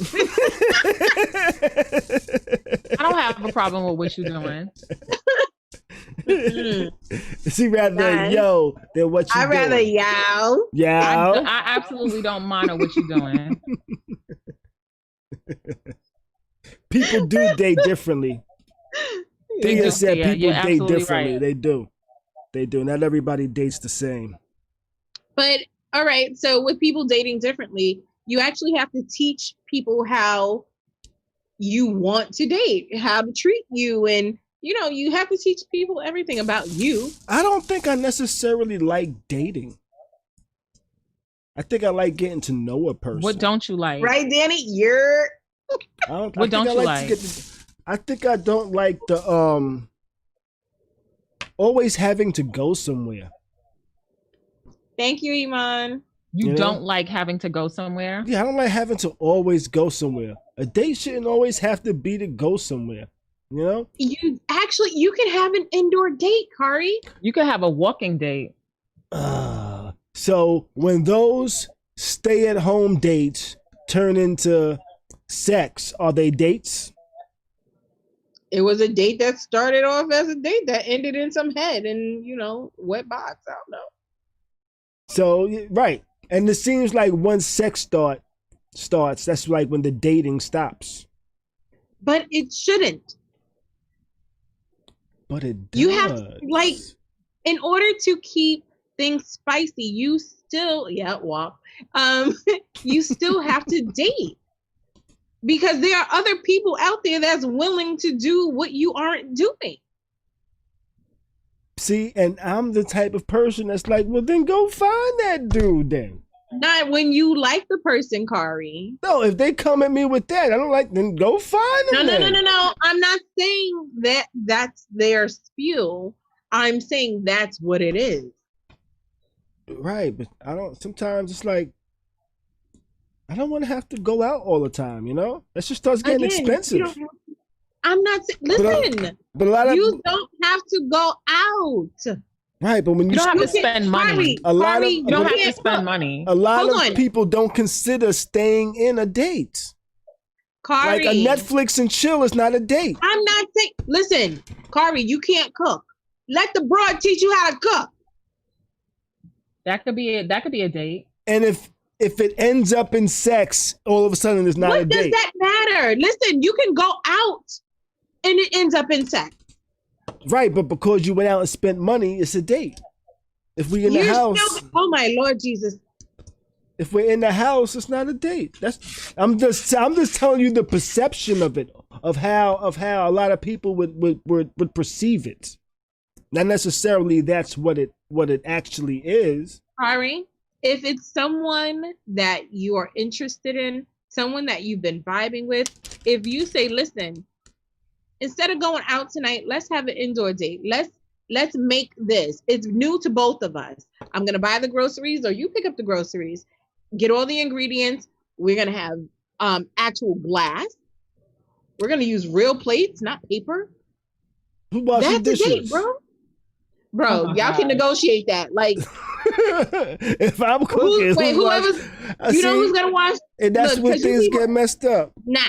don't have a problem with what you're doing.
See, rather yo than what you doing.
I'd rather yow.
Yow.
I absolutely don't mind what you're doing.
People do date differently. Thea said people date differently.
Right.
They do. Not everybody dates the same.
But all right, so with people dating differently, you actually have to teach people how you want to date, how to treat you, and you have to teach people everything about you.
I don't think I necessarily like dating. I think I like getting to know a person.
What don't you like?
Right, Dani?
What don't you like?
I think I don't like the always having to go somewhere.
Thank you, Eman.
You don't like having to go somewhere?
Yeah, I don't like having to always go somewhere. A date shouldn't always have to be to go somewhere. You know?
You can have an indoor date, Khary.
You can have a walking date.
So when those stay-at-home dates turn into sex, are they dates?
It was a date that started off as a date that ended in some head and, wet box. I don't know.
So, right. And it seems like once sex starts, that's like when the dating stops.
But it shouldn't.
But it does.
You have, in order to keep things spicy, you still, you still have to date. Because there are other people out there that's willing to do what you aren't doing.
See, and I'm the type of person that's like, well, then go find that dude then.
Not when you like the person, Khary.
No, if they come at me with that, I don't like, then go find them.
No. I'm not saying that that's their spew. I'm saying that's what it is.
Right, but sometimes it's like, I don't want to have to go out all the time, That just starts getting expensive.
I'm not listen.
But a lot of
you don't have to go out.
Right, but when
you don't have to spend money.
You
don't have to spend money.
A lot of people don't consider staying in a date.
Khary,
like a Netflix and chill is not a date.
I'm not saying. Listen, Khary, you can't cook. Let the broad teach you how to cook.
That could be a date.
And if it ends up in sex, all of a sudden it's not a date.
What does that matter? Listen, you can go out and it ends up in sex.
Right, but because you went out and spent money, it's a date. If we in the house,
oh my Lord Jesus!
If we're in the house, it's not a date. I'm just telling you the perception of it, of how a lot of people would perceive it. Not necessarily that's what it actually is.
Khary, if it's someone that you are interested in, someone that you've been vibing with, if you say, listen, instead of going out tonight, let's have an indoor date. Let's make this. It's new to both of us. I'm going to buy the groceries or you pick up the groceries, get all the ingredients. We're going to have actual glass. We're going to use real plates, not paper.
Who washes dishes?
That's a date, bro. Bro, y'all can negotiate that. Like,
if I'm cooking, who's
gonna wash?
And that's when things get messed up.
Nah.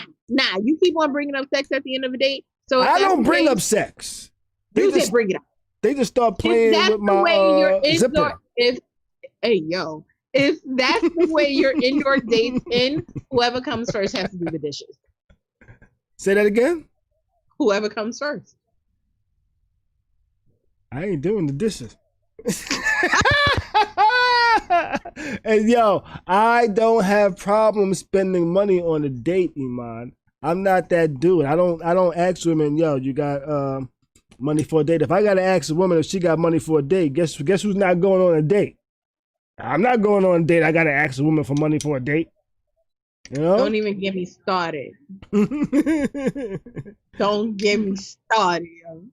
You keep on bringing up sex at the end of the date. So
I don't bring up sex.
You just bring it up.
They just start playing with my zipper.
If that's the way your indoor dates end, whoever comes first has to do the dishes.
Say that again.
whoever comes first.
I ain't doing the dishes. And yo, I don't have problems spending money on a date, Eman. I'm not that dude. I don't ask women, yo, you got money for a date. If I gotta ask a woman if she got money for a date, guess who's not going on a date? I'm not going on a date. I gotta ask a woman for money for a date. You know?
Don't even get me started. Don't get me started, yo.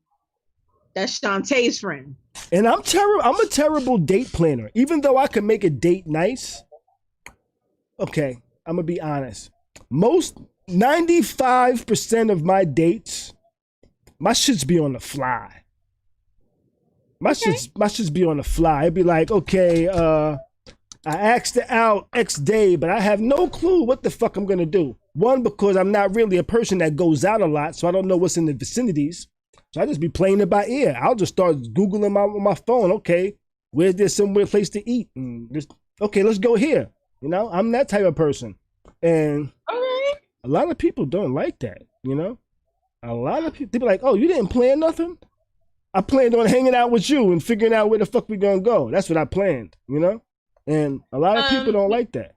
That's Shonte's friend.
And I'm a terrible date planner. Even though I can make a date nice. Okay, I'm gonna be honest. 95% of my dates, my shits be on the fly. My shits be on the fly. It'd be like, okay, I asked her out X day, but I have no clue what the fuck I'm gonna do. One, because I'm not really a person that goes out a lot, so I don't know what's in the vicinities. So I just be playing it by ear. I'll just start Googling on my phone. Okay, where's there somewhere place to eat? And just, okay, let's go here. You know, I'm that type of person. And a lot of people don't like that, you know? A lot of people, they be like, oh, you didn't plan nothing? I planned on hanging out with you and figuring out where the fuck we gonna go. That's what I planned, you know? And a lot of people don't like that.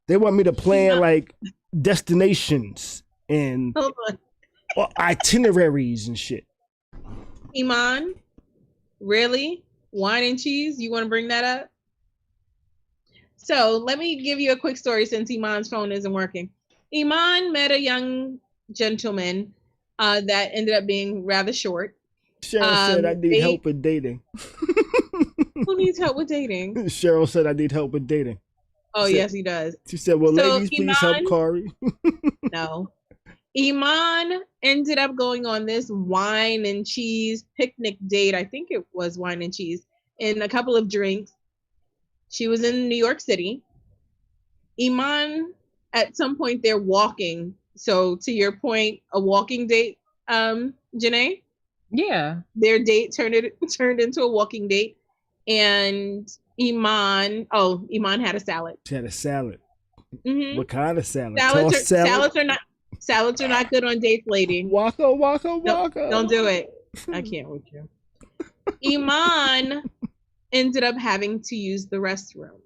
They want me to plan like destinations and itineraries and shit.
Eman, really? Wine and cheese? You want to bring that up? So let me give you a quick story since Eman's phone isn't working. Eman met a young gentleman that ended up being rather short.
Cheryl said I need help with dating.
Who needs help with dating?
Cheryl said I need help with dating.
Oh, yes, he does.
She said, well,
So,
ladies, please help Khary.
No. Eman ended up going on this wine and cheese picnic date. I think it was wine and cheese and a couple of drinks. She was in New York City. Eman, at some point, they're walking. So to your point, a walking date, Janae?
Yeah.
Their date turned into a walking date. And Eman had a salad.
She had a salad.
Mm-hmm.
What kind of salad?
Salads are not good on dates, lady.
Waka.
Don't do it. I can't with you. Eman ended up having to use the restroom.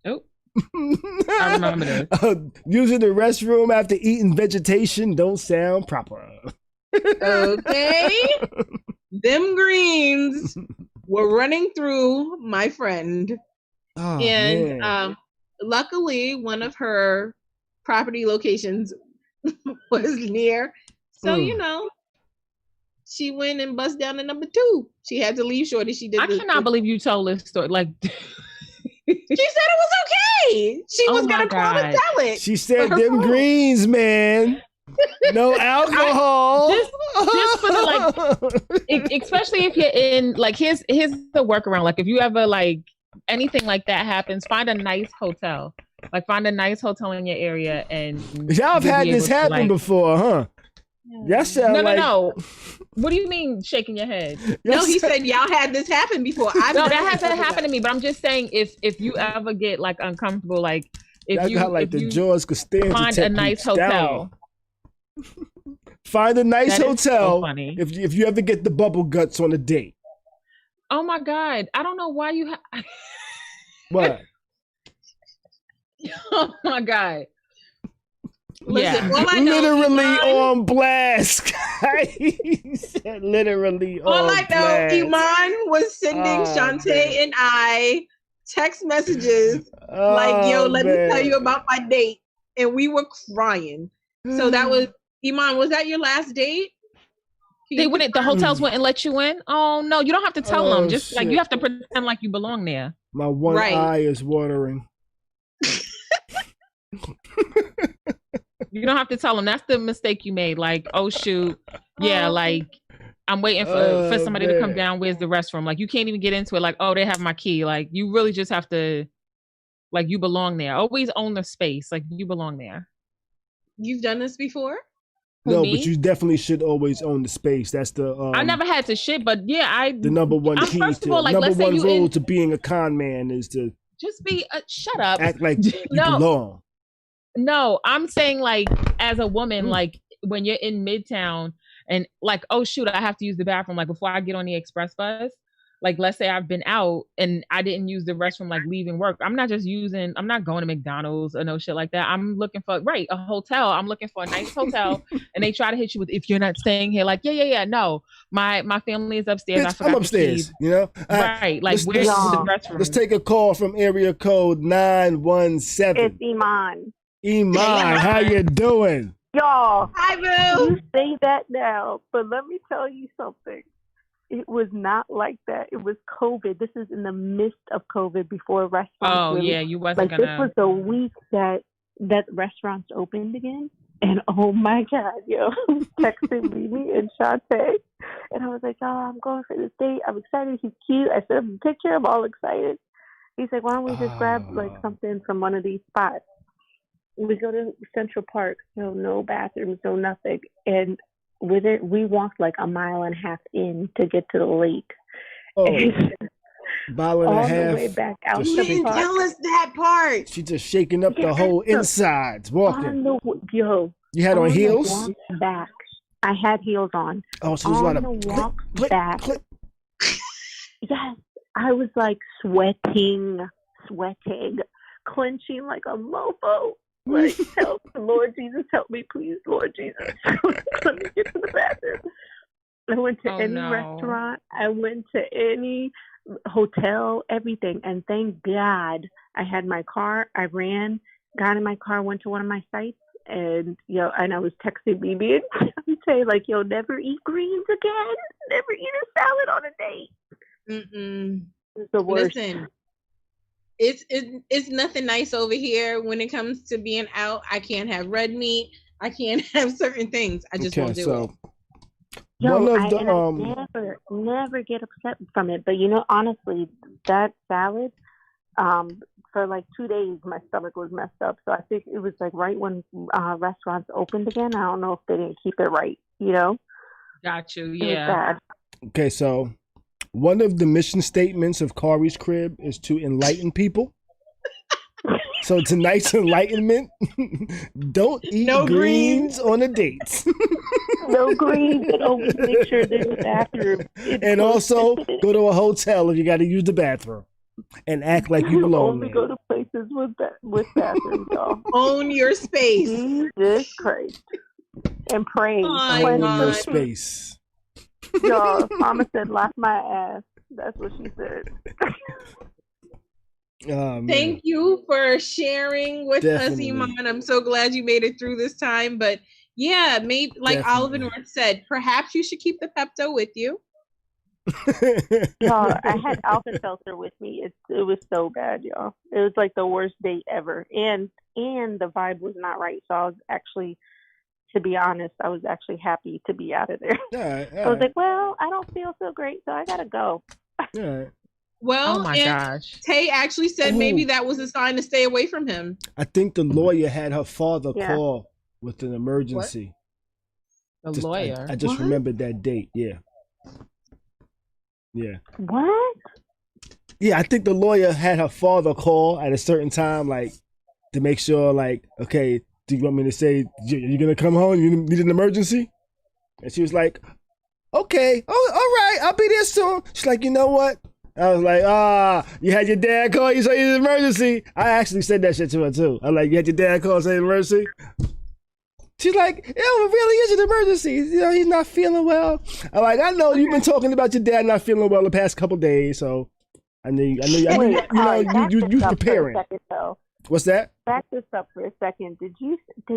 Oh, I remember this.
Using the restroom after eating vegetation don't sound proper.
Okay. Them greens were running through my friend.
Oh,
and
man.
Luckily, one of her property locations was near. So, you know, she went and bust down to number 2. She had to leave shorty.
I cannot believe you told this story. Like,
she said it was okay. She was going to call the salad.
She said them greens, man. No alcohol.
Just for the, like, especially if you're in, like, here's the workaround. Like, if you ever, like, anything like that happens, find a nice hotel. Like, find a nice hotel in your area, and
y'all have had this happen before, huh? Yes,
no. What do you mean shaking your head?
No, he said y'all had this happen before.
No, that hasn't happened to me. But I'm just saying, if you ever get like uncomfortable, like if you
got, like,
if
the
you
George Costanza
find a nice hotel.
Find a nice hotel.
So funny.
If you ever get the bubble guts on a date.
Oh my God! I don't know why you.
What?
Oh my God.
Listen,
yeah.
Literally on blast. He said literally
all
on
I know,
blast.
Iman was sending Shonte and I text messages like, yo, let me tell you about my date. And we were crying. So that was, Iman, was that your last date?
They wouldn't, the hotels wouldn't let you in? Oh no, you don't have to tell them. Just like, you have to pretend like you belong there.
My one eye is watering.
You don't have to tell them. That's the mistake you made. Like, oh shoot, yeah, like I'm waiting for somebody to come down. Where's the restroom? Like, you can't even get into it. Like, oh, they have my key. Like, you really just have to, like, you belong there. Always own the space. Like, you belong there.
You've done this before?
No, but you definitely should always own the space. That's the.
I never had to shit, but yeah,
the number one key to like, number one rule to being a con man is to
just be. Shut up.
Act like you belong.
No, I'm saying, like, as a woman, like when you're in Midtown and like, oh shoot, I have to use the bathroom. Like before I get on the express bus, like let's say I've been out and I didn't use the restroom like leaving work. I'm not going to McDonald's or no shit like that. I'm looking for a hotel. I'm looking for a nice hotel and they try to hit you with, if you're not staying here, like, yeah. No, my family is upstairs.
Bitch, I'm upstairs, you know?
Right. Like where's the restroom?
Let's take a call from area code 917.
It's Eman.
Eman, how you doing?
Y'all,
Hi, boo.
you say that now, but let me tell you something. It was not like that. It was COVID. This is in the midst of COVID before restaurants.
Oh,
really,
yeah, you wasn't
like, this was the week that restaurants opened again. And oh my God, yo, texting me and Shonte. And I was like, oh, I'm going for this date. I'm excited. He's cute. I sent him a picture. I'm all excited. He's like, why don't we just grab like something from one of these spots? We go to Central Park, so no bathrooms, no nothing. And with it, we walked like a mile and a half in to get to the lake.
Oh, mile and a half.
All the way back out.
You didn't tell us that part.
She just shaking up the whole insides, walking. You had on heels?
Walk back. I had heels on.
Oh, so it was a lot of
click, back. Click. Yes, I was like sweating, clenching like a mofo. Like, help, Lord Jesus, help me, please, Lord Jesus. Let me get to the bathroom. I went to any restaurant. I went to any hotel, everything. And thank God I had my car. I ran, got in my car, went to one of my sites, and and I was texting Mimi and say like, never eat greens again. Never eat a salad on a date. It's the worst.
Listen. It's nothing nice over here when it comes to being out. I can't have red meat. I can't have certain things. I just won't do it.
I never get upset from it. But honestly, that salad, for like 2 days, my stomach was messed up. So I think it was like right when restaurants opened again. I don't know if they didn't keep it right.
Got you. Yeah.
Okay, so one of the mission statements of Khary's crib is to enlighten people. So tonight's enlightenment: don't eat greens on a date.
No greens, and always make sure there's a bathroom.
And also go to a hotel if you got to use the bathroom, and act like you belong
only
there.
Go to places with bathrooms, y'all.
Own your space.
Jesus Christ. And pray.
Own your space.
Y'all, Mama said, "Lock my ass." That's what she said.
Oh,
thank you for sharing with us, Eman. I'm so glad you made it through this time. But yeah, maybe like Oliver North said, perhaps you should keep the Pepto with you.
Y'all, I had Alka-Seltzer with me. It was so bad, y'all. It was like the worst date ever, and the vibe was not right. So I was actually, to be honest, I was actually happy to be out of there. I was like, well, I don't feel so great, so I gotta go.
Well,
oh my gosh.
Tay actually said maybe that was a sign to stay away from him.
I think the lawyer had her father call with an emergency.
What? The lawyer?
I just remembered that date. Yeah.
What?
Yeah, I think the lawyer had her father call at a certain time, like, to make sure, like, okay, do you want me to say you're gonna come home? You need an emergency? And she was like, okay, all right, I'll be there soon. She's like, you know what? I was like, you had your dad call you say it's an emergency. I actually said that shit to her too. I'm like, you had your dad call say emergency? She's like, it really is an emergency. He's not feeling well. I'm like, I know you've been talking about your dad not feeling well the past couple days, so I knew you preparing. What's that?
Back this up for a second.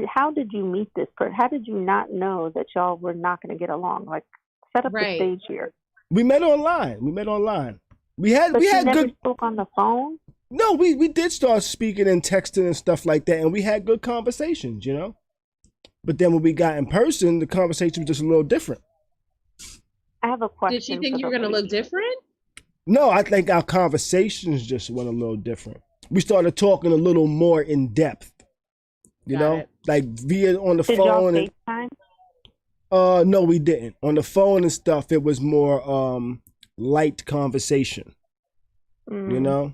How did you meet this person? How did you not know that y'all were not going to get along? Like, set up the stage here.
We met online. We had
never
good.
Spoke on the phone.
No, we did start speaking and texting and stuff like that, and we had good conversations, But then when we got in person, the conversation was just a little different.
I have a question.
Did she think you were going to look different?
No, I think our conversations just went a little different. We started talking a little more in depth, like via on the phone.
Did y'all FaceTime?
No, we didn't. On the phone and stuff, it was more light conversation. It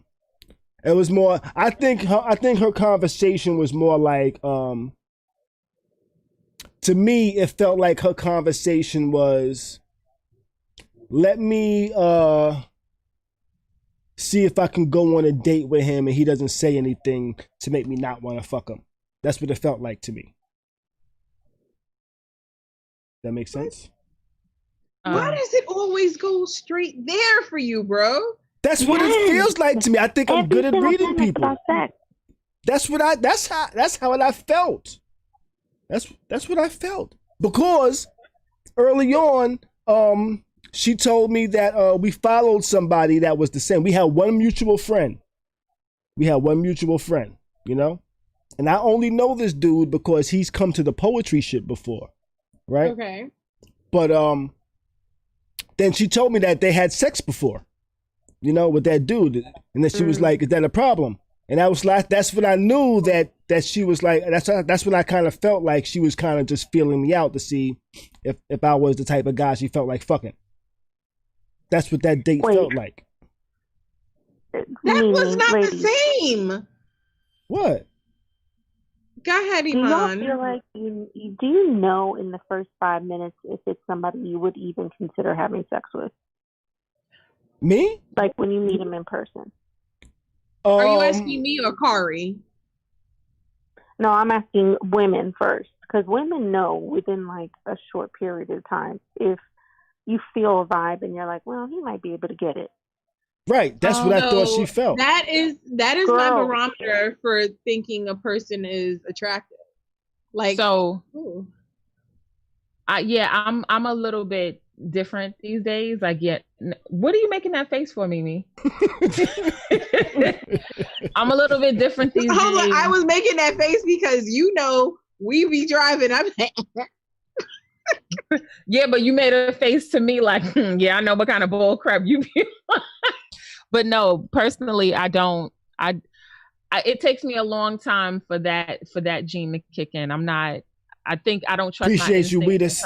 was more. I think her conversation was more like to me, it felt like her conversation was, let me see if I can go on a date with him and he doesn't say anything to make me not want to fuck him. That's what it felt like to me. That makes sense?
Why does it always go straight there for you, bro?
That's what it feels like to me. I think I'm good at reading people. That's how I felt. That's what I felt. Because early on, she told me that we followed somebody that was the same. We had one mutual friend. You know? And I only know this dude because he's come to the poetry shit before. Right?
Okay.
But then she told me that they had sex before, you know, with that dude. And then she was like, is that a problem? And I was like, that's when I knew that she was like, that's when I kind of felt like she was kind of just feeling me out to see if I was the type of guy she felt like fucking. That's what that date felt like.
That was not the same.
What?
Go ahead, Eman.
Do y'all feel like do you know in the first 5 minutes if it's somebody you would even consider having sex with?
Me?
Like when you meet him in person.
Are you asking me or Khary?
No, I'm asking women first. Because women know within like a short period of time if you feel a vibe and you're like, well, he might be able to get it.
Right. That's what I thought she felt.
That is my barometer for thinking a person is attractive. Like
so. I'm a little bit different these days. Like, what are you making that face for, Mimi? I'm a little bit different these days.
I was making that face because we be driving.
Yeah, but you made a face to me like, yeah, I know what kind of bull crap you be. But no, personally, I don't. It takes me a long time for that gene to kick in. I think I don't trust.
Appreciate you, Weedus.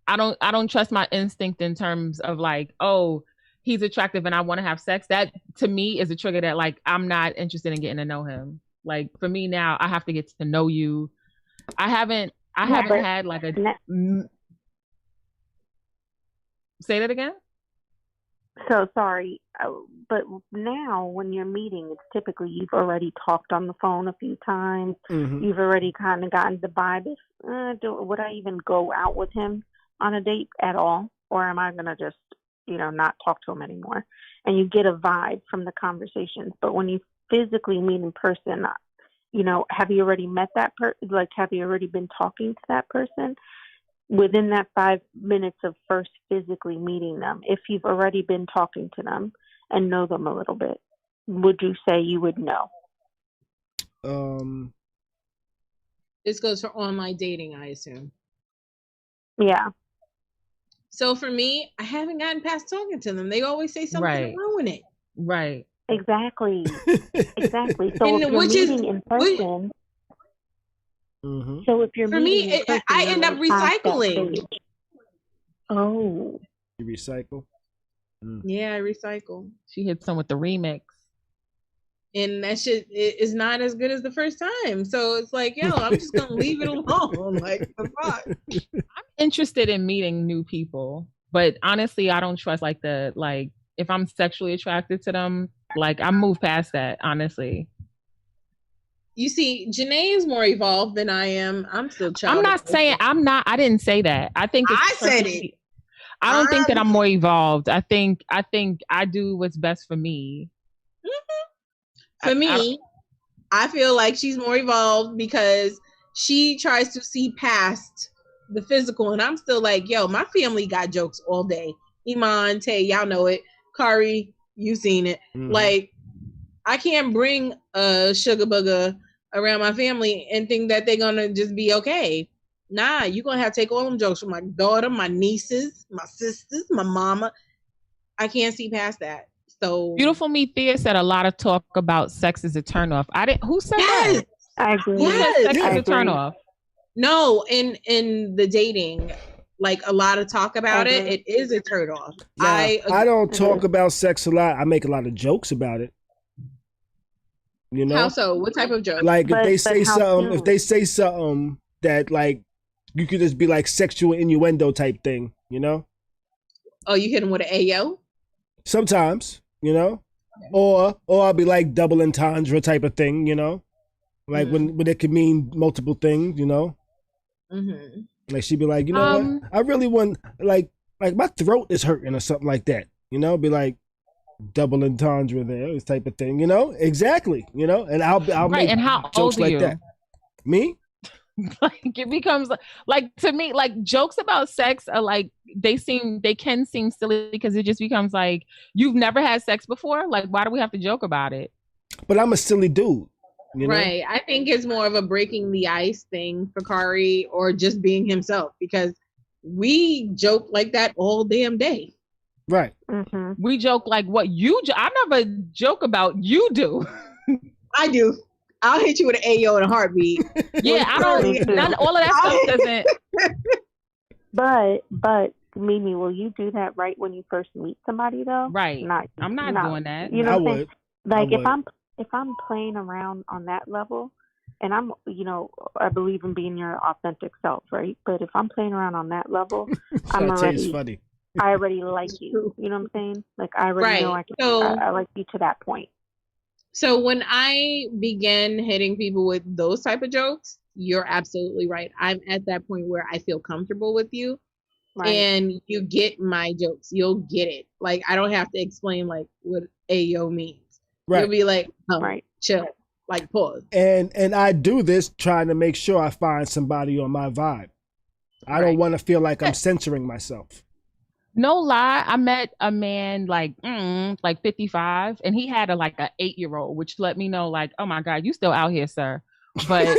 I don't trust my instinct in terms of like, oh, he's attractive and I want to have sex. That to me is a trigger that like I'm not interested in getting to know him. Like for me now, I have to get to know you. I haven't had like a. Say that again.
So sorry, but now when you're meeting, it's typically you've already talked on the phone a few times. Mm-hmm. You've already kind of gotten the vibe. Would I even go out with him on a date at all? Or am I going to just, not talk to him anymore? And you get a vibe from the conversations. But when you physically meet in person, have you already met that person? Like, have you already been talking to that person? Within that 5 minutes of first physically meeting them, if you've already been talking to them and know them a little bit, would you say you would know?
This goes for online dating, I assume.
Yeah.
So for me, I haven't gotten past talking to them. They always say something to ruin it.
Right.
Exactly. Exactly. So if you're meeting in person... Mm-hmm. So if you're
for me, I end up recycling.
Oh,
you recycle?
Yeah, I recycle.
She hits them with the remix,
and that shit is not as good as the first time. So it's like, I'm just gonna leave it alone. Like the fuck.
I'm interested in meeting new people, but honestly, I don't trust if I'm sexually attracted to them, like I move past that. Honestly.
You see, Janae is more evolved than I am. I'm still childish.
I'm not saying I'm not. I didn't say that. I think
I said it.
I don't think that I'm more evolved. I think I do what's best for me.
Mm-hmm. For me, I feel like she's more evolved because she tries to see past the physical, and I'm still like, my family got jokes all day. Eman, Tay, y'all know it. Khary, you seen it. Mm-hmm. Like, I can't bring a sugar booger around my family and think that they're going to just be okay. Nah, you're going to have to take all them jokes from my daughter, my nieces, my sisters, my mama. I can't see past that. So
Beautiful Me Thea said a lot of talk about sex is a turnoff. Who said that?
I agree.
Who said sex is a turnoff?
No, in the dating, like a lot of talk about it. It is a turnoff.
I don't talk about sex a lot. I make a lot of jokes about it. You know?
How so? What type of joke?
Like if they say
how
something,
soon?
if they say something that like you could just be like sexual innuendo type thing, you know?
Oh, you hit him with an Ayo?
Sometimes, you know? Or I'll be like double entendre type of thing, you know? Like when it could mean multiple things, you know?
Mm-hmm.
Like she'd be like, you know what? I really want like my throat is hurting or something like that. You know, be like double entendre there, this type of thing, you know? Exactly, you know? And I'll
Right,
make
and how
jokes
old are
like
you?
that. Me?
Like it becomes like to me, like jokes about sex are like they can seem silly because it just becomes like you've never had sex before. Like, why do we have to joke about it?
But I'm a silly dude. You know?
Right. I think it's more of a breaking the ice thing for Khary or just being himself because we joke like that all damn day.
Right.
Mm-hmm.
We joke like what I never joke about you do.
I do. I'll hit you with an Ayo in a heartbeat.
Yeah, I don't. None, all of that stuff doesn't.
But Mimi, will you do that right when you first meet somebody though?
Right. I'm not doing that.
You know
I
what I'm saying?
would.
Like
I would.
if I'm playing around on that level, and I'm I believe in being your authentic self, right? But if I'm playing around on that level,
Shonte's funny.
I already like you. You know what I'm saying? Like I already know I like you to that point.
So when I begin hitting people with those type of jokes, you're absolutely right. I'm at that point where I feel comfortable with you. Right. And you get my jokes. You'll get it. Like I don't have to explain like what Ayo means. Right. You'll be like, right, chill, like pause.
And I do this trying to make sure I find somebody on my vibe. I don't want to feel like I'm censoring myself.
No lie, I met a man like 55, and he had a 8-year-old, which let me know like, oh my God, you still out here, sir. But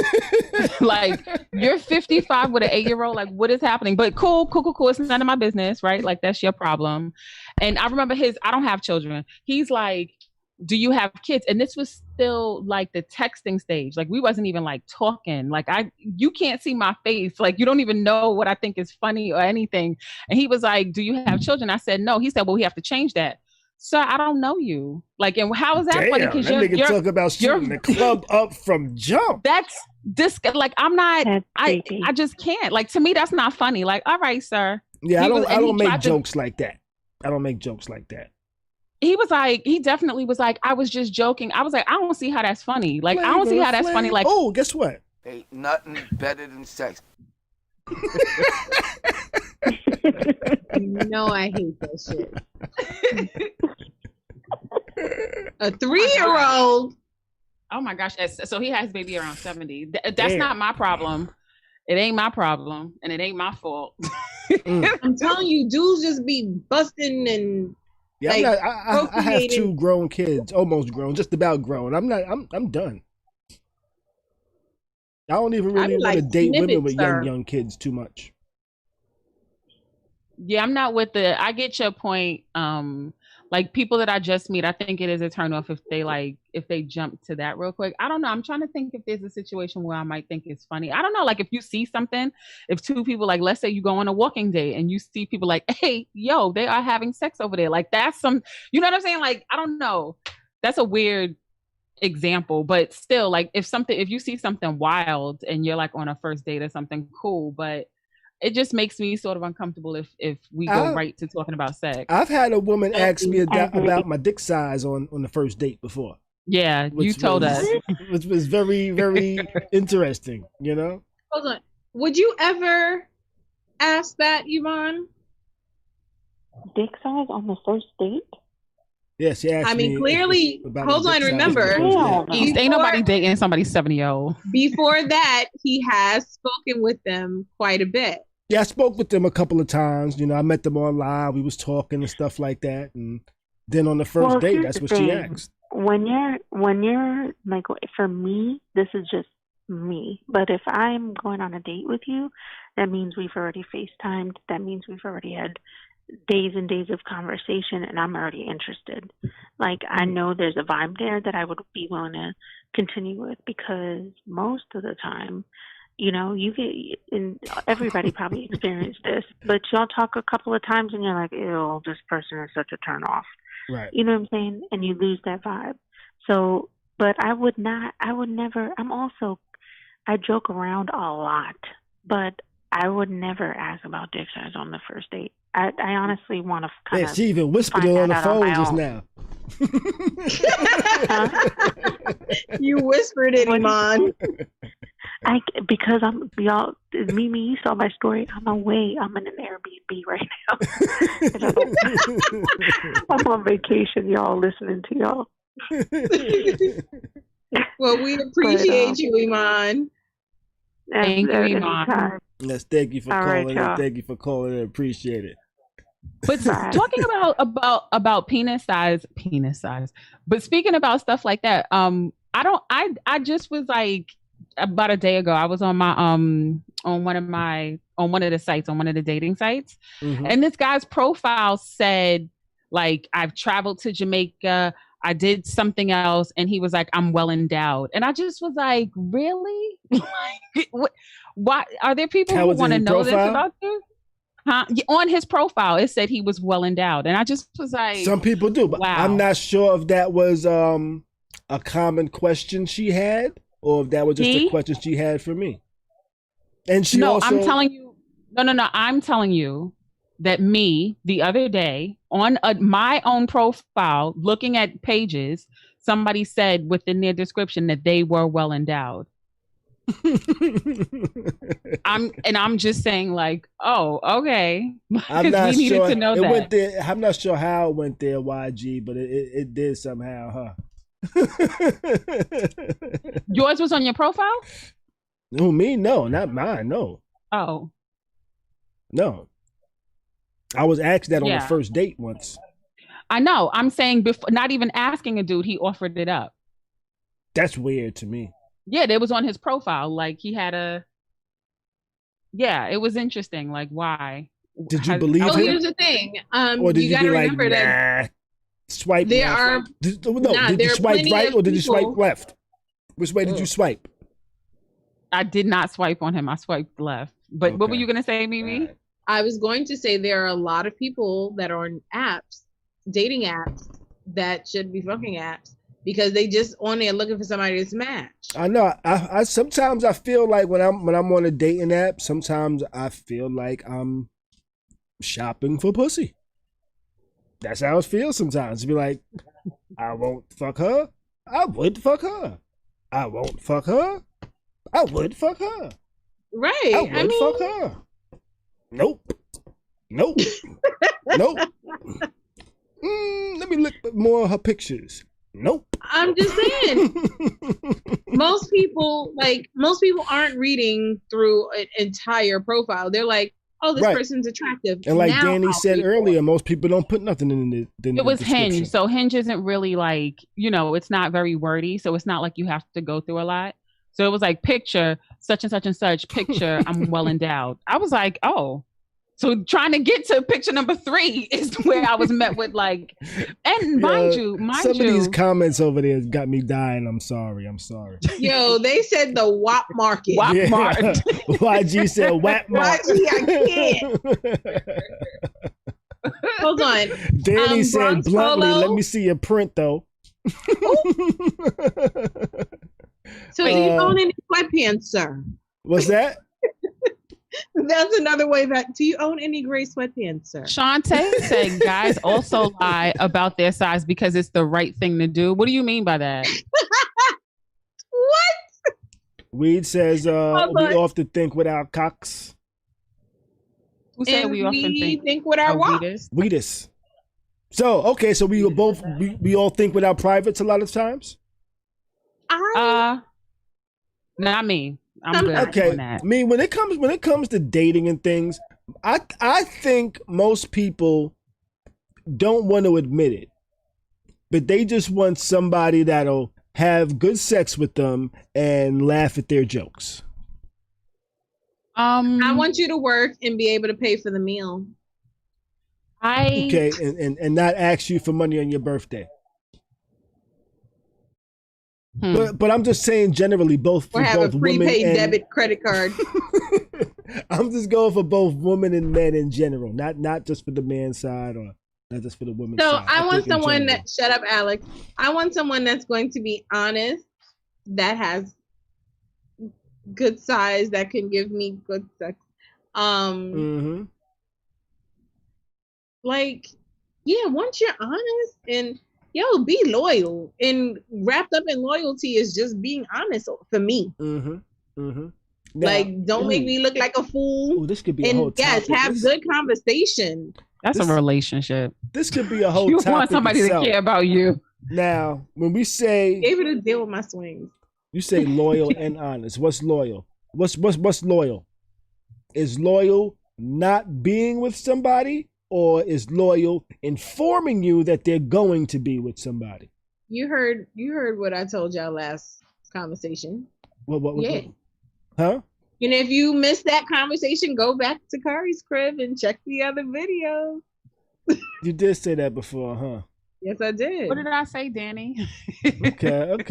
like you're 55 with an 8-year-old, like what is happening? But cool. It's none of my business, right? Like that's your problem. And I remember I don't have children. He's like, do you have kids? And this was still like the texting stage. Like we wasn't even like talking. Like you can't see my face. Like you don't even know what I think is funny or anything. And he was like, do you have children? I said, no. He said, well, we have to change that. Sir, I don't know you. Like, and how is that funny? Because
you're talk about shooting the club up from jump.
That's this. Like, I'm not. I just can't. Like, to me, that's not funny. Like, all right, sir.
Yeah, I don't make jokes like that. I don't make jokes like that.
He definitely was like, I was just joking. I was like, I don't see how that's funny. Like, I don't see how that's funny. Like,
oh, guess what?
Ain't nothing better than sex.
No, I hate that shit. A 3-year-old.
Oh my gosh. So he has baby around 70. That's not my problem. It ain't my problem, and it ain't my fault.
I'm telling you, dudes just be busting and.
Yeah, I have 2 grown kids, almost grown, just about grown. I'm done. I don't even really want to date women with young kids too much.
Yeah, I'm not with I get your point. Like people that I just meet, I think it is a turn off if they jump to that real quick. I don't know. I'm trying to think if there's a situation where I might think it's funny. I don't know. Like if you see something, if 2 people, like let's say you go on a walking date and you see people like, hey, yo, they are having sex over there. Like that's you know what I'm saying? Like, I don't know. That's a weird example, but still like if you see something wild and you're like on a first date or something, cool. But it just makes me sort of uncomfortable if we go right to talking about sex.
I've had a woman ask me about my dick size on the first date before.
Yeah, you told us.
Which was very, very interesting, you know?
Hold on. Would you ever ask that, Eman?
Dick size on the first date?
Yes, she asked me.
Clearly, hold on, remember.
Ain't nobody dating somebody 70-year-old.
Before that, he has spoken with them quite a bit.
Yeah, I spoke with them a couple of times. You know, I met them online. We was talking and stuff like that. And then on the first date, that's what she asked.
When you're like, for me, this is just me. But if I'm going on a date with you, that means we've already FaceTimed. That means we've already had days and days of conversation, and I'm already interested. Like, I know there's a vibe there that I would be willing to continue with, because most of the time, you know, you get, and everybody probably experienced this, but y'all talk a couple of times and you're like, ew, this person is such a turn off.
Right.
You know what I'm saying? And you lose that vibe. So
but I would never. I joke around a lot, but I would never ask about dick size on the first date. I honestly want to kind of.
She even whispered it on the phone just now.
You whispered it, Eman.
Because Mimi, you saw my story. I'm in an Airbnb right now. I'm on vacation, y'all, listening to y'all.
Well, we appreciate you, Eman.
Thank you, Eman.
Yes, thank you for calling.
Right,
thank you for calling in. Appreciate it.
But talking about penis size. But speaking about stuff like that, I just was like, about a day ago, I was on my on one of the dating sites, and this guy's profile said, like, I've traveled to Jamaica, I did something else, and he was like, I'm well endowed. And I just was like, really? Why are there people who want to know this about you? Huh? On his profile, it said he was well endowed, and I just was like,
some people do, but
wow.
I'm not sure if that was a common question she had, or if that was just a question she had for me. And she also...
I'm telling you, I'm telling you that me, the other day, on my own profile, looking at pages, somebody said within their description that they were well endowed. I'm just saying, like, oh, okay.
I'm not
we
sure
needed to know
it
that.
went there. I'm not sure how it went there, YG, but it did somehow, huh?
Yours was on your profile?
Who, me? No, not mine. No.
Oh.
No. I was asked that on the first date once.
I know. I'm saying before, not even asking a dude, he offered it up.
That's weird to me.
Yeah, it was on his profile. Like, he had a... Yeah, it was interesting. Like, why?
Did you believe him?
Oh, here's the thing.
Or did you gotta remember that swipe
there
left? Did you swipe right or did you swipe left? Which way did you swipe?
I did not swipe on him. I swiped left. But okay. What were you going to say, Mimi?
I was going to say there are a lot of people that are on apps, dating apps, that should be fucking apps, because they just on there looking for somebody to match.
I know. I sometimes I feel like when I'm on a dating app, sometimes I feel like I'm shopping for pussy. That's how it feels sometimes. To be like, I won't fuck her. I would fuck her. I won't fuck her. I would fuck her.
Right.
I would fuck her. Nope. Nope. Nope. Let me look at more of her pictures. Nope.
I'm just saying. most people aren't reading through an entire profile. They're like, oh, this person's attractive.
And like Dani said earlier, most people don't put nothing in the
It was Hinge. So Hinge isn't really like, it's not very wordy. So it's not like you have to go through a lot. So it was like, picture such and such and such, picture I'm well endowed. I was like, oh. So trying to get to picture number 3 is where I was met with like, and mind you,
some of these comments over there got me dying. I'm sorry.
Yo, they said the WAP market.
WAP market.
YG said WAP market.
YG, I can't. Hold on.
Dani said
Bronx
bluntly,
Polo.
let me see your print though.
So do you own any sweatpants, sir?
What's that?
That's another way that, do you own any gray sweatpants, sir?
Shonte said guys also lie about their size because it's the right thing to do. What do you mean by that?
What?
Weed says we often think with our cocks.
Who said we often
think with our what?
Weedus. So, okay, so we all think with our privates a lot of times?
Not me. I'm good on that.
I mean, when it comes to dating and things, I think most people don't want to admit it, but they just want somebody that'll have good sex with them and laugh at their jokes.
I want you to work and be able to pay for the meal.
Okay, and not ask you for money on your birthday. But I'm just saying generally both
or have
both
a prepaid
and,
debit credit card.
I'm just going for both women and men in general, not just for the man side or Not just for the women's
So
side.
I want
think in
someone
general.
that shut up, Alex. I want someone that's going to be honest, that has good size, that can give me good sex. Like, yeah, once you're honest and be loyal, and wrapped up in loyalty is just being honest for me.
Now,
like, don't make me look like a fool.
Ooh, this could be a whole topic.
Have good conversation.
That's a relationship.
This could be a whole
You
topic.
want somebody
itself.
to care about you.
Now, when we say
able to deal with my swings,
you say loyal and honest. What's loyal? What's loyal? Is loyal not being with somebody, or is loyal informing you that they're going to be with somebody?
You heard what I told y'all last conversation.
What?
Yeah.
Huh?
And if you missed that conversation, go back to Khari's crib and check the other videos.
You did say that before, huh?
Yes, I did.
What did I say, Dani?
Okay.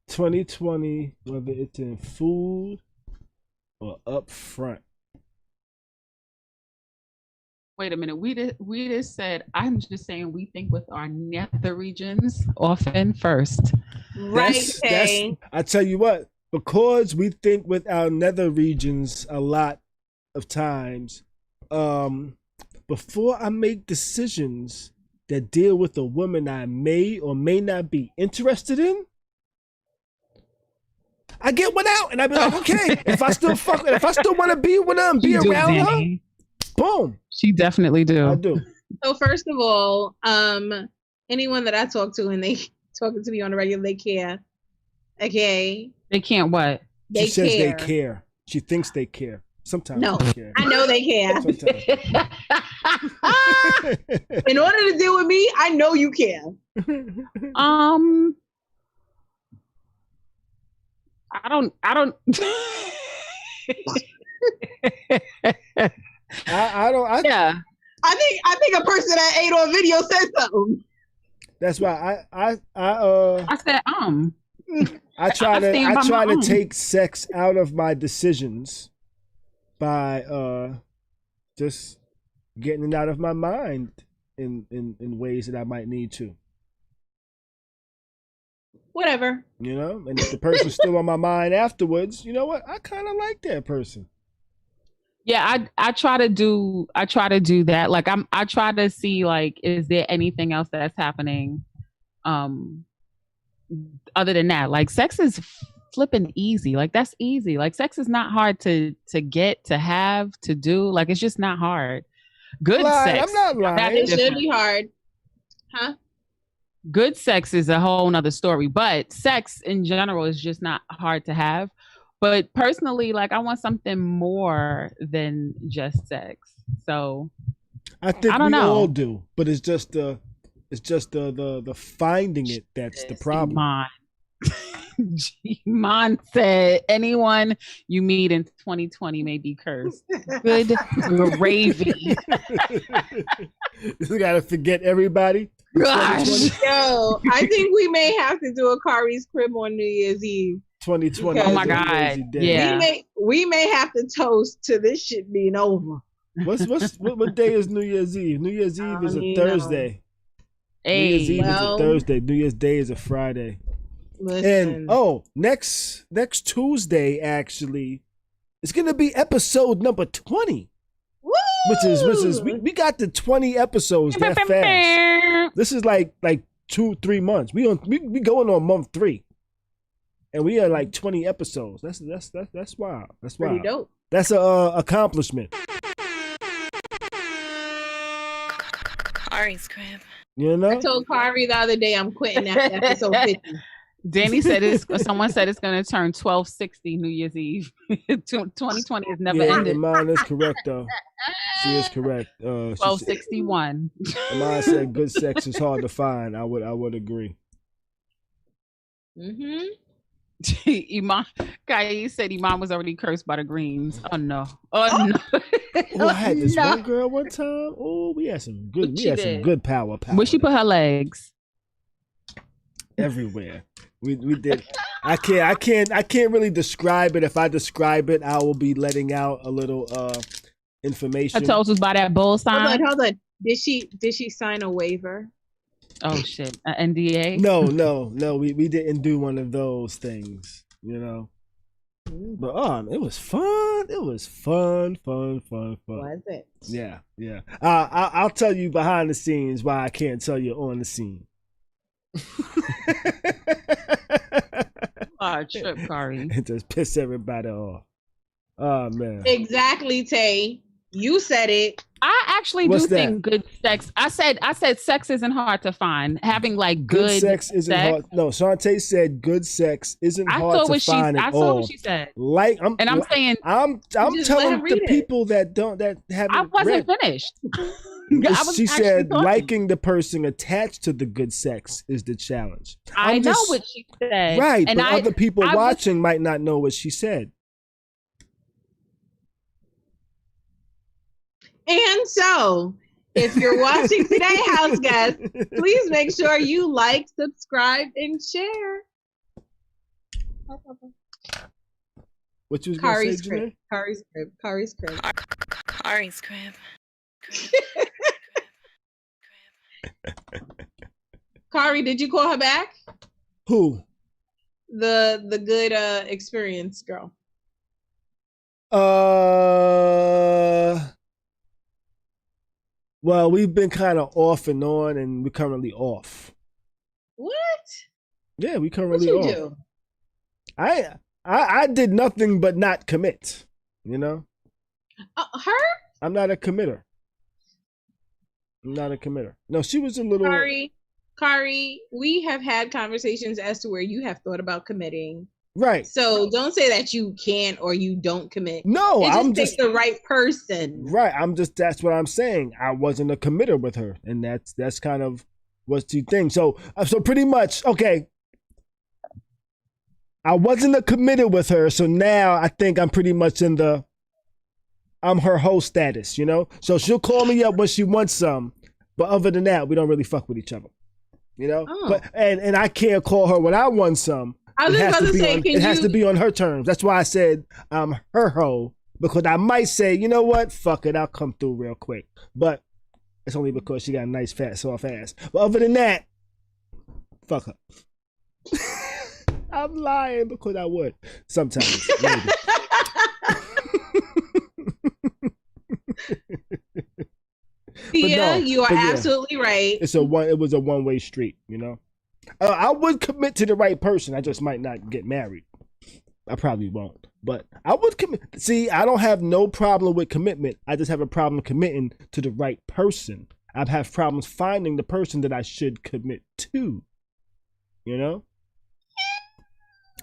2020, whether it's in food or up front.
Wait a minute. We just said, I'm just saying we think with our nether regions often first.
Right.
I tell you what, because we think with our nether regions a lot of times, before I make decisions that deal with a woman I may or may not be interested in, I get one out and I be like, okay, if I still want to be with her and be around her, boom.
She definitely do.
I do.
So first of all, anyone that I talk to and they talking to me on the regular, they care. Okay.
They can't what?
She says they care. She thinks they care. Sometimes
no,
they care.
I know they care.
Sometimes.
In order to deal with me, I know you care.
I don't
I
yeah.
I think a person that ate on video said something.
That's why I
said
I try to take sex out of my decisions by just getting it out of my mind in ways that I might need to.
Whatever.
You know, and if the person's still on my mind afterwards, you know what? I kind of like that person.
Yeah, I try to do that. Like I try to see, like, is there anything else that's happening other than that? Like, sex is flipping easy. Like, that's easy. Like, sex is not hard to get, to have, to do. Like, it's just not hard. Good sex.
I'm not lying.
It should be hard. Huh?
Good sex is a whole nother story, but sex in general is just not hard to have. But personally, like, I want something more than just sex. So
I think
I don't know.
all do, but it's just the finding it that's the problem.
Eman said, anyone you meet in 2020 may be cursed. Good gravy.
You gotta forget everybody.
Gosh.
Yo, I think we may have to do a Khari's crib on New Year's Eve.
2020.
Oh my God. Yeah.
We may have to toast to this shit being over.
What day is New Year's Eve? New Year's Eve is a Thursday.
Hey,
New Year's Eve is a Thursday. New Year's Day is a Friday.
Listen.
And next Tuesday actually, it's gonna be episode number 20.
Woo!
Which is we got the 20 episodes that fast. This is like 2-3 months. We going on month 3. And we are like 20 episodes. That's wild. That's wild.
Pretty dope.
That's a accomplishment.
Khari's crib.
You know?
I told Khari the other day I'm quitting after episode 50.
Dani said someone said it's going to turn 1260 New Year's Eve. 2020 has never ended.
Mine is correct though. She is correct.
1261.
Mine said good sex is hard to find. I would agree.
Mm-hmm.
Eman, Kai said Eman was already cursed by the greens. Oh no! Oh no!
Oh, I had this one girl one time. Oh, we had some good power.
Where she put her legs?
Everywhere. We did. I can't really describe it. If I describe it, I will be letting out a little information.
I told us by that bull sign.
Hold on. Did she sign a waiver?
Oh shit, an NDA?
No. We didn't do one of those things, you know. But it was fun. It was fun.
Was it?
Yeah. I'll tell you behind the scenes why I can't tell you on the scene.
Trip, Khary.
It just piss everybody off. Oh man.
Exactly, Tay. You said it.
I actually
What's
do think good sex. I said sex isn't hard to find. Having like good
sex isn't hard. No, Shonte said good sex isn't hard to find at all.
I saw what she said. I'm saying
I'm telling the people that haven't.
I wasn't finished.
She said liking the person attached to the good sex is the challenge.
I know what she said.
Right, and but other people watching might not know what she said.
And so, if you're watching today, house guests, please make sure you like, subscribe, and share.
What you was going to say, Janae?
Khari's crib. Khary, did you call her back?
Who?
The good experience girl.
Well, we've been kind of off and on, and we're currently off.
What?
Yeah, we currently
off.
What you do? I did nothing but not commit. You know.
Her?
I'm not a committer. No, she was a little.
Khary, we have had conversations as to where you have thought about committing.
Right. So
don't say that you can't or you don't commit.
No,
I'm just the right person.
Right. That's what I'm saying. I wasn't a committer with her, and that's kind of what you think. So pretty much, okay. I wasn't a committer with her, so now I think I'm pretty much I'm her host status, you know? So she'll call me up when she wants some, but other than that, we don't really fuck with each other. You know? Oh. But and I can't call her when I want some.
I was about to say,
it has to be on her terms. That's why I said I'm her hoe, because I might say, you know what, fuck it, I'll come through real quick. But it's only because she got a nice, fat, soft ass. But other than that, fuck her. I'm lying because I would sometimes. Maybe.
Yeah, you are absolutely right.
It was a one-way street, you know. I would commit to the right person. I just might not get married. I probably won't, but I would commit. See, I don't have no problem with commitment. I just have a problem committing to the right person. I have problems finding the person that I should commit to, you know?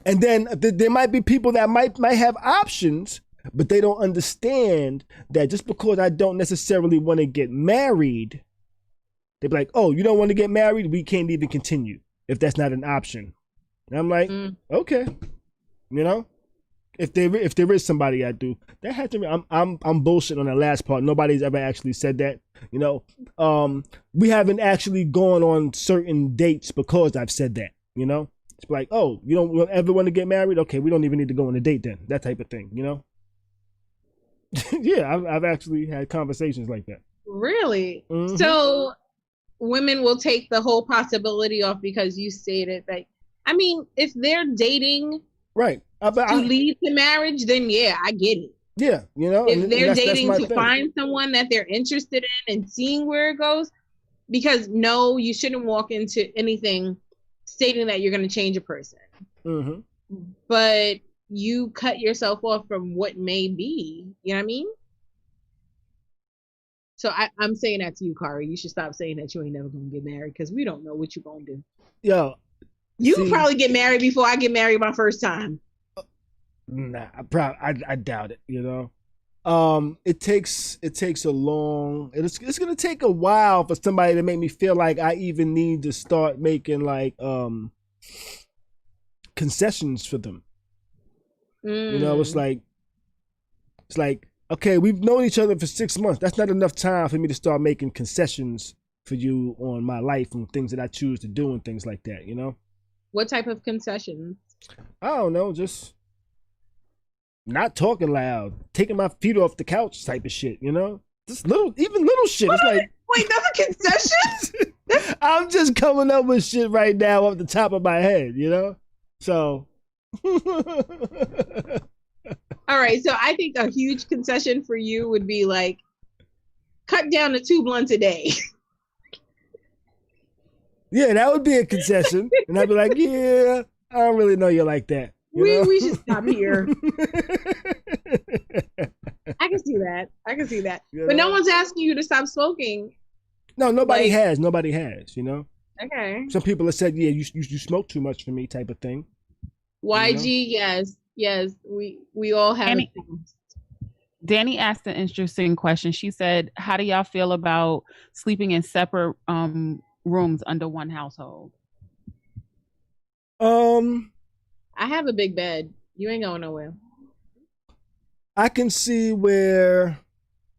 And then there might be people that might have options, but they don't understand that just because I don't necessarily want to get married, they're like, oh, you don't want to get married? We can't even continue if that's not an option. And I'm like, okay, you know, if there is somebody I do, that has to be. I'm bullshit on that last part. Nobody's ever actually said that, you know. We haven't actually gone on certain dates because I've said that, you know. It's like, oh, you don't ever want to get married? Okay, we don't even need to go on a date then. That type of thing, you know. Yeah, I've actually had conversations like that.
Really? Mm-hmm. So women will take the whole possibility off because you stated that. I mean, if they're dating
right
to lead to marriage, then yeah, I get it.
Yeah, you know.
If they're dating to find someone that they're interested in and seeing where it goes, because no, you shouldn't walk into anything stating that you're going to change a person. Mm-hmm. But you cut yourself off from what may be. You know what I mean? So I'm saying that to you, Khary. You should stop saying that you ain't never gonna get married, because we don't know what you're gonna do.
Yo,
you can probably get married before I get married my first time.
Nah, I doubt it. You know, it takes a long. It's gonna take a while for somebody to make me feel like I even need to start making like concessions for them. You know, it's like. Okay, we've known each other for 6 months. That's not enough time for me to start making concessions for you on my life and things that I choose to do and things like that, you know?
What type of concessions?
I don't know, just not talking loud, taking my feet off the couch type of shit, you know? Just even little shit. It's like,
wait, that's a concession?
I'm just coming up with shit right now off the top of my head, you know? So.
All right, so I think a huge concession for you would be like, cut down to 2 blunts a day.
Yeah, that would be a concession. And I'd be like, yeah, I don't really know you like that.
We should stop here. I can see that. You but no one's asking you to stop smoking.
No, nobody has. Nobody has, you know?
Okay.
Some people have said, yeah, you smoke too much for me type of thing.
YG, you know? Yes. We all have
Dani asked an interesting question. She said, how do y'all feel about sleeping in separate rooms under one household?
I have a big bed. You ain't going nowhere.
I can see where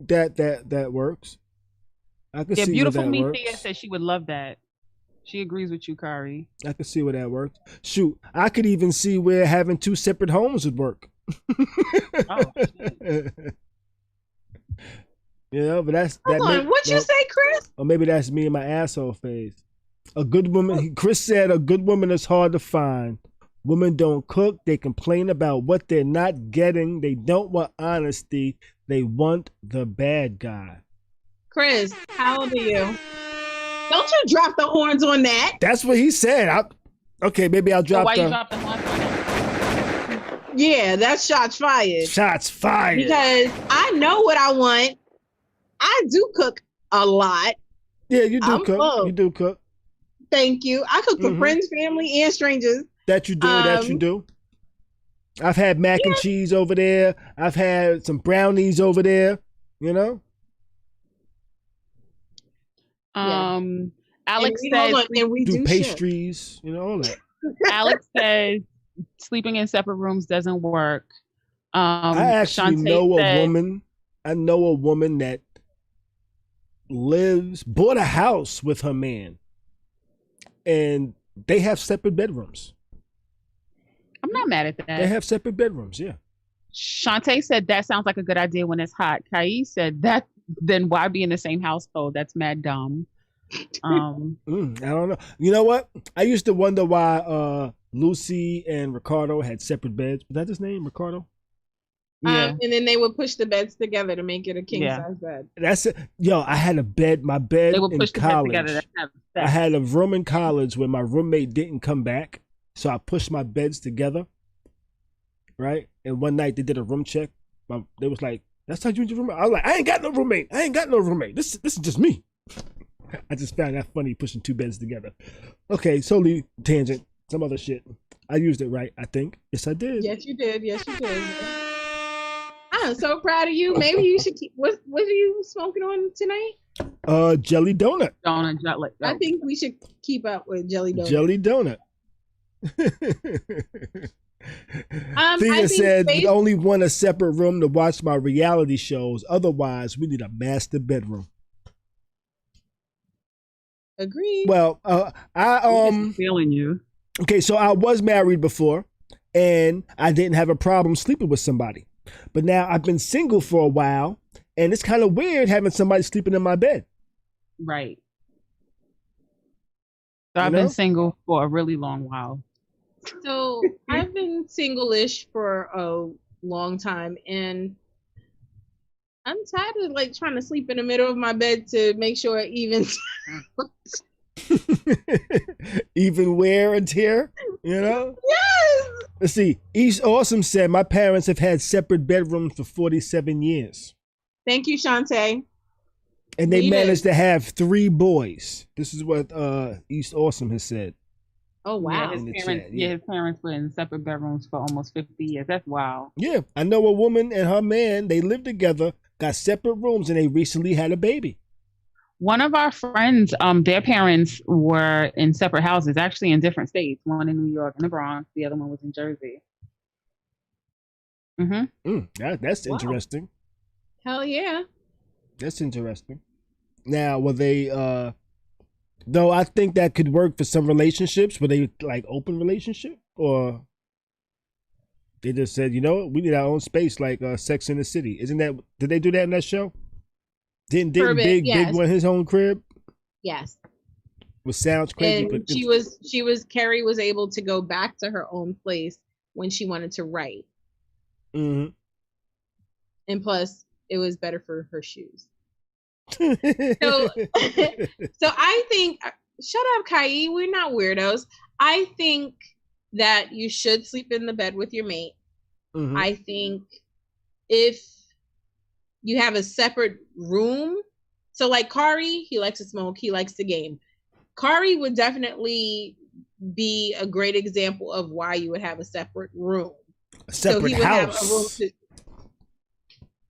that works. I can see
beautiful
where that
Me
works.
Thea says she would love that. She agrees with you, Khary.
I can see where that works. Shoot, I could even see where having 2 separate homes would work.
Oh,
you know, but that's
Hold on, what'd you say, Chris?
Or maybe that's me in my asshole phase. A good woman, Chris said, a good woman is hard to find. Women don't cook. They complain about what they're not getting. They don't want honesty. They want the bad guy.
Chris, how old are you? Don't you drop the horns on that.
That's what he said. Okay, maybe I'll drop
you drop the horns on that?
Yeah, that's shots fired.
Shots fired.
Because I know what I want. I do cook a lot.
Yeah, you do cook.
Full.
You do cook.
Thank you. I cook for friends, family, and strangers.
That you do. I've had mac and cheese over there. I've had some brownies over there, you know?
Alex says
we
do pastries, you know, all that.
Alex says sleeping in separate rooms doesn't work.
I actually know a woman. I know a woman that bought a house with her man, and they have separate bedrooms.
I'm not mad at that.
They have separate bedrooms, yeah.
Shonte said that sounds like a good idea when it's hot. Kai said that, then why be in the same household? That's mad dumb.
I don't know. You know what? I used to wonder why Lucy and Ricardo had separate beds. Was that his name, Ricardo?
Yeah. And then they would push the beds together to make it a king size bed.
That's it. Yo, I had a bed. My bed in college. I had a room in college where my roommate didn't come back, so I pushed my beds together. Right, and one night they did a room check. They was like, "That's how you and your roommate." I was like, "I ain't got no roommate. This is just me." I just found that funny pushing 2 beds together. Okay, solely tangent. Some other shit. I used it right, I think. Yes, I did.
Yes, you did. I'm so proud of you. Maybe you should keep. What are you smoking on tonight?
Jelly donut.
I think we should keep up with jelly donut.
Jelly donut. Thea said, we only want a separate room to watch my reality shows. Otherwise, we need a master bedroom.
Agreed.
Well,
feeling you.
Okay, so I was married before, and I didn't have a problem sleeping with somebody. But now I've been single for a while, and it's kind of weird having somebody sleeping in my bed.
Right. So I've been single for a really long while.
So I've been single-ish for a long time, and I'm tired of like trying to sleep in the middle of my bed to make sure it evens.
Even wear and tear, you know?
Yes.
Let's see. East Awesome said, my parents have had separate bedrooms for 47 years.
Thank you, Shonte.
And they managed to have 3 boys. This is what East Awesome has said.
Oh, wow.
His parents were in separate bedrooms for almost 50 years. That's wild.
Yeah. I know a woman and her man, they lived together, got separate rooms, and they recently had a baby.
One of our friends, their parents were in separate houses, actually in different states. One in New York and the Bronx. The other one was in Jersey.
That's interesting.
Hell yeah.
That's interesting. Now, were they, though I think that could work for some relationships, were they like open relationship or? They just said, you know what, we need our own space, like Sex in the City. Isn't that? Did they do that in that show? Didn't Big want his own crib?
Yes.
Which sounds crazy,
And
but
Khary was able to go back to her own place when she wanted to write.
Mm-hmm.
And plus, it was better for her shoes. So I think, shut up, Kai. We're not weirdos. I think that you should sleep in the bed with your mate.
Mm-hmm.
I think if you have a separate room, so like Khary, he likes to smoke, he likes to game. Khary would definitely be a great example of why you would have a separate room.
A separate house. Have a room to...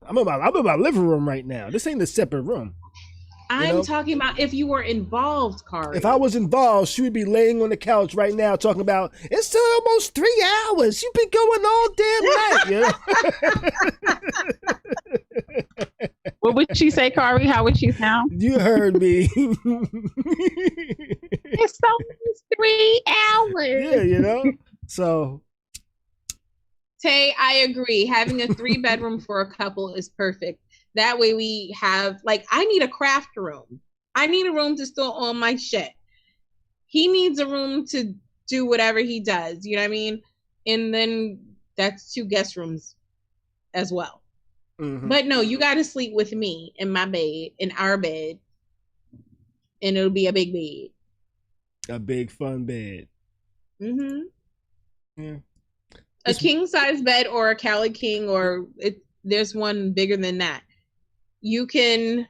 I'm in my living room right now. This ain't a separate room.
I'm talking about if you were involved, Khary.
If I was involved, she would be laying on the couch right now talking about, it's still almost 3 hours. You've been going all damn night.
What would she say, Khary? How would she sound?
You heard me.
It's almost 3 hours.
Yeah, So.
Tay, I agree. Having a 3-bedroom for a couple is perfect. That way we have, like, I need a craft room. I need a room to store all my shit. He needs a room to do whatever he does. You know what I mean? And then that's 2 guest rooms as well. Mm-hmm. But no, you got to sleep with me in my bed, in our bed. And it'll be a big bed.
A big fun bed.
Mm-hmm.
Yeah.
A king size bed or a Cali King, or there's one bigger than that. You can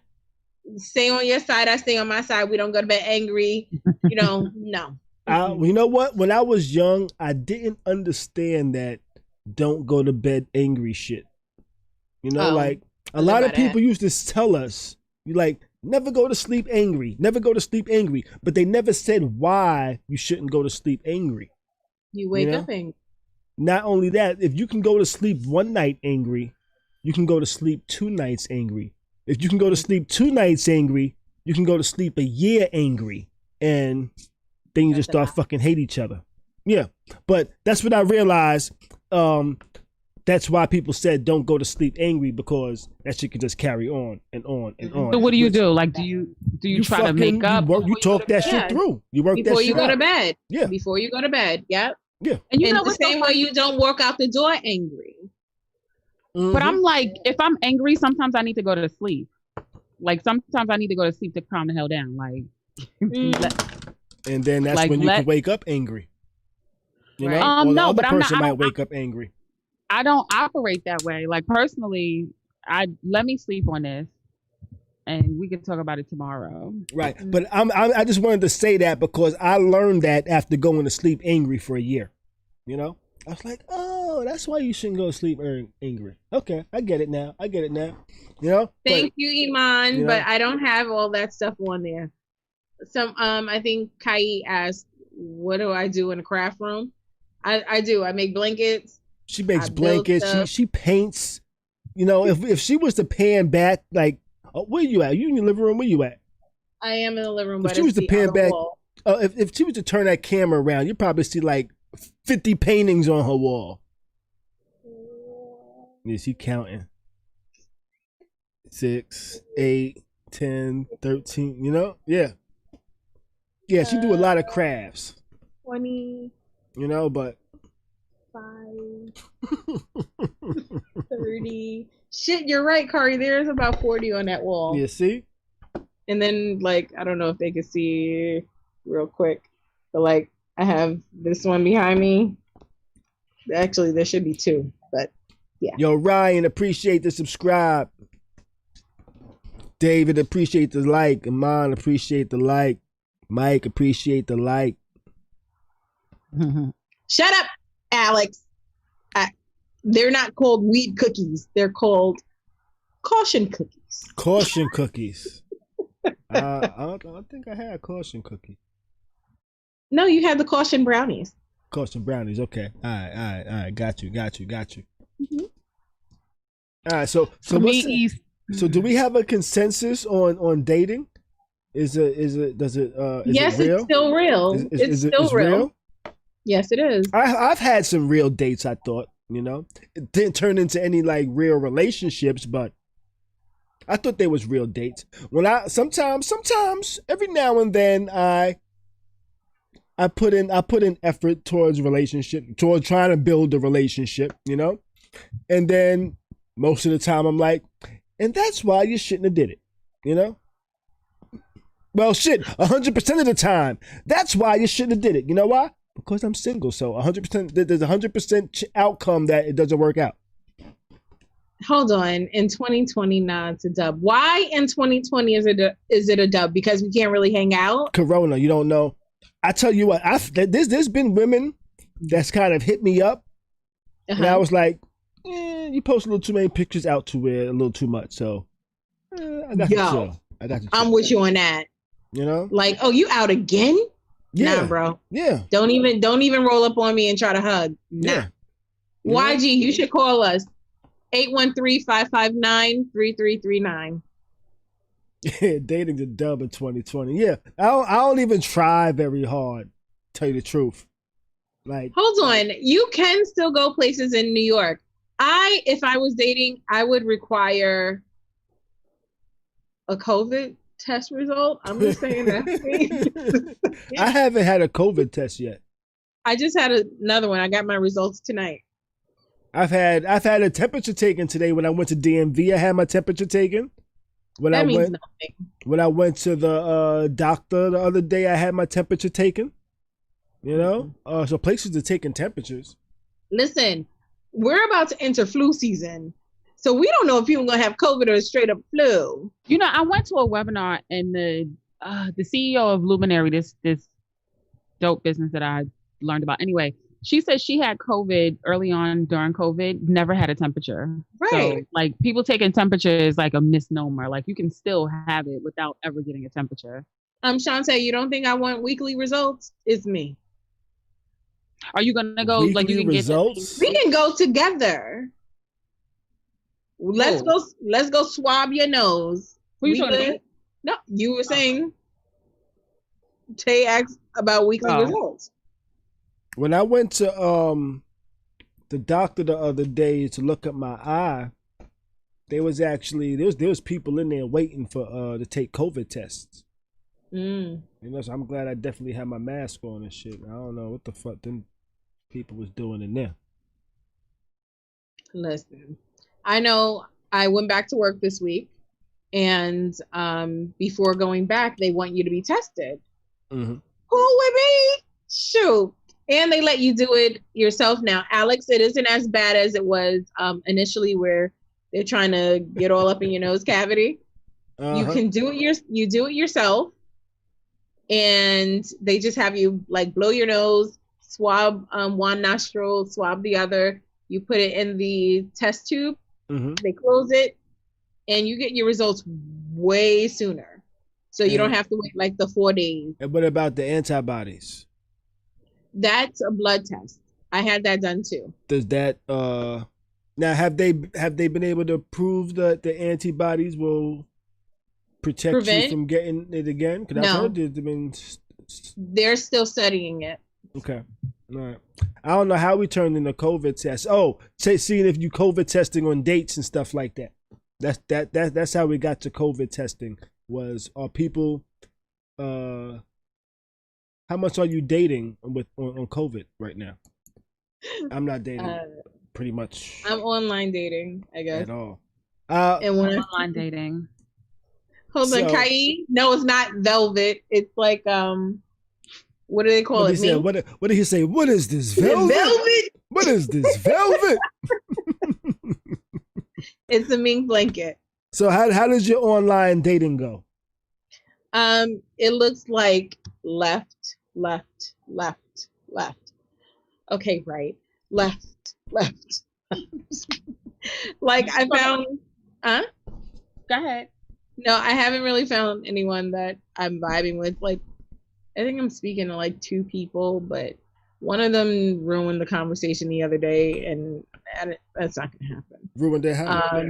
stay on your side, I stay on my side. We don't go to bed angry. No.
You know what? When I was young, I didn't understand that don't go to bed angry shit. Like a lot of people used to tell us, you like, never go to sleep angry. Never go to sleep angry. But they never said why you shouldn't go to sleep angry.
You wake up angry.
Not only that, if you can go to sleep one night angry, you can go to sleep 2 nights angry. If you can go to sleep 2 nights angry, you can go to sleep a year angry. And then you just start fucking hate each other. Yeah. But that's what I realized. That's why people said don't go to sleep angry, because that shit can just carry on and on and on.
So what do you do? Like, do you try to make up?
You talk that shit through. You work that shit out.
Before you go to bed.
Yeah.
Before you go to bed. Yep.
Yeah.
And you know
the same way you don't walk out the door angry.
Mm-hmm.
But I'm like, if I'm angry, sometimes I need to go to sleep. Like, sometimes I need to go to sleep to calm the hell down. Like,
and then that's when you can wake up angry. You know?
Right.
Or the
no,
other
but
person might wake up angry.
I don't operate that way. Like, personally, let me sleep on this, and we can talk about it tomorrow.
Right. But I just wanted to say that because I learned that after going to sleep angry for a year. I was like, oh, that's why you shouldn't go to sleep angry. Okay, I get it now. Thank
you, Eman. But I don't have all that stuff on there. I think Kai asked, what do I do in a craft room? I do. I make blankets.
She makes blankets. She paints. If she was to pan back, like, where you at? You in your living room? Where you at?
I am in the living room.
If she was to pan back, if she was to turn that camera around, you'd probably see like 50 paintings on her wall. Yeah, she counting. 6, 8, 10, 13. Yeah. Yeah, she do a lot of crafts.
20.
But
5, 30. Shit, you're right, Khary. There's about 40 on that wall.
Yeah, see?
And then, like, I don't know if they can see real quick, but, like, I have this one behind me. Actually, there should be 2, but yeah.
Yo, Ryan, appreciate the subscribe. David, appreciate the like. Eman, appreciate the like. Mike, appreciate the like.
Shut up, Alex. They're not called weed cookies. They're called caution cookies.
Caution cookies. I don't think I had caution cookie.
No, you had the caution brownies.
Caution brownies. Okay. All right. Got you.
Mm-hmm.
All right. So do we have a consensus on dating? Is it
yes,
real?
It's still real. It's still real. Yes, it is.
I've had some real dates, I thought. you know? It didn't turn into any like real relationships, but I thought they was real dates. When I sometimes every now and then I put in effort towards relationship, towards trying to build a relationship, you know? And then most of the time I'm like, and that's why you shouldn't have did it, you know? Well, shit, 100% of the time, that's why you shouldn't have did it. You know why? Because I'm single, so 100%, there's 100% outcome that it doesn't work out.
Hold on, in 2020, nah, it's a dub. Why in 2020 is it a dub? Because we can't really hang out?
Corona, you don't know. I tell you what, there's been women that's kind of hit me up, and I was like, you post a little too many pictures out to where a little too much, so I got you chill. I got you chill.
I'm with you on that.
You know?
Like, oh, you out again?
Yeah.
Nah, bro.
Yeah.
Don't even roll up on me and try to hug. Nah.
Yeah.
YG, you should call us. 813-559-3339.
Yeah, dating the dub in 2020. Yeah. I don't even try very hard, tell you the truth. Like,
hold on. You can still go places in New York. If I was dating, I would require a COVID test result. I'm just saying that.
I haven't had a COVID test yet.
I just had another one. I got my results tonight.
I've had a temperature taken today when I went to DMV. I had my temperature taken. When I went to the doctor the other day, I had my temperature taken. You know? So places are taking temperatures.
Listen, we're about to enter flu season. So we don't know if people are going to have COVID or a straight up flu.
You know, I went to a webinar and the CEO of Luminary, this dope business that I learned about. Anyway, she said she had COVID early on during COVID, never had a temperature.
Right.
So like people taking temperature is like a misnomer. Like you can still have it without ever getting a temperature.
Shonte, you don't think I want weekly results? It's me.
Are you gonna go
weekly
like you can
results?
We can go together. Let's go swab your nose.
Who you talking about?
No, you were saying Tay asked about weekly results.
When I went to the doctor the other day to look at my eye, there was people in there waiting for to take COVID tests. You know, so I'm glad I definitely had my mask on and shit. I don't know what the fuck them people was doing in there.
Listen, I know I went back to work this week, and before going back, they want you to be tested.
Mm-hmm.
Cool with me? Shoot. And they let you do it yourself now. Alex, it isn't as bad as it was initially where they're trying to get all up in your nose cavity. You can do it you do it yourself, and they just have you like blow your nose, swab one nostril, swab the other. You put it in the test tube. They close it, and you get your results way sooner. So you don't have to wait like the 4 days.
And what about the antibodies?
That's a blood test. I had that done too.
Does that now have they been able to prove that the antibodies will prevent you from getting it again? Because I've heard
they're still studying it.
Okay. All right. I don't know how we turned into COVID tests. Oh, seeing if you COVID testing on dates and stuff like that. That's how we got to COVID testing. Are people how much are you dating on COVID right now? I'm not dating pretty much.
I'm online dating, I guess.
At all.
And when online dating.
Hold on, Kai. No, it's not velvet. It's like what do they call it?
What did he say? What is this velvet?
Velvet?
What is this velvet?
It's a mink blanket.
So how does your online dating go?
It looks like left. Okay, right. Left. Like I found
Go ahead.
No, I haven't really found anyone that I'm vibing with. Like I think I'm speaking to like 2 people, but one of them ruined the conversation the other day, and that's not gonna happen.
Ruined it how?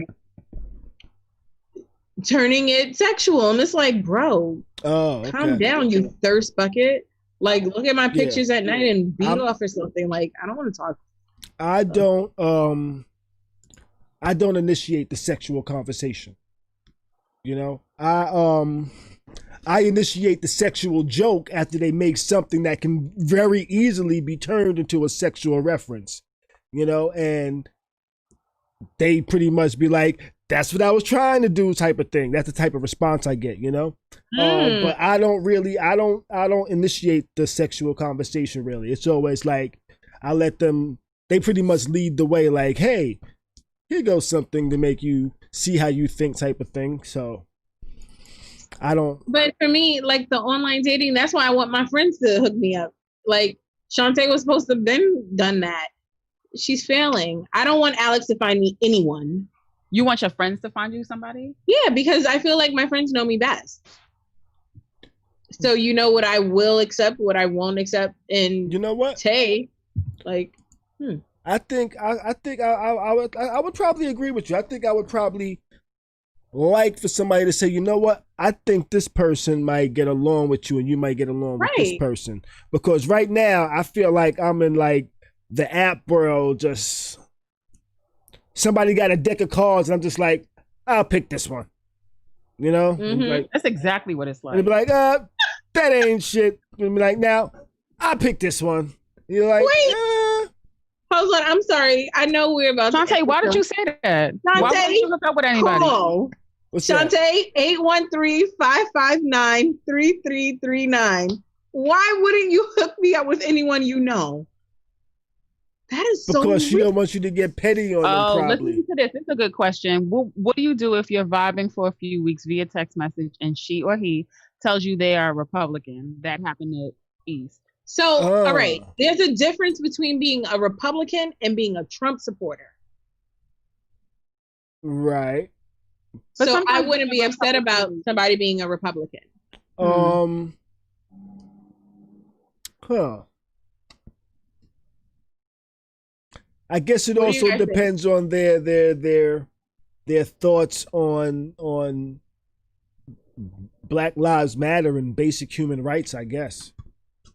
Turning it sexual. And it's like, bro, calm down, you thirst bucket. Like, look at my pictures at night and beat off or something. Like, I don't want to talk.
I don't initiate the sexual conversation. You know, I initiate the sexual joke after they make something that can very easily be turned into a sexual reference. You know, and they pretty much be like, "That's what I was trying to do," type of thing. That's the type of response I get. You know, but I don't initiate the sexual conversation. Really, it's always like I let them. They pretty much lead the way. Like, hey, here goes something to make you see how you think, type of thing. So I don't.
But for me, like the online dating, that's why I want my friends to hook me up. Like Shonte was supposed to have been done that. She's failing. I don't want Alex to find me anyone.
You want your friends to find you somebody?
Yeah, because I feel like my friends know me best. So you know what I will accept, what I won't accept, and
you know what?
Tay, like,
I think I would probably agree with you. I think I would probably like for somebody to say, you know what? I think this person might get along with you, and you might get along with this person. Because right now, I feel like I'm in like the app world. Just somebody got a deck of cards, and I'm just like, I'll pick this one. You know, like,
that's exactly what it's like.
And be like, that ain't shit. And be like, now I pick this one. You're like,
wait. Hold on, I'm sorry. I know we're about
Shonte, why did you say that?
Shonte,
why wouldn't you hook up with anybody?
Call. Shonte, 813-559-3339. Why wouldn't you hook me up with anyone you know? That is so
because she don't want you to get petty on them, probably.
Listen to this. It's a good question. What do you do if you're vibing for a few weeks via text message and she or he tells you they are Republican? That happened to East.
So, all right, there's a difference between being a Republican and being a Trump supporter.
Right.
So I wouldn't be upset about somebody being a Republican.
I guess it also depends on their thoughts on Black Lives Matter and basic human rights, I guess.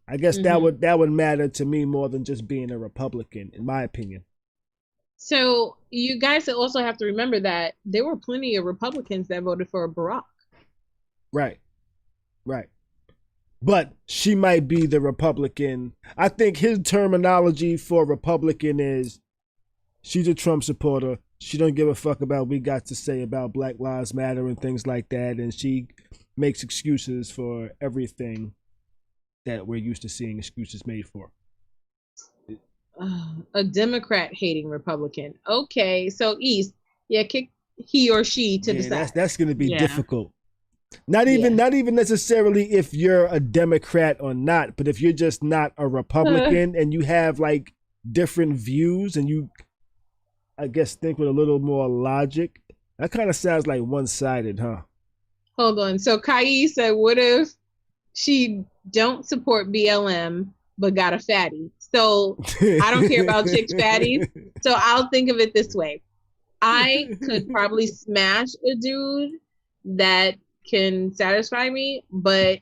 that would matter to me more than just being a Republican, in my opinion.
So you guys also have to remember that there were plenty of Republicans that voted for Barack.
Right. But she might be the Republican. I think his terminology for Republican is she's a Trump supporter. She don't give a fuck about what we got to say about Black Lives Matter and things like that. And she makes excuses for everything that we're used to seeing excuses made for.
A Democrat hating Republican. Okay, so East, kick he or she to the side.
That's going to be difficult. Not even necessarily if you're a Democrat or not, but if you're just not a Republican and you have like different views and you, I guess, think with a little more logic, that kind of sounds like one-sided, huh?
Hold on. So Kai said, what if she don't support BLM but got a fatty? So I don't care about chicks fatties. So I'll think of it this way. I could probably smash a dude that can satisfy me, but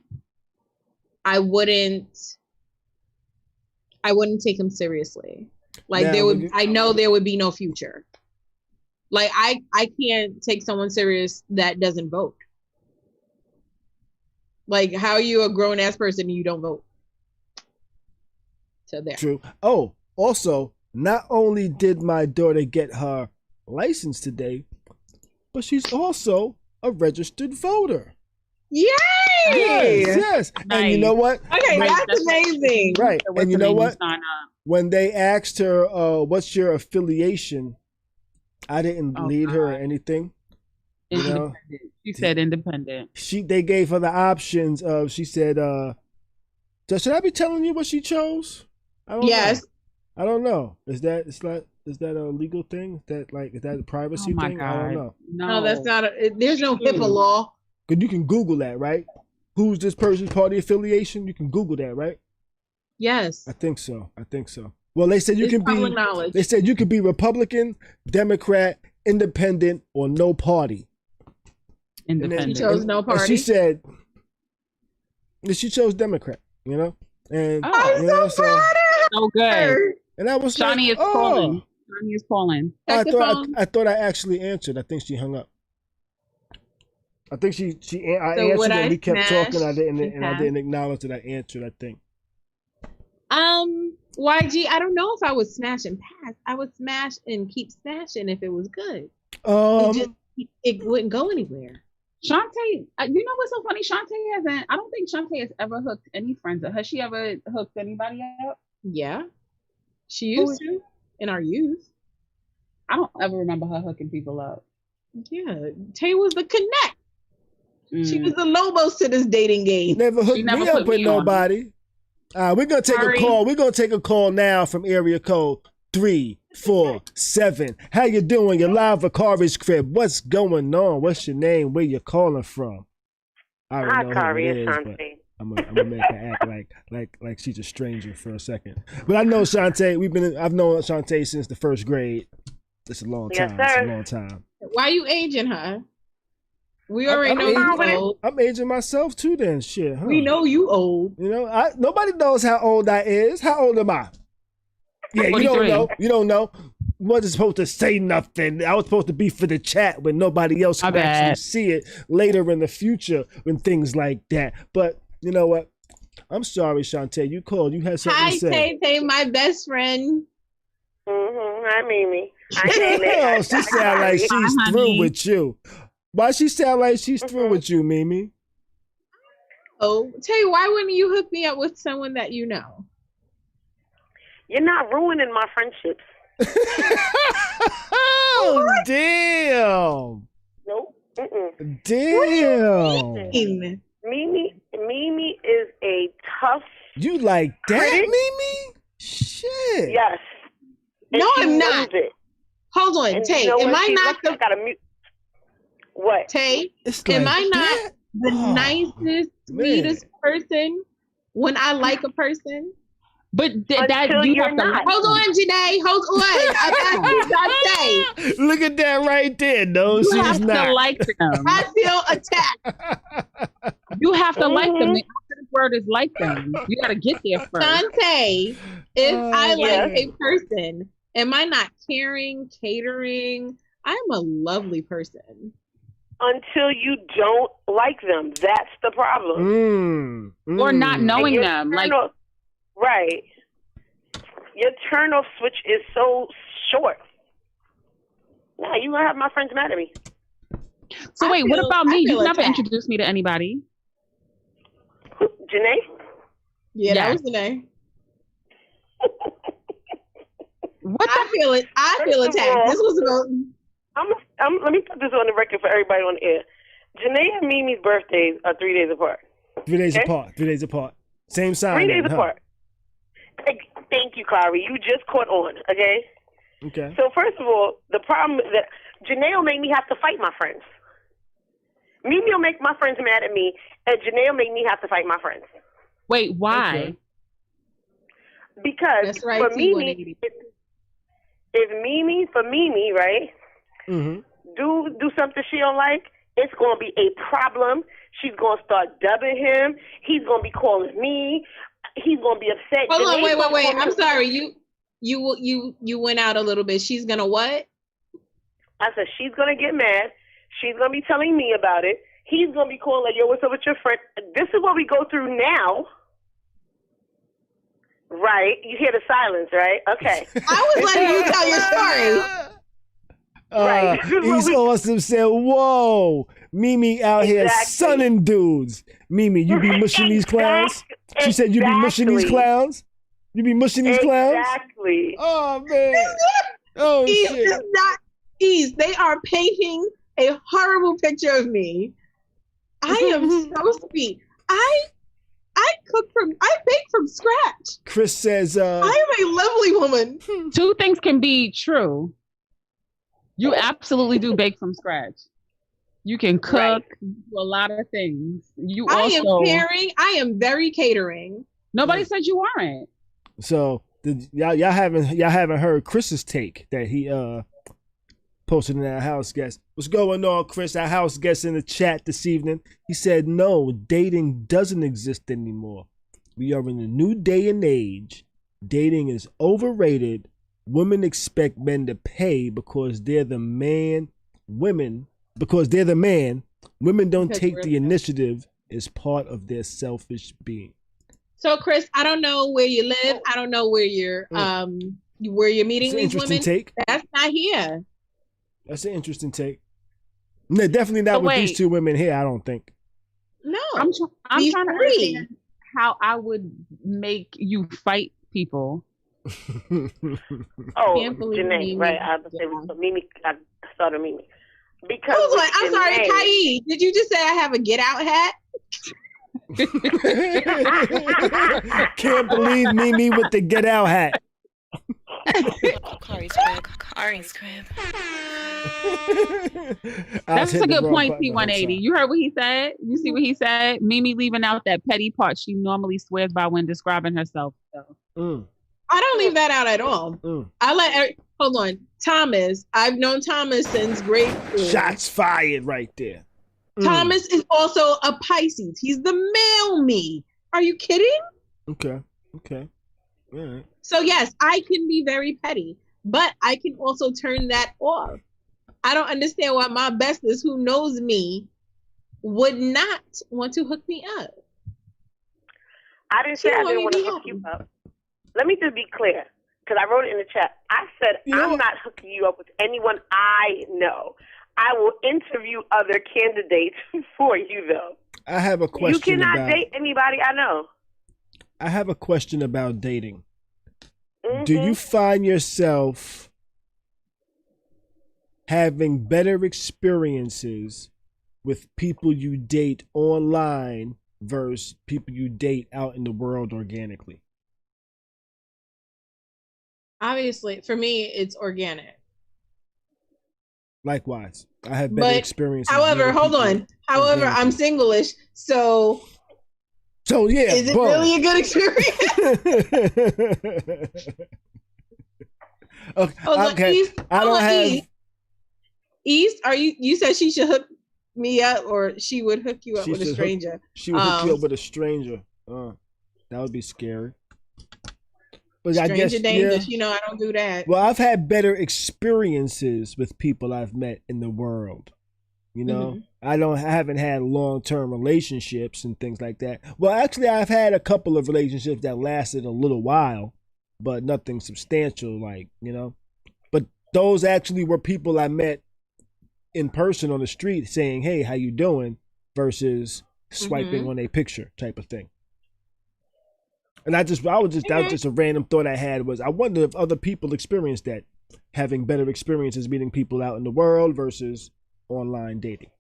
I wouldn't take him seriously. Like I know there would be no future. Like I can't take someone serious that doesn't vote. Like, how are you a grown ass person and you don't vote? So there.
True. Oh, also, not only did my daughter get her license today, but she's also a registered voter.
Yay!
Yes.
Nice.
And you know what?
Okay, that's amazing.
Right. And you know what? When they asked her, what's your affiliation? I didn't lead her or anything. You know?
She said independent.
They gave her the options of, she said, should I be telling you what she chose? I don't know. I don't know. Is that a legal thing? Is that a privacy thing?
God.
I don't know.
No, that's not. There's no HIPAA law.
Because you can Google that, right? Who's this person's party affiliation? You can Google that, right?
Yes.
I think so. Well, they said you can be.
Knowledge.
They said you could be Republican, Democrat, Independent, or no party.
Independent.
She chose no party.
And she said she chose Democrat. You know, and
I'm so proud of her.
So good.
And I was
Johnny
like,
is calling. Johnny is calling.
I
Check the
thought
phone.
I thought I actually answered. I think she hung up. I think I
So
answered
would
and
I
we kept talking. I
smash
didn't
and
and I
pass?
didn't acknowledge that I answered. I think.
YG, I don't know if I would smash and pass. I would smash and keep smashing if it was good. It wouldn't go anywhere.
Shonte, you know what's so funny? Shonte hasn't. I don't think Shonte has ever hooked any friends up. Has she ever hooked anybody up?
Yeah, she used to in our youth.
I don't ever remember her hooking people up.
Yeah, Tay was the connect. She
Mm.
was the Lobos to this dating game.
Never hooked
never
me up
put
with
me on.
nobody. We're gonna take
Sorry.
a call. We're gonna take a call now from area code 347. How you doing? You're live at Khari's crib. What's going on? What's your name? Where you calling from? I
Hi,
don't know who
Khary
it
and
is, but
Shonte.
I'm gonna make her act like she's a stranger for a second. But I know Shonte. I've known Shonte since the first grade. It's a long
Yes,
time. It's
sir.
a long time.
Why you aging her? We already know you old.
I'm aging myself too. Then shit. Huh?
We know you old.
You know, nobody knows how old I is. How old am I? Yeah, you don't
43.
know. You don't know. Wasn't supposed to say nothing. I was supposed to be for the chat when nobody else
My
can actually
bad.
see it later in the future when things like that. But you know what? I'm sorry, Shonte. You called. You had something
Hi,
to say.
Tay Tay, my best friend.
Hi, Mimi.
Oh, she sound like she's
Hi,
through
honey.
with you. Why she sound like she's through with you, Mimi?
Oh, Tay, why wouldn't you hook me up with someone that you know?
You're not ruining my friendships.
Oh, damn.
Nope. Mm-mm.
Damn.
Mimi is a tough.
You like that,
Critic?
Mimi? Shit.
Yes. And
No,
she
I'm
knows
not.
it.
Hold on,
And
Tay.
you know
Am
when
I
she
not
looks,
the
I gotta mute. What?
Tay?
It's
Am
like
I not
that?
the
Oh,
nicest,
man.
sweetest person when I like a person?
But that
Until
you
you're
have to
not.
Hold on, Janae. Hold on. I got to say.
Look at that right there. No,
You have
she's
to
not.
like them.
I feel attacked.
You have to like them.
Mhm.
The opposite word is like them. You got to get there first.
Shonte, if I like
Yes.
a person, am I not caring, catering? I'm a lovely person.
Until you don't like them, that's the problem.
Or not
And
knowing
your
them. Like,
turn-off- right. Your turn-off switch is so short. Nah, you gonna have my friends mad at me.
so
I
wait, what
feel-
about
I
me?
feel
You've never
attacked.
introduced me to anybody.
Janae?
Yeah, that
Yes.
was Janae.
What
I feel it. I feel
First of
attacked.
all-
This was about.
Let me put this on the record for everybody on the air. Janae and Mimi's birthdays are 3 days apart.
3 days
Okay.
apart. 3 days apart. Same sign.
3 days
then, huh?
apart. Thank you, Khary. You just caught on, okay?
Okay.
So first of all, the problem is that Janae will make me have to fight my friends. Mimi will make my friends mad at me, and Janae will make me have to fight my friends.
Wait, why?
Okay.
Because
That's right,
for
T180.
Mimi, if Mimi, right,
Mm-hmm.
do something she don't like, it's gonna be a problem. She's gonna start dubbing him. He's gonna be calling me. He's gonna be upset.
Hold on,
Janae's
wait.
gonna call
I'm
me-
sorry. You went out a little bit. She's gonna what?
I said she's gonna get mad. She's gonna be telling me about it. He's gonna be calling like, yo, what's up with your friend? This is what we go through now. Right? You hear the silence, right? Okay.
I was letting you tell your story.
Right.
He's awesome. Said, whoa, Mimi out here
Exactly.
sunning dudes. Mimi, you be mushing these clowns? She said you be mushing these
Exactly.
clowns? You be mushing these clowns?
Exactly.
Oh, man. Oh,
Ease
shit.
is not ease. They are painting a horrible picture of me. I am so sweet. I bake from scratch.
Chris says,
I am a lovely woman.
Two things can be true. You absolutely do bake from scratch. You can cook,
Right.
do a lot of things. You
I
also
am caring. I am very catering.
nobody said you weren't.
so y'all haven't heard Chris's take that he posted in our house guest. What's going on, Chris? Our house guest in the chat this evening. He said, no, dating doesn't exist anymore. We are in a new day and age. dating is overrated. Women expect men to pay because they're the man. Women don't take the initiative as part of their selfish being.
So, Chris, I don't know where you live. I don't know where you're meeting these women.
Take.
That's not here.
That's an interesting take. No, definitely not with these two women here, I don't think.
No.
I'm trying to understand how I would make you fight people.
Janae, right? I started Meme. Because
hold on, I'm sorry, Kai, did you just say I have a get out hat?
Can't believe Meme with the get out hat.
Khari's crib.
That's a good point, P180. You heard what he said? You see what he said? Meme leaving out that petty part she normally swears by when describing herself. So.
I don't leave that out at all. Hold on. Thomas, I've known Thomas since grade school.
Shots fired right there.
Thomas is also a Pisces. He's the male me. Are you kidding?
Okay. All right.
So yes, I can be very petty, but I can also turn that off. I don't understand why my bestest, who knows me, would not want to hook me up.
I didn't say I didn't want to hook you up. Let me just be clear, because I wrote it in the chat. I said I'm not hooking you up with anyone I know. I will interview other candidates for you, though.
I have a question.
You cannot date anybody I know.
I have a question about dating. Do you find yourself having better experiences with people you date online versus people you date out in the world organically?
Obviously, for me, it's organic.
Likewise, I have better experiences.
However, hold on. However, I'm single-ish, so
yeah,
is it really a good experience?
Okay.
East,
I don't have
East. Are you? You said she should hook me up, or she would hook you up with a stranger.
She would hook you up with a stranger. That would be scary. But
stranger
I guess
dangerous. You know, I don't do that.
Well, I've had better experiences with people I've met in the world. You know, I haven't had long-term relationships and things like that. Well, actually, I've had a couple of relationships that lasted a little while, but nothing substantial, like, you know. But those actually were people I met in person on the street saying, "Hey, how you doing?" versus swiping on a picture type of thing. And that was just a random thought I had, was I wonder if other people experience that, having better experiences meeting people out in the world versus online dating.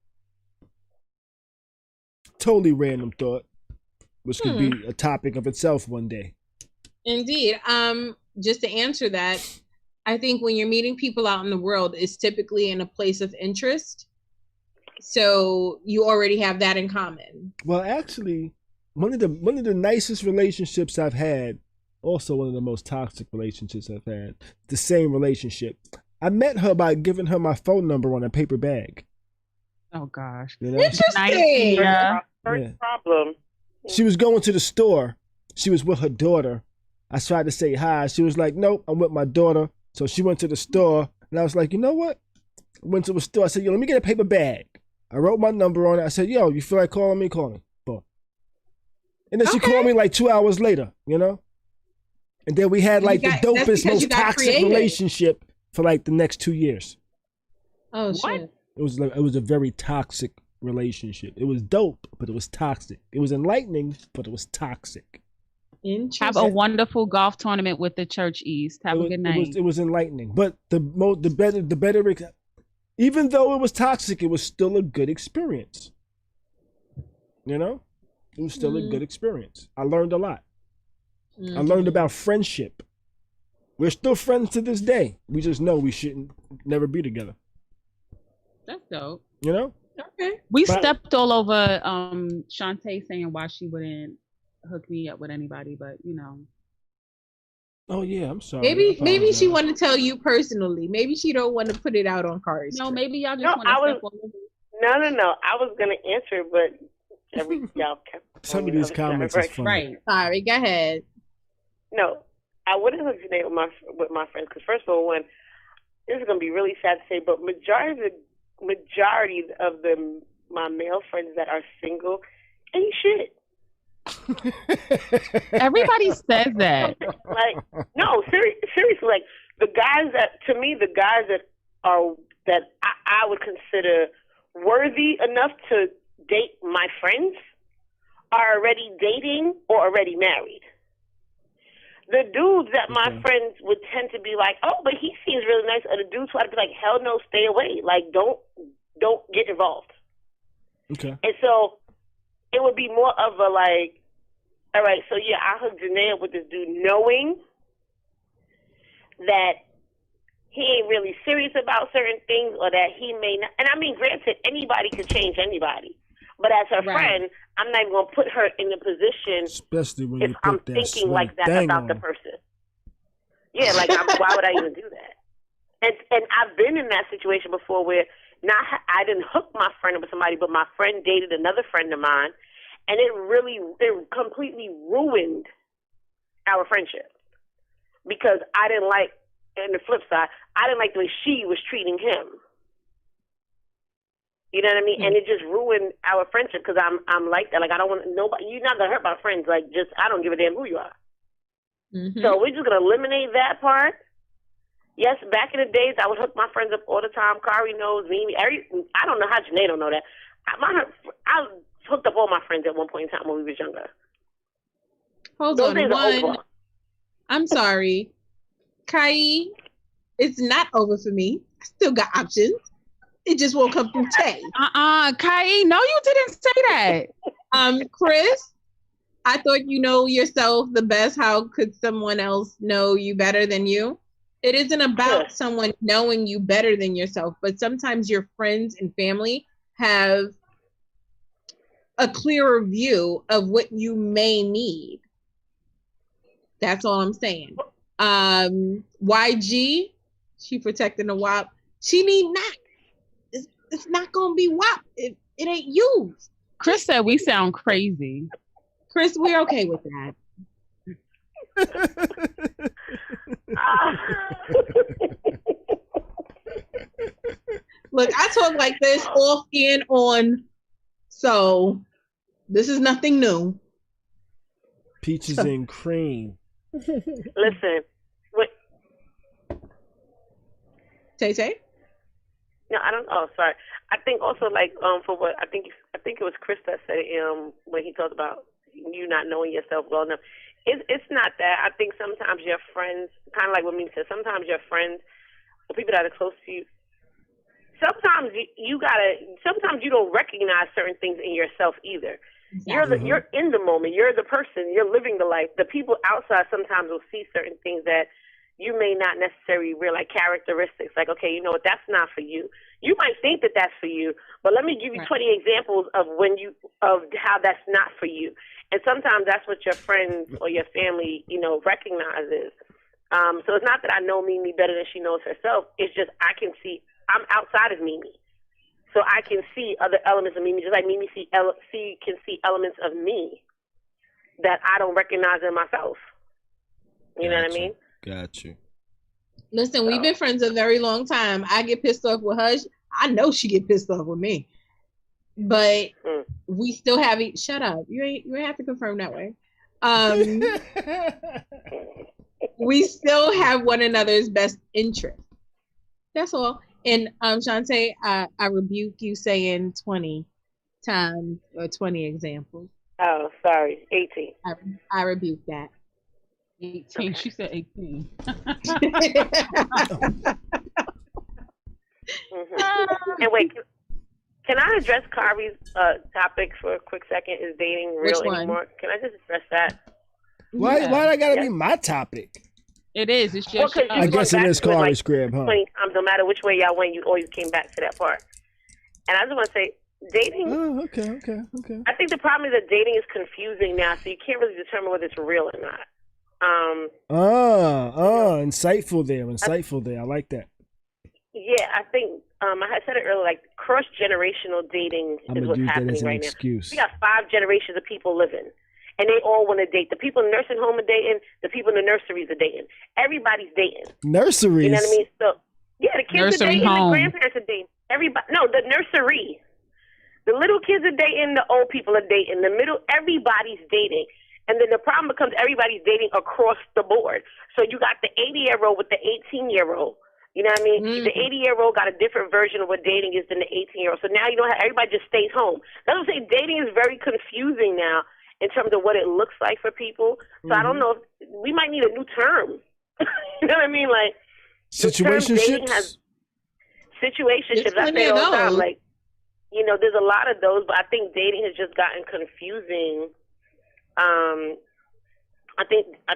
Totally random thought, which could be a topic of itself one day.
Indeed. Just to answer that, I think when you're meeting people out in the world, it's typically in a place of interest. So you already have that in common.
Well, actually, one of the nicest relationships I've had, also one of the most toxic relationships I've had, the same relationship. I met her by giving her my phone number on a paper bag.
Oh gosh.
You know?
Interesting.
First problem.
She was going to the store. She was with her daughter. I tried to say hi. She was like, "Nope, I'm with my daughter." So she went to the store, and I was like, "You know what?" I went to the store. I said, "Yo, let me get a paper bag." I wrote my number on it. I said, "Yo, you feel like calling me? Call me." Boom. And then she called me like 2 hours later, you know? And then we had like the dopest, most toxic relationship for like the next 2 years.
Oh, shit.
It was a very toxic relationship. It was dope, but it was toxic. It was enlightening, but it was toxic.
Have a wonderful golf tournament with the Church East. Have a good night.
It was enlightening, but the better. Even though it was toxic, it was still a good experience. You know, it was still a good experience. I learned a lot. I learned about friendship. We're still friends to this day. We just know we shouldn't never be together.
That's dope.
You know?
Okay.
We stepped all over Shonte saying why she wouldn't hook me up with anybody, but you know.
Oh yeah, I'm sorry.
Maybe she want to tell you personally. Maybe she don't want to put it out on Khary.
No, maybe y'all just want to step all over.
No. I was gonna answer, but y'all kept
some of these comments is funny.
Right. Sorry, go ahead.
No, I wouldn't hook Janae with my friends because first of all, this is gonna be really sad to say, but majority of my male friends that are single ain't shit.
Everybody says that.
Like, no, seriously, like the guys that I would consider worthy enough to date my friends are already dating or already married. The dudes that my friends would tend to be like, oh, but he seems really nice, or the dudes who I'd be like, hell no, stay away. Like, don't get involved.
Okay.
And so it would be more of a like, all right, so yeah, I hooked Janae up with this dude knowing that he ain't really serious about certain things or that he may not. And I mean, granted, anybody could change anybody. But as her friend, I'm not even going to put her in a position
especially when
if I'm thinking like that about the person. Yeah, like, why would I even do that? And I've been in that situation before where I didn't hook my friend up with somebody, but my friend dated another friend of mine, and it completely ruined our friendship because I didn't like, and the flip side, I didn't like the way she was treating him. You know what I mean? And it just ruined our friendship because I'm like that. Like, I don't want nobody. You're not gonna hurt my friends. Like, just I don't give a damn who you are. Mm-hmm. So we're just gonna eliminate that part. Yes, back in the days, I would hook my friends up all the time. Khary knows me. I don't know how Janae don't know that. I hooked up all my friends at one point in time when we was younger.
Hold on, I'm sorry, Kai. It's not over for me. I still got options. It just won't come through Tay.
Kai, no, you didn't say that.
Chris, I thought you know yourself the best. How could someone else know you better than you? It isn't about someone knowing you better than yourself, but sometimes your friends and family have a clearer view of what you may need. That's all I'm saying. YG, she protecting the WAP. She need not. It's not gonna be WAP. It ain't used.
Chris said we sound crazy.
Chris, we're okay with that. Look, I talk like this off and on, so this is nothing new.
Peaches and cream.
Listen, wait.
Tay?
No, I don't. Oh, sorry. I think also like for what I think it was Chris that said when he talked about you not knowing yourself well enough. It's not that. I think sometimes your friends, kind of like what Meme said, sometimes your friends, the people that are close to you, sometimes sometimes you don't recognize certain things in yourself either. Exactly. You're in the moment. You're the person. You're living the life. The people outside sometimes will see certain things that you may not necessarily realize, characteristics. Like, okay, you know what? That's not for you. You might think that that's for you, but let me give you 20 examples of how that's not for you. And sometimes that's what your friends or your family, recognizes. So it's not that I know Mimi better than she knows herself. It's just I'm outside of Mimi. So I can see other elements of Mimi, just like Mimi can see elements of me that I don't recognize in myself. You know what I mean?
Got you.
Listen, we've been friends a very long time. I get pissed off with her. I know she get pissed off with me. But we still have shut up. You ain't have to confirm that way. We still have one another's best interest. That's all. And Shonte, I rebuke you saying 20 times or 20 examples.
Oh, sorry. 18.
I rebuke that.
18. Okay. She said 18.
And wait, can I address Khary's topic for a quick second? Is dating real anymore? Can I just address that?
Why I gotta be my topic?
It is. It's just.
I guess it is Khary's crib, huh?
20 times, no matter which way y'all went, you always came back to that part. And I just want to say, dating.
Oh, okay.
I think the problem is that dating is confusing now, so you can't really determine whether it's real or not.
Insightful there. I like that.
Yeah, I think I had said it earlier, like cross-generational dating is what's happening right now. We got 5 generations of people living. and they all want to date. The people in the nursing home are dating. The people in the nurseries are dating. Everybody's dating.
Nurseries?
You know what I mean? So, yeah, the kids
Nursery
are dating.
home.
The grandparents are dating. Everybody. No, the nursery. The little kids are dating. The old people are dating. The middle, everybody's dating. And then the problem becomes everybody's dating across the board. So you got the 80-year-old with the 18-year-old. You know what I mean? The 80-year-old got a different version of what dating is than the 18-year-old. So now you don't have, everybody just stays home. That's what I'm saying. Dating is very confusing now in terms of what it looks like for people. So I don't know if we might need a new term. You know what I mean? Like,
situationships.
Situationships. I say all the time. Like, you know, there's a lot of those, but I think dating has just gotten confusing. I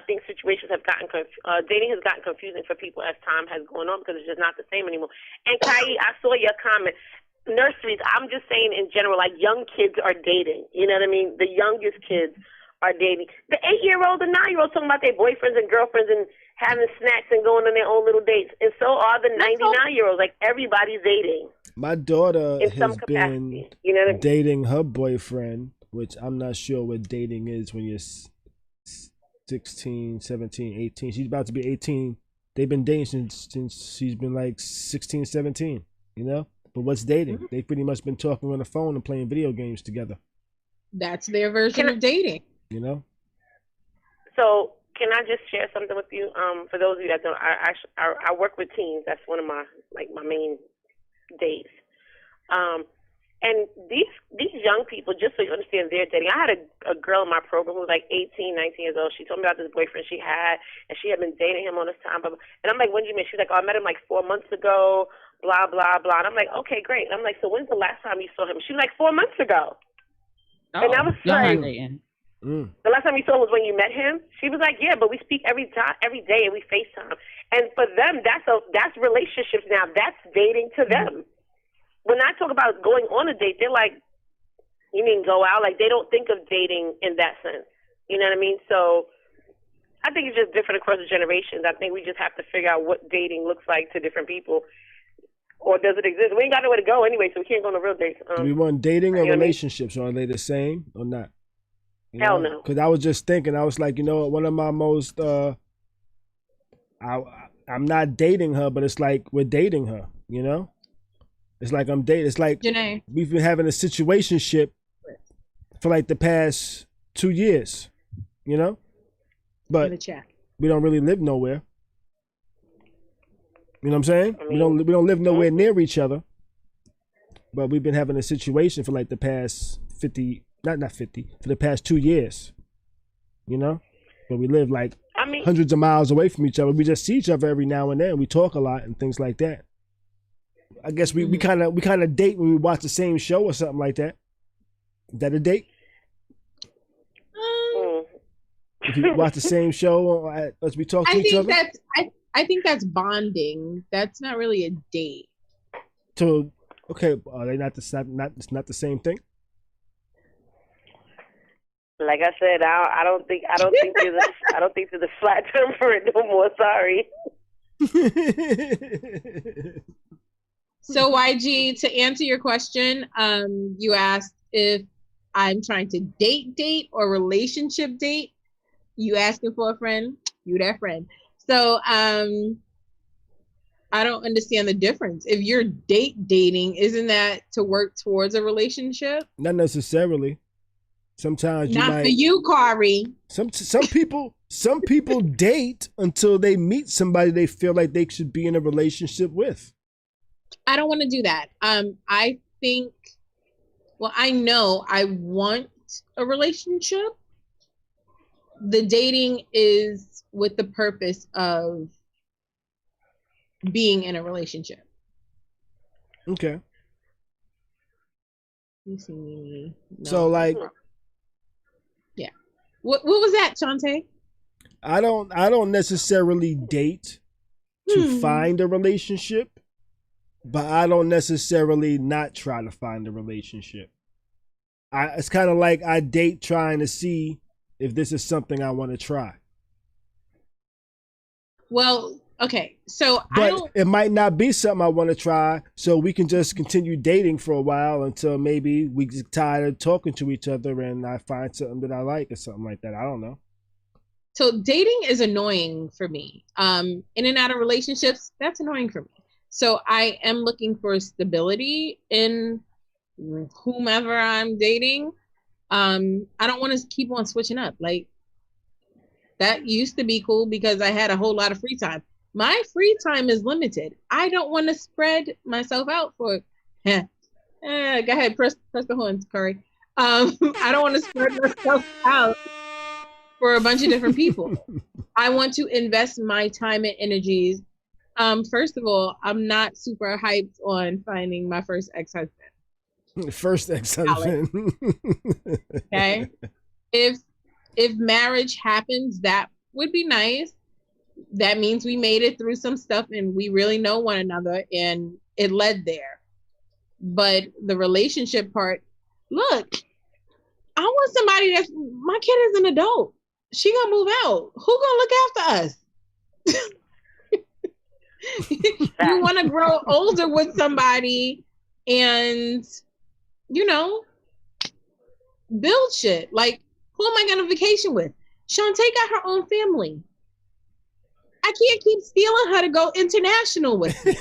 think situations have gotten dating has gotten confusing for people as time has gone on because it's just not the same anymore. And Kai, I saw your comment. Nurseries, I'm just saying in general, like young kids are dating. You know what I mean? The youngest kids are dating. The 8-year-old and 9-year-old talking about their boyfriends and girlfriends and having snacks and going on their own little dates. And so are the 99-year-olds. Like everybody's dating.
My daughter has been
you know what I mean?
dating her boyfriend, which I'm not sure what dating is when you're 16, 17, 18. She's about to be 18. They've been dating since she's been like 16, 17, you know? But what's dating? They've pretty much been talking on the phone and playing video games together.
That's their version of dating.
You know?
So can I just share something with you? For those of you that don't, I work with teens. That's one of my main days. And these young people, just so you understand their dating, I had a girl in my program who was like 18, 19 years old. She told me about this boyfriend she had, and she had been dating him all this time. And I'm like, when did you meet? She's like, oh, I met him like 4 months ago, blah, blah, blah. And I'm like, okay, great. And I'm like, so when's the last time you saw him? She was like, 4 months ago. And I was like, the last time you saw him was when you met him? She was like, yeah, but we speak every day, and we FaceTime. And for them, that's relationships now. That's dating to them. When I talk about going on a date, they're like, you mean go out? Like, they don't think of dating in that sense. You know what I mean? So I think it's just different across the generations. I think we just have to figure out what dating looks like to different people. Or does it exist? We ain't got nowhere to go anyway, so we can't go on a real date.
Do we want dating or relationships? Are they the same or not?
Hell no.
Because I was just thinking, I was like, you know, one of my most, I'm not dating her, but it's like we're dating her, you know? It's like I'm dating. It's like
Janae,
we've been having a situationship for like the past 2 years, you know? But we don't really live nowhere. You know what I'm saying? We don't live nowhere near each other. But we've been having a situation for like the past for the past 2 years. You know? But we live like hundreds of miles away from each other. We just see each other every now and then. We talk a lot and things like that. I guess we kind of date when we watch the same show or something like that. Is that a date? If you watch the same show as we talk to each other?
I think that's bonding. That's not really a date.
So, okay, are they it's not the same thing?
Like I said, I don't think there's a flat term for it no more. Sorry.
So YG, to answer your question, you asked if I'm trying to date or relationship date. You asking for a friend, you that friend. So I don't understand the difference. If you're dating, isn't that to work towards a relationship?
Not necessarily. Sometimes you
not for you, Khary.
Some people date until they meet somebody they feel like they should be in a relationship with.
I don't want to do that. I think, well, I know I want a relationship. The dating is with the purpose of being in a relationship.
Okay.
You see me? No.
So like,
yeah. What was that, Shonte?
I don't necessarily date to find a relationship. But I don't necessarily not try to find a relationship. It's kind of like I date trying to see if this is something I want to try.
Well, Okay, so
but it might not be something I want to try. So we can just continue dating for a while until maybe we get tired of talking to each other and I find something that I like or something like that. I don't know.
So dating is annoying for me. In and out of relationships, that's annoying for me. So I am looking for stability in whomever I'm dating. I don't want to keep on switching up. Like, that used to be cool because I had a whole lot of free time. My free time is limited. I don't want to spread myself out for go ahead, press the horns, Khary. I don't want to spread myself out for a bunch of different people. I want to invest my time and energies. First of all, I'm not super hyped on finding my first ex-husband.
First ex-husband.
Okay. If marriage happens, that would be nice. That means we made it through some stuff and we really know one another and it led there. But the relationship part, look, I want somebody that's, my kid is an adult. She gonna move out. Who gonna look after us? You want to grow older with somebody and, you know, build shit. Like, who am I going to vacation with? Shonte got her own family. I can't keep stealing her to go international with me.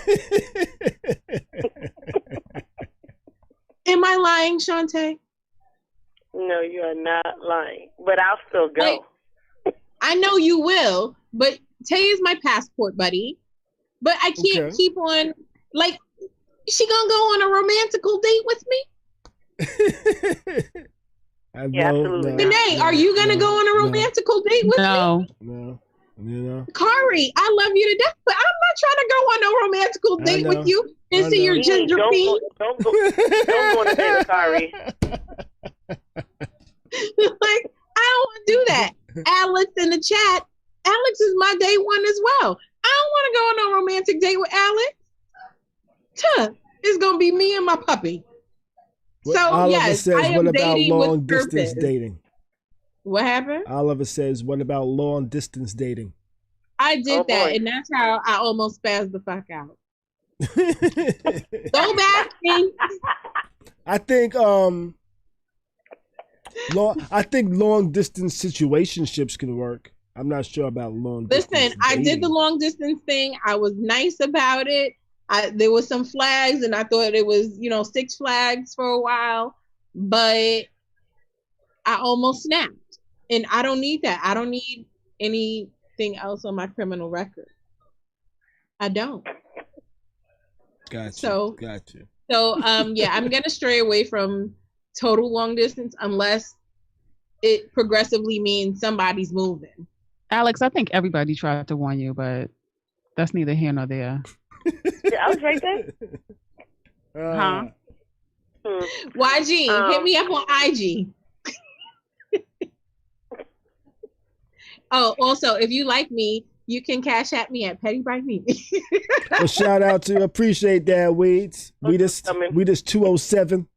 Am I lying, Shonte?
No, you are not lying. But I'll still go.
Like, I know you will, but Tay is my passport buddy. But I can't keep on, like, she gonna go on a romantical date with me?
Absolutely.
Renee, are you gonna go on a romantical date with me?
No. You know.
Khary, I love you to death, but I'm not trying to go on no romantical date with you and see your ginger pea.
Don't go on a date with Khary.
Like, I don't want to do that. Alex in the chat. Alex is my day one as well. I don't want to go on no romantic date with Alex. It's gonna be me and my puppy.
What
so
Oliver
yes,
says,
I am
what about
dating
long
with
distance
purpose.
dating?
What happened?
Oliver says, what about long distance dating?
I did that, and that's how I almost spazzed the fuck out. Go back.
I think long distance situationships can work. I'm not sure about long distance.
Listen, I did the long distance thing. I was nice about it. There was some flags, and I thought it was, Six Flags for a while, but I almost snapped. And I don't need that. I don't need anything else on my criminal record. I don't.
Gotcha.
So, yeah, I'm going to stray away from total long distance unless it progressively means somebody's moving.
Alex, I think everybody tried to warn you, but that's neither here nor there.
I was right there.
Huh?
YG, hit me up on IG. Oh, also, if you like me, you can cash at me at Petty by Me.
Well, shout out to you. Appreciate that, Weeds. We just 207.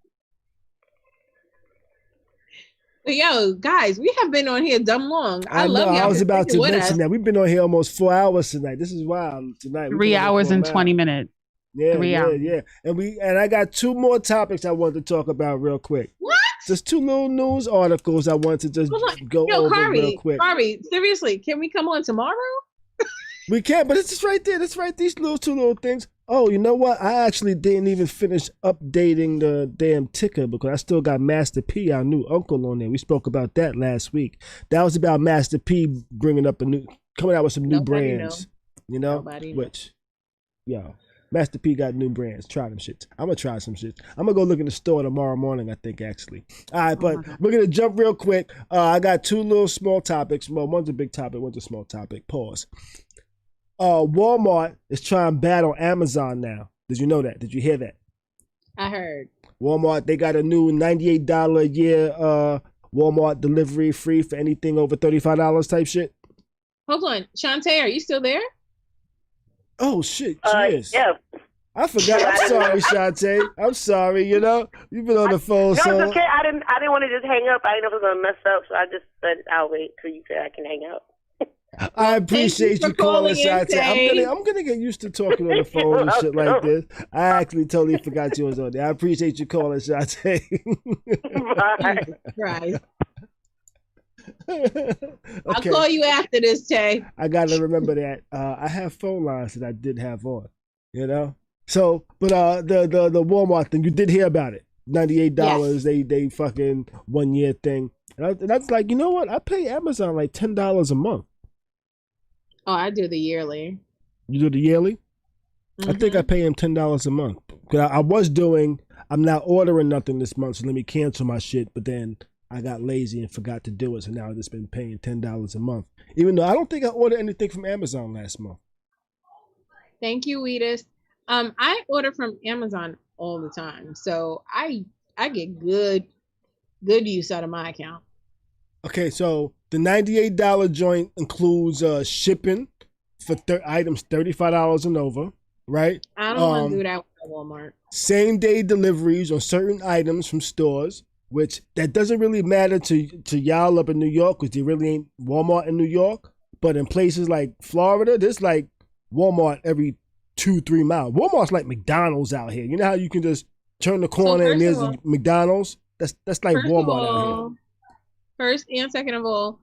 Yo, guys, we have been on here dumb long. I love y'all.
I was about to mention that. We've been on here almost 4 hours tonight. This is wild tonight.
3 hours and 20 minutes.
Yeah,
3 hours.
Yeah. And I got 2 more topics I wanted to talk about real quick.
What?
Just 2 little news articles I wanted to just go over real quick.
Khary, seriously, can we come on tomorrow?
We can, but it's just right there. That's right. These 2 little things. Oh, you know what? I actually didn't even finish updating the damn ticker because I still got Master P, our new uncle, on there. We spoke about that last week. That was about Master P coming out with some new brands.
Nobody know.
Master P got new brands. Try them shit. I'm going to try some shit. I'm going to go look in the store tomorrow morning, I think, actually. All right, but we're going to jump real quick. I got 2 little small topics. Well, one's a big topic, one's a small topic. Pause. Walmart is trying to battle Amazon now. Did you know that? Did you hear that?
I heard.
Walmart, they got a new $98 a year Walmart delivery free for anything over $35 type shit.
Hold on. Shonte, are you still there?
Oh, shit. She is.
Yeah.
I forgot. I'm sorry, Shonte. I'm sorry. You've been on the phone.
No, it's okay. I didn't want to just hang up. I didn't know if it was going to mess up, so I just said I'll wait till you say I can hang up.
I appreciate you calling, Shonte.
Tay.
I'm gonna get used to talking on the phone and shit like this. I actually totally forgot you was on there. I appreciate you calling, Shonte.
Bye.
Right.
Okay.
I'll call you after this, Tay.
I gotta remember that. I have phone lines that I did have on. You know. So, but the Walmart thing, you did hear about it. $98.
Yes.
They fucking 1 year thing. And that's like, you know what? I pay Amazon like $10 a month.
Oh, I do the yearly.
You do the yearly? I think I pay him $10 a month. Cause I'm not ordering nothing this month, so let me cancel my shit. But then I got lazy and forgot to do it, so now I've just been paying $10 a month. Even though I don't think I ordered anything from Amazon last month.
Thank you, Wheatus. I order from Amazon all the time, so I get good use out of my account.
Okay, so the $98 joint includes shipping for items $35 and over, right?
I don't want to do that with Walmart.
Same day deliveries on certain items from stores, which that doesn't really matter to y'all up in New York because there really ain't Walmart in New York. But in places like Florida, there's like Walmart every 2-3 miles. Walmart's like McDonald's out here. You know how you can just turn the corner and there's a McDonald's? That's like Walmart out here.
First and second of all,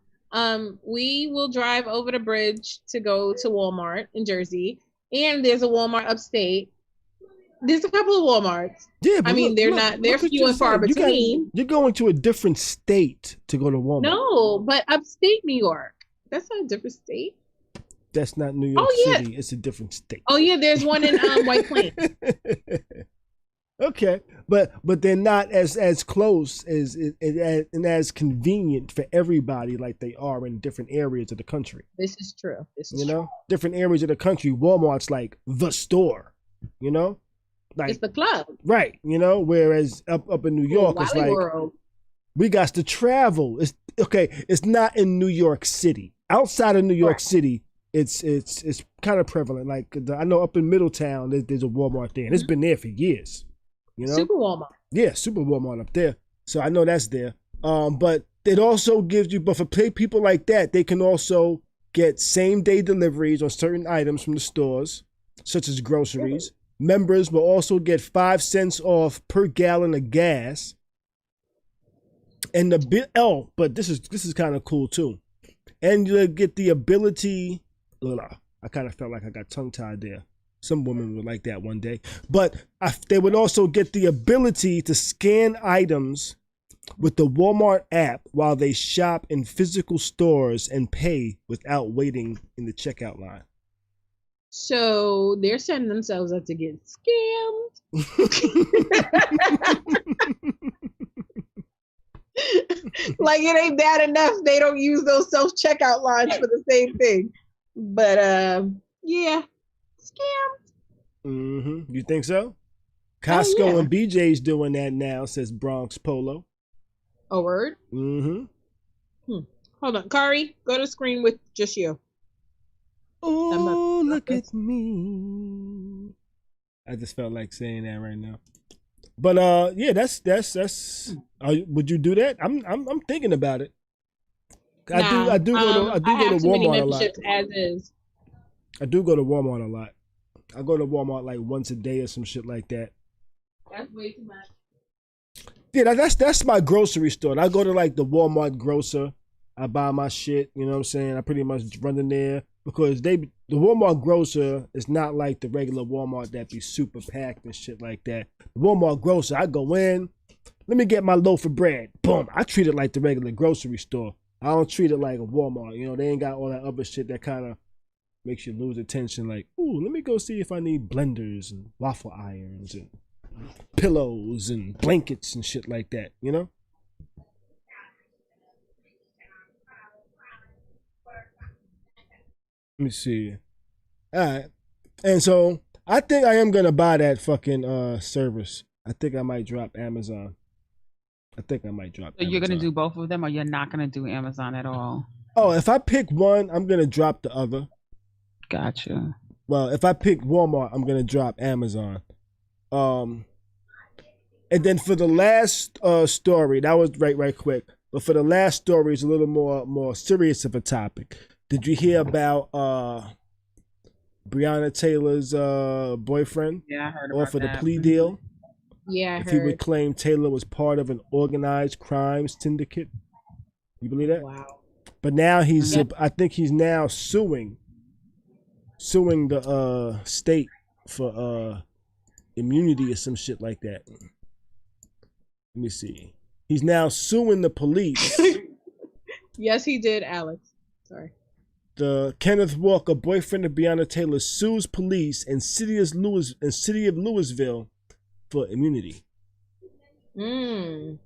we will drive over the bridge to go to Walmart in Jersey, and there's a Walmart upstate. There's a couple of Walmarts.
Yeah, but
they're few and far between.
You're going to a different state to go to Walmart.
No, but upstate New York. That's not a different state.
That's not New York City. It's a different state.
Oh yeah, there's one in White Plains.
Okay, but they're not as close and as convenient for everybody like they are in different areas of the country.
This is true.
Different areas of the country, Walmart's like the store. Like
it's the club,
right? Whereas up in New York, it's like
World.
We got to travel. It's not in New York City. Outside of New York City, it's kind of prevalent. Like I know up in Middletown, there's a Walmart there, and it's been there for years.
Super Walmart.
Yeah, Super Walmart up there. So I know that's there. But it also gives you, but for people like that, they can also get same day deliveries on certain items from the stores, such as groceries. Members will also get 5 cents off per gallon of gas. And but this is kind of cool too. And you get the ability. I kind of felt like I got tongue tied there. Some women would like that one day. But they would also get the ability to scan items with the Walmart app while they shop in physical stores and pay without waiting in the checkout line.
So they're setting themselves up to get scammed. Like it ain't bad enough they don't use those self-checkout lines for the same thing. But yeah. Scammed.
You think so? Costco and BJ's doing that now, says Bronx Polo.
A word? Hold on. Khary, go to the screen with just you.
Oh, look at me. I just felt like saying that right now. But yeah, that's would you do that? I'm thinking about it. I do go to Walmart a lot.
As is.
I do go to Walmart a lot. I go to Walmart like once a day or some shit like that.
That's way too much.
Yeah, that's my grocery store. I go to like the Walmart grocer. I buy my shit. You know what I'm saying? I pretty much run in there because the Walmart grocer is not like the regular Walmart that be super packed and shit like that. The Walmart grocer, I go in. Let me get my loaf of bread. Boom. I treat it like the regular grocery store. I don't treat it like a Walmart. They ain't got all that other shit that kind of makes you lose attention. Like, ooh, let me go see if I need blenders and waffle irons and pillows and blankets and shit like that, Let me see. All right. And so I think I am going to buy that fucking service. I think I might drop Amazon.
So you're going to do both of them or you're not going to do Amazon at all?
Oh, if I pick one, I'm going to drop the other.
Gotcha.
Well, if I pick Walmart, I'm going to drop Amazon. And then for the last story, that was right quick. But for the last story, it's a little more serious of a topic. Did you hear about Breonna Taylor's boyfriend?
Yeah, I heard about
offered
that.
a plea deal.
Yeah, I
if
heard.
he would claim Taylor was part of an organized crime syndicate. You believe that?
Wow.
But now he's, I think he's now suing the state for immunity or some shit like that. Let me see. He's now suing the police.
Yes, he did, Alex. Sorry.
The Kenneth Walker, boyfriend of Breonna Taylor, sues police in city of Louisville for immunity.
Mm.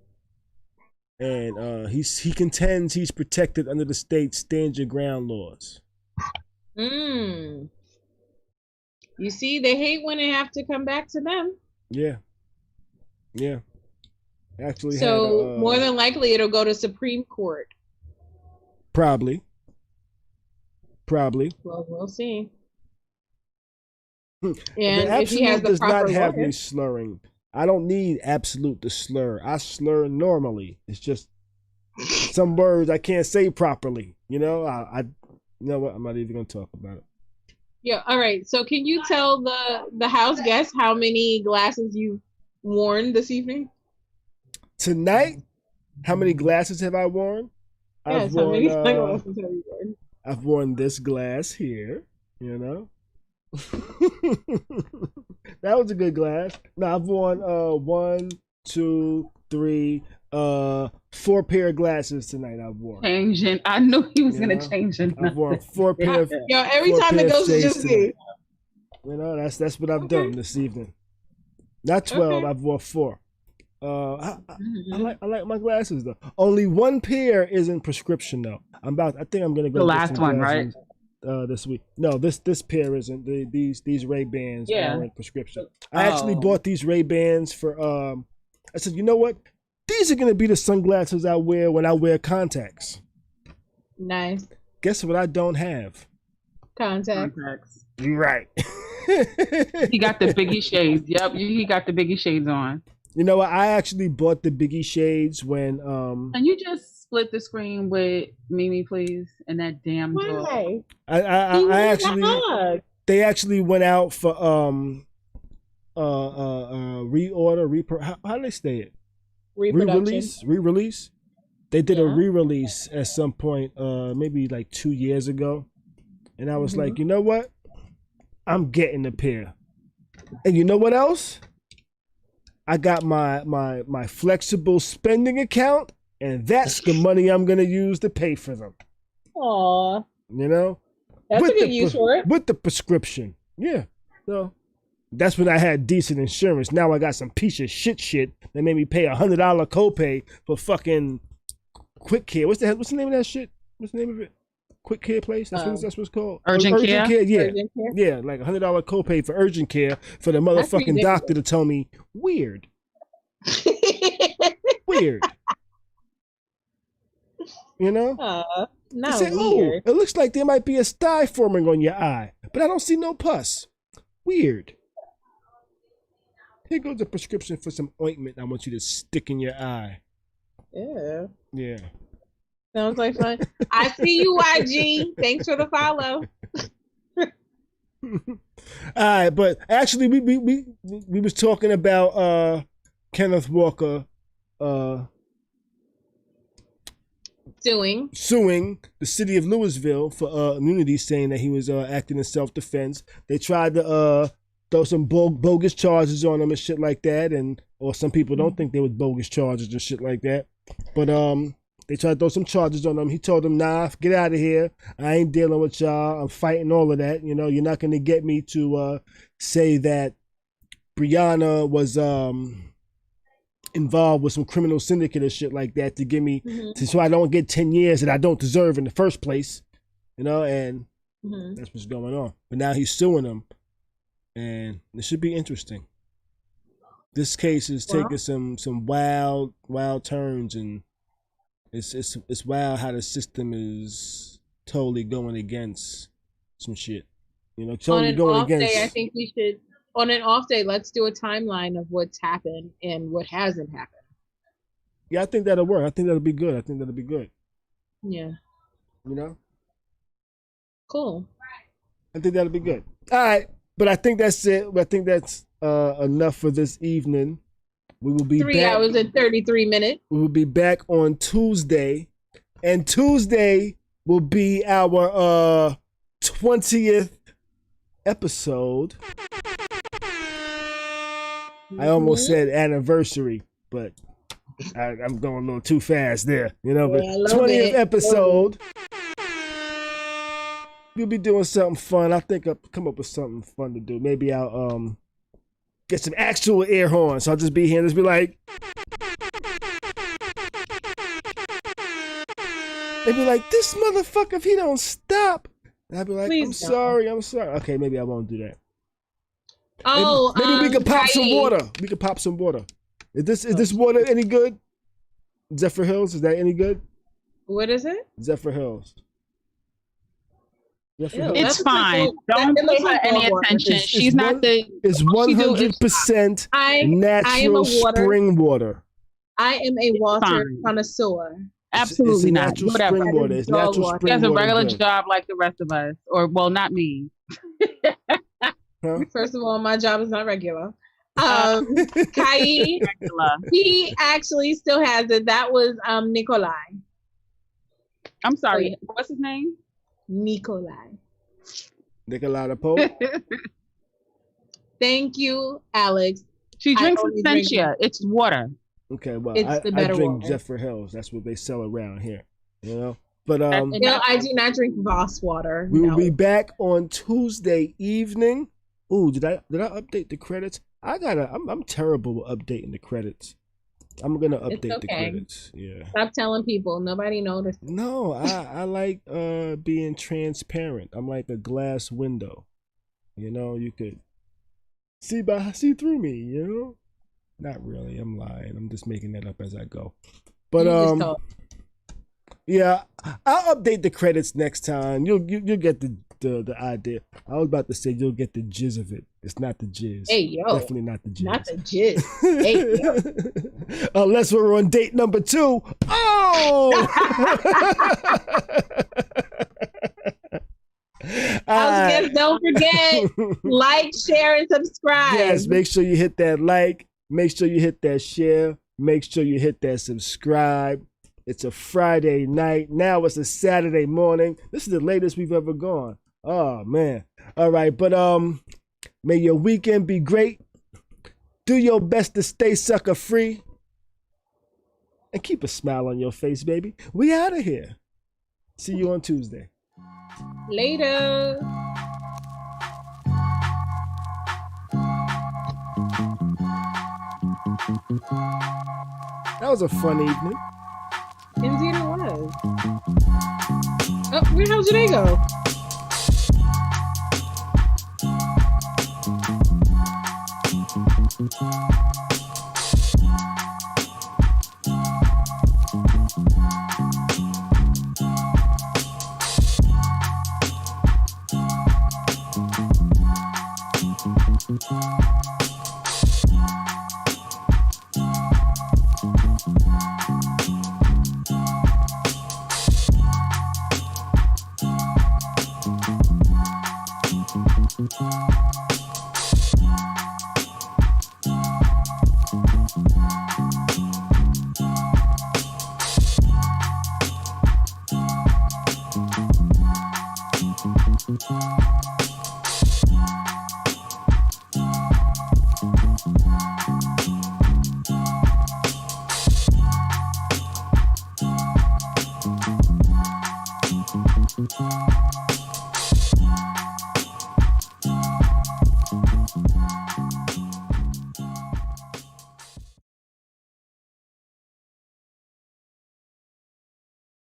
And he contends he's protected under the state's stand your ground laws.
Mm. You see, they hate when they have to come back to them.
Yeah. Yeah. Actually,
so more than likely it'll go to Supreme Court.
Probably.
Well, we'll see.
And
if he has the
does
proper
not have
lawyer.
me slurring. I don't need absolute to slur. I slur normally. It's just some words I can't say properly. You know, you know what? I'm not even gonna talk about it.
Yeah. All right. So can you tell the house guests how many glasses you've worn this evening?
Tonight, how many glasses have I worn?
Yes. How many sunglasses have you worn?
I've worn this glass here. You know. That was a good glass. No, I've worn 1, 2, 3, 4 pair of glasses tonight. I've worn.
Changing. I knew he was gonna change it.
I've worn 4 pair of
Yo, every time it goes to just me.
You know, that's what I've done this evening. Not 12, I've worn 4. I like my glasses though. Only 1 pair isn't prescription though. I think I'm gonna go
the
get
last
some
one,
glasses,
right?
This week. No, this pair isn't. These Ray-Bans aren't prescription. I actually
Oh.
bought these Ray-Bans for I said, you know what? These are gonna be the sunglasses I wear when I wear contacts.
Nice.
Guess what I don't have?
Contacts.
Right.
He got the Biggie shades. Yep, he got the Biggie shades on.
You know what? I actually bought the Biggie shades when
Can you just split the screen with Mimi, please? And that damn dog.
Why?
I actually they actually went out for reorder how do they say it? Re-release. They did a re-release at some point, maybe like 2 years ago. And I was like, you know what? I'm getting a pair. And you know what else? I got my flexible spending account, and that's the money I'm gonna use to pay for them.
Aw.
You know?
That's a good use for it.
With the prescription. Yeah. So that's when I had decent insurance. Now I got some piece of shit that made me pay $100 copay for fucking Quick Care. What's the name of that shit? What's the name of it? Quick Care place? That's what it's called.
Urgent Care?
Yeah.
Urgent Care?
Yeah, like $100 copay for urgent care for the motherfucking doctor to tell me weird. Weird. You know?
No,
They say,
weird.
it looks like there might be a sty forming on your eye, but I don't see no pus. Weird. Here goes a prescription for some ointment I want you to stick in your eye.
Yeah.
Yeah.
Sounds like fun. I see you, YG. Thanks for the follow.
All right, but actually, we was talking about Kenneth Walker suing the city of Louisville for immunity, saying that he was acting in self-defense. They tried to throw some bogus charges on him and shit like that, or some people don't think there was bogus charges and shit like that, but they tried to throw some charges on him. He told them, nah, get out of here. I ain't dealing with y'all. I'm fighting all of that. You know, you're not going to get me to say that Breonna was involved with some criminal syndicate or shit like that to give me, so I don't get 10 years that I don't deserve in the first place. You know, and that's what's going on. But now he's suing them, and it should be interesting. This case is taking some wild turns, and it's wild how the system is totally going against some shit. You know, totally going against.
Day, I think we should, on an off day, let's do a timeline of what's happened and what hasn't happened.
Yeah, I think that'll work. I think that'll be good.
Yeah.
You know?
Cool.
I think that'll be good. All right, but I think that's it. I think that's enough for this evening. We will be
3 hours and 33 minutes.
We will be back on Tuesday, and Tuesday will be our 20th episode. I almost said anniversary, but I'm going a little too fast there, but 20th episode. We'll be doing something fun. I think I'll come up with something fun to do. Maybe I'll get some actual air horns. So I'll just be here and just be like, they'd be like, this motherfucker, if he don't stop. And I'd be like, I'm sorry. Okay, maybe I won't do that.
Oh,
maybe we could pop some water. We could pop some water. Is this water any good? Zephyr Hills, is that any good?
What is it?
Zephyr Hills.
It's fine. Don't pay her any attention. She's not the.
It's 100% natural spring water.
I am a water connoisseur.
Absolutely not.
Natural spring water. It's natural spring water.
She has a regular job like the rest of us, or well, not me.
First of all, my job is not regular. Kai, he actually still has it. That was Nikolai.
I'm sorry. What's his name?
Nikolai
the poet.
Thank you, Alex.
She drinks Essentia. It's water.
Okay, well,
it's
I drink
water.
Zephyr Hills. That's what they sell around here. But
I do not drink Voss water.
We will be back on Tuesday evening. Ooh, did I update the credits? I'm terrible with updating the credits. I'm gonna update the credits. Yeah.
Stop telling people. Nobody noticed.
No, I like being transparent. I'm like a glass window. You could see through me. Not really. I'm lying. I'm just making that up as I go. But yeah, I'll update the credits next time. You'll get the idea. I was about to say you'll get the jizz of it. It's not the jizz.
Hey yo,
definitely not the jizz.
Not the jizz. Hey yo.
Unless we're on date number 2. Oh.
Guys, don't forget, like, share, and subscribe.
Yes, make sure you hit that like. Make sure you hit that share. Make sure you hit that subscribe. It's a Friday night. Now it's a Saturday morning. This is the latest we've ever gone. Oh, man. All right, but may your weekend be great. Do your best to stay sucker free. And keep a smile on your face, baby. We out of here. See you on Tuesday.
Later.
That was a fun evening.
Indeed it was. Oh, where the hell did they go?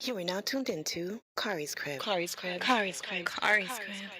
You are now tuned into Khari's Crib. Khari's Crib. Khari's Crib. Khari's Crib.